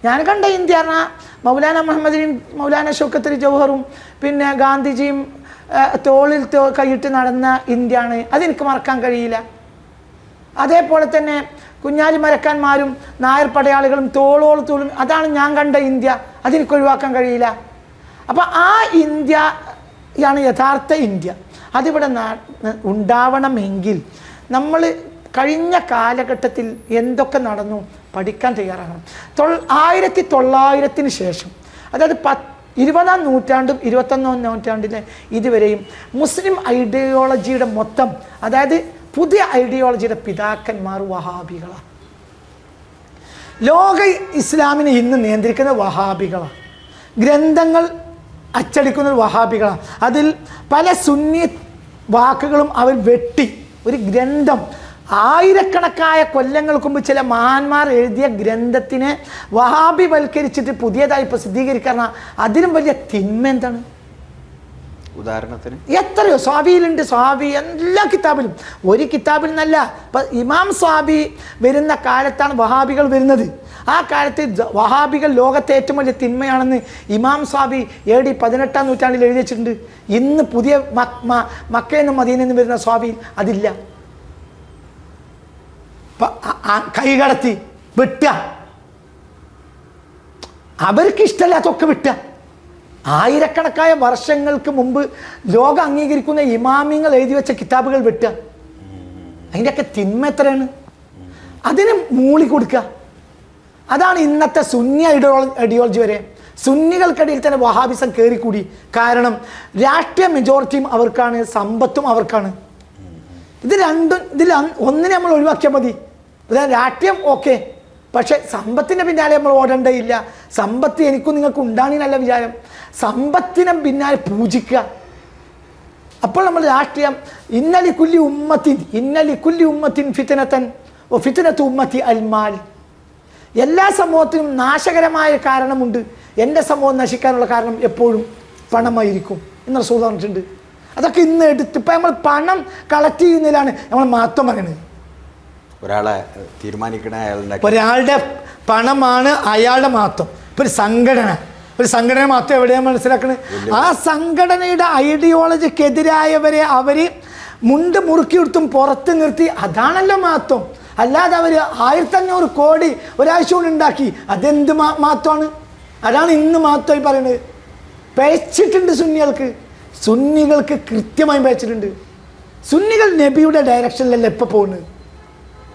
പറഞ്ഞാൽ മൗലാന മുഹമ്മദിനും മൗലാന ഷൗക്കത്ത് അലി ജൗഹറും പിന്നെ ഗാന്ധിജിയും തോളിൽ കൈയിട്ട് നടന്ന ഇന്ത്യയാണ്. അതെനിക്ക് മറക്കാൻ കഴിയില്ല. അതേപോലെ തന്നെ കുഞ്ഞാലി മരക്കാന്മാരും നായർ പടയാളികളും തോളും അതാണ് ഞാൻ കണ്ട ഇന്ത്യ. അതെനിക്ക് ഒഴിവാക്കാൻ കഴിയില്ല. അപ്പോൾ ആ ഇന്ത്യയാണ് യഥാർത്ഥ ഇന്ത്യ. അതിവിടെ ഉണ്ടാവണമെങ്കിൽ നമ്മൾ കഴിഞ്ഞ കാലഘട്ടത്തിൽ എന്തൊക്കെ നടന്നു പഠിക്കാൻ തയ്യാറാകണം. 1900 ശേഷം, അതായത് 20-ാം നൂറ്റാണ്ടും 21-ാം നൂറ്റാണ്ടിലെ ഇതുവരെയും മുസ്ലിം ഐഡിയോളജിയുടെ മൊത്തം, അതായത് പുതിയ ഐഡിയോളജിയുടെ പിതാക്കന്മാർ വഹാബികളാണ്. ലോക ഇസ്ലാമിനെ ഇന്ന് നിയന്ത്രിക്കുന്ന വഹാബികളാണ്. ഗ്രന്ഥങ്ങൾ അച്ചടിക്കുന്നത് വഹാബികളാണ്. അതിൽ പല സുന്നി വാക്കുകളും അവർ വെട്ടി ഒരു ഗ്രന്ഥം ആയിരക്കണക്കായ കൊല്ലങ്ങൾക്ക് മുമ്പ് ചില മഹാന്മാർ എഴുതിയ ഗ്രന്ഥത്തിനെ വഹാബിവൽക്കരിച്ചിട്ട് പുതിയതായി പ്രസിദ്ധീകരിക്കുന്ന അതിലും വലിയ തിന്മ എന്താണ്? ഉദാഹരണത്തിന് എത്രയോ സ്വാബിയിലുണ്ട്. സ്വാബി എല്ലാ കിതാബിലും, ഒരു കിതാബിൽ നിന്നല്ല. ഇപ്പം ഇമാം സ്വാബി വരുന്ന കാലത്താണ് വഹാബികൾ വരുന്നത്. ആ കാലത്ത് വഹാബികൾ ലോകത്തെ ഏറ്റവും വലിയ തിന്മയാണെന്ന് ഇമാം സ്വാബി AD 18-ാം നൂറ്റാണ്ടിൽ എഴുതി വെച്ചിട്ടുണ്ട്. ഇന്ന് പുതിയ മക്കയിൽ നിന്നും മദീനയിൽ നിന്നും വരുന്ന സ്വാബിയിൽ അതില്ല. കൈകടത്തി വിട്ടുക, അവർക്ക് ഇഷ്ടമല്ലാത്തൊക്കെ വിട്ടുക. ആയിരക്കണക്കായ വർഷങ്ങൾക്ക് മുമ്പ് ലോകം അംഗീകരിക്കുന്ന ഇമാമിങ്ങൾ എഴുതി വെച്ച കിതാബുകൾ വിട്ടുക. അതിൻ്റെയൊക്കെ തിന്മ എത്രയാണ്? അതിന് മൂളി കൊടുക്കുക. അതാണ് ഇന്നത്തെ സുന്നി ഐഡിയോളജി വരെ. സുന്നികൾക്കിടയിൽ തന്നെ വഹാബിസം കയറിക്കൂടി. കാരണം രാഷ്ട്രീയ മെജോറിറ്റിയും അവർക്കാണ്, സമ്പത്തും അവർക്കാണ്. ഇതിൽ ഒന്നിനെ നമ്മൾ ഒഴിവാക്കിയാൽ മതി. രാഷ്ട്രീയം ഓക്കെ, പക്ഷെ സമ്പത്തിൻ്റെ പിന്നാലെ നമ്മൾ ഓടേണ്ടയില്ല. സമ്പത്ത് എനിക്കും നിങ്ങൾക്ക് ഉണ്ടാകുന്നതിനല്ല വിചാരം, സമ്പത്തിനെ പിന്നാലെ പൂജിക്കുക. അപ്പോൾ നമ്മൾ രാഷ്ട്രീയം ഇന്നലിക്കുല്ലി ഉമ്മത്തിൻ ഫിത്നതൻ ഫിത്നത്തു ഉമ്മത്തി അൽമാൽ. എല്ലാ സമൂഹത്തിനും നാശകരമായ കാരണമുണ്ട്. എൻ്റെ സമൂഹം നശിക്കാനുള്ള കാരണം എപ്പോഴും പണമായിരിക്കും എന്ന് റസൂൽ പറഞ്ഞിട്ടുണ്ട്. അതൊക്കെ ഇന്ന് എടുത്ത് ഇപ്പം നമ്മൾ പണം കളക്ട് ചെയ്യുന്നതിലാണ് നമ്മൾ മഹത്വം പറയുന്നത്. ഒരാളെ തീരുമാനിക്കണ ഒരാളുടെ പണമാണ് അയാളുടെ മഹത്വം. ഇപ്പോൾ ഒരു സംഘടന മഹത്വം എവിടെയാണ് മനസ്സിലാക്കുന്നത്? ആ സംഘടനയുടെ ഐഡിയോളജിക്കെതിരായവരെ അവർ മുണ്ട് മുറുക്കി കൊടുത്തും പുറത്ത് നിർത്തി, അതാണല്ലോ മഹത്വം. അല്ലാതെ അവർ 1500 കോടി ഒരാഴ്ച കൊണ്ട് ഉണ്ടാക്കി, അതെന്ത് മഹത്വമാണ്? അതാണ് ഇന്ന് മഹത്വമായി പറയുന്നത്. പേച്ചിട്ടുണ്ട് സുന്നികൾക്ക് കൃത്യമായി പേച്ചിട്ടുണ്ട്. സുന്നികൾ നബിയുടെ ഡയറക്ഷനിലല്ല ഇപ്പോൾ പോകുന്നത്.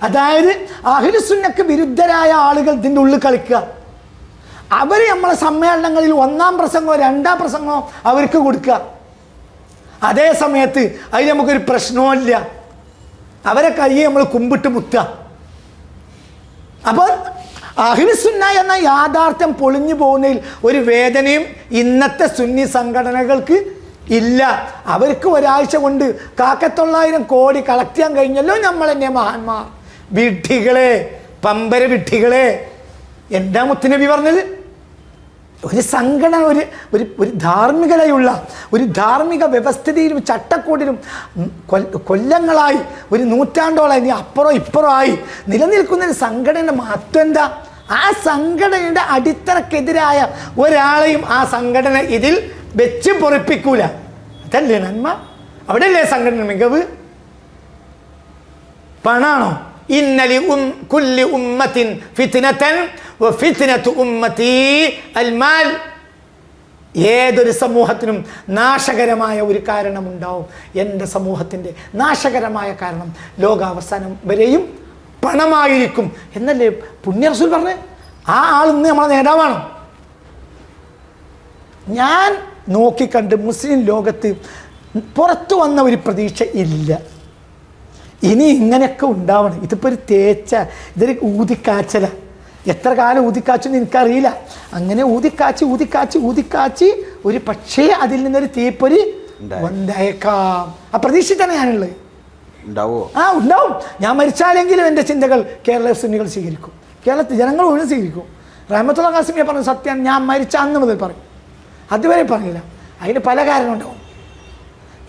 അതായത് അഹ്ലു സുന്നക്ക് വിരുദ്ധരായ ആളുകൾ ഇതിൻ്റെ ഉള്ളിൽ കളിക്കുക. അവർ നമ്മളെ സമ്മേളനങ്ങളിൽ 1-ാം പ്രസംഗമോ 2-ാം പ്രസംഗമോ അവർക്ക് കൊടുക്കുക. അതേ സമയത്ത് അതിൽ നമുക്കൊരു പ്രശ്നവുമില്ല. അവരെ കൈ നമ്മൾ കുമ്പിട്ട് മുത്തുക. അപ്പോൾ അഹ്ലു സുന്ന എന്ന യാഥാർത്ഥ്യം പൊളിഞ്ഞു പോകുന്നതിൽ ഒരു വേദനയും ഇന്നത്തെ സുന്നി സംഘടനകൾക്ക് ഇല്ല. അവർക്ക് ഒരാഴ്ച കൊണ്ട് 900 കോടി കളക്ട് ചെയ്യാൻ കഴിഞ്ഞല്ലോ നമ്മൾ തന്നെ മഹാന്മാർ. വിഡ്ഢികളെ, പമ്പര വിഡ്ഢികളെ. എന്താ മുത്തുനബി പറഞ്ഞത്? ഒരു സംഘടന ഒരു ധാർമ്മികതയുള്ള ഒരു ധാർമ്മിക വ്യവസ്ഥിതിയിലും ചട്ടക്കൂടിലും കൊല്ലങ്ങളായി ഒരു നൂറ്റാണ്ടോളം ഇനി അപ്പുറം ഇപ്പുറമായി നിലനിൽക്കുന്ന ഒരു സംഘടനയുടെ മഹത്വം എന്താ? ആ സംഘടനയുടെ അടിത്തറക്കെതിരായ ഒരാളെയും ആ സംഘടന ഇതിൽ വെച്ച് പൊറിപ്പിക്കൂല. അതല്ലേ നന്മ? അവിടെയല്ലേ സംഘടന മികവ്? പണാണോ? ഇന്നലി കുല്ലി ഉമ്മത്തിൻ ഫിത്നതൻ വഫിത്നതു ഉമ്മത്തി അൽമാൽ. ഏതൊരു സമൂഹത്തിനും നാശകരമായ ഒരു കാരണമുണ്ടാവും. എൻ്റെ സമൂഹത്തിൻ്റെ നാശകരമായ കാരണം ലോകാവസാനം വരെയും പണമായിരിക്കും എന്നല്ലേ പുണ്യ റസൂൽ പറഞ്ഞ്? ആ ആൾ ഇന്ന് നമ്മളെ നേതാവാണ്. ഞാൻ നോക്കിക്കണ്ട് മുസ്ലിം ലോകത്ത് പുറത്തു വന്ന ഒരു പ്രതീക്ഷ ഇല്ല. ഇനി ഇങ്ങനെയൊക്കെ ഉണ്ടാവണം. ഇതിപ്പോൾ ഒരു ഇതൊരു ഊതിക്കാച്ചല. എത്ര കാലം ഊതിക്കാച്ചെന്ന് എനിക്കറിയില്ല. അങ്ങനെ ഊതിക്കാച്ചി ഒരു പക്ഷേ അതിൽ നിന്നൊരു തീപ്പൊരി വന്നേക്കാം. ആ പ്രതീക്ഷ തന്നെ ഞാനുള്ളത്. ഉണ്ടാവും. ഞാൻ മരിച്ചാലെങ്കിലും എൻ്റെ ചിന്തകൾ കേരള സുന്നികൾ സ്വീകരിക്കും, കേരളത്തിൽ ജനങ്ങൾ മുഴുവൻ സ്വീകരിക്കും. റഹ്മത്തുള്ള ഖാസിമിയെ പറഞ്ഞ സത്യം ഞാൻ മരിച്ച അന്ന് മുതൽ പറയും. അതുവരെ പറഞ്ഞില്ല. അതിന് പല കാരണം ഉണ്ടാവും.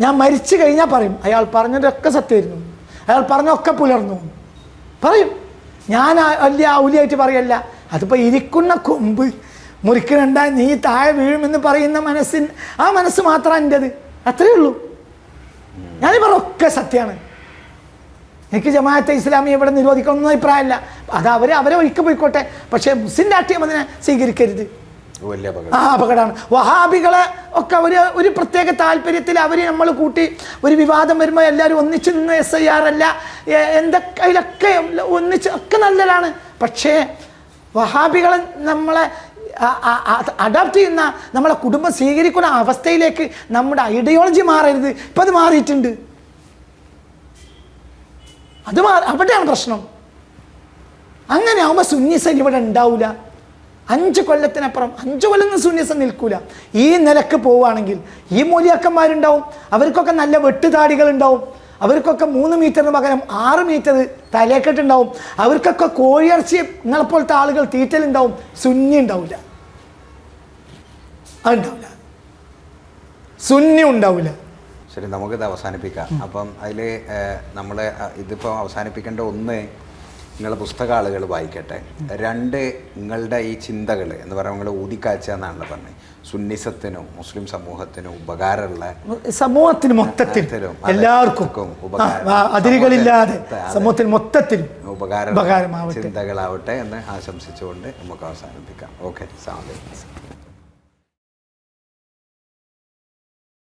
ഞാൻ മരിച്ചു കഴിഞ്ഞാൽ പറയും അയാൾ പറഞ്ഞതൊക്കെ സത്യമായിരുന്നു, അയാൾ പറഞ്ഞൊക്കെ പുലർന്നു പറയും. ഞാൻ വലിയ ഔലിയായിട്ട് പറയല്ല. അതിപ്പോൾ ഇരിക്കുന്ന കൊമ്പ് മുറിക്കണ്ട, നീ താഴെ വീഴുമെന്ന് പറയുന്ന ആ മനസ്സ് മാത്രമാണ് എൻ്റെത്. അത്രയേ ഉള്ളൂ. ഞാനീ പറഞ്ഞൊക്കെ സത്യമാണ്. എനിക്ക് ജമാഅത്തെ ഇസ്ലാമി ഇവിടെ നിരോധിക്കണമെന്ന് അഭിപ്രായമല്ല. അത് അവരെ ഒഴിക്ക് പോയിക്കോട്ടെ. പക്ഷേ മുസ്ലിം രാഷ്ട്രീയം അതിനെ സ്വീകരിക്കരുത്. അപകടമാണ്. വഹാബികളെ ഒക്കെ ഒരു പ്രത്യേക താല്പര്യത്തിൽ അവർ നമ്മൾ കൂട്ടി ഒരു വിവാദം വരുമ്പോൾ എല്ലാവരും ഒന്നിച്ച് നിന്ന് SIR അല്ല എന്തൊക്കെ അതിലൊക്കെ ഒന്നിച്ച് ഒക്കെ നല്ലതാണ്. പക്ഷേ വഹാബികളെ നമ്മളെ അഡാപ്റ്റ് ചെയ്യുന്ന നമ്മളെ കുടുംബം സ്വീകരിക്കുന്ന അവസ്ഥയിലേക്ക് നമ്മുടെ ഐഡിയോളജി മാറരുത്. ഇപ്പം അത് മാറിയിട്ടുണ്ട്. അവിടെയാണ് പ്രശ്നം. അങ്ങനെ ആകുമ്പോൾ സുന്നിസം ഇവിടെ ഉണ്ടാവില്ല. 5 കൊല്ലത്തിനപ്പുറം 5 കൊല്ലം സുന്നിസം നിൽക്കൂല. ഈ നിലക്ക് പോവുകയാണെങ്കിൽ ഈ മൂല്യാക്കന്മാരുണ്ടാവും. അവർക്കൊക്കെ നല്ല വെട്ടുതാടികളുണ്ടാവും. അവർക്കൊക്കെ 3 മീറ്ററിന് പകരം 6 മീറ്റർ തലേക്കെട്ടുണ്ടാവും. അവർക്കൊക്കെ കോഴിയിറച്ചി നിങ്ങളെപ്പോലത്തെ ആളുകൾ തീറ്റലുണ്ടാവും. സുന്നി ഉണ്ടാവില്ല. അതുണ്ടാവില്ല. സുന്നി ഉണ്ടാവില്ല. ശരി, നമുക്കിത് അവസാനിപ്പിക്കാം. അപ്പം അതിൽ നമ്മൾ ഇതിപ്പോൾ അവസാനിപ്പിക്കേണ്ട ഒന്ന്, നിങ്ങളുടെ പുസ്തക ആളുകൾ വായിക്കട്ടെ. 2, നിങ്ങളുടെ ഈ ചിന്തകൾ എന്ന് പറയുമ്പോൾ നിങ്ങൾ ഊതിക്കാഴ്ച എന്നാണല്ലോ പറഞ്ഞത്. സുന്നിസത്തിനും മുസ്ലിം സമൂഹത്തിനും ഉപകാരമുള്ള, സമൂഹത്തിന് മൊത്തത്തിലും എല്ലാവർക്കും അതിരുകളില്ലാതെ സമൂഹത്തിന് മൊത്തത്തിലും ഉപകാരമാവട്ടെ ചിന്തകളാവട്ടെ എന്ന് ആശംസിച്ചുകൊണ്ട് നമുക്ക് അവസാനിപ്പിക്കാം. ഓക്കെ, സാധനം.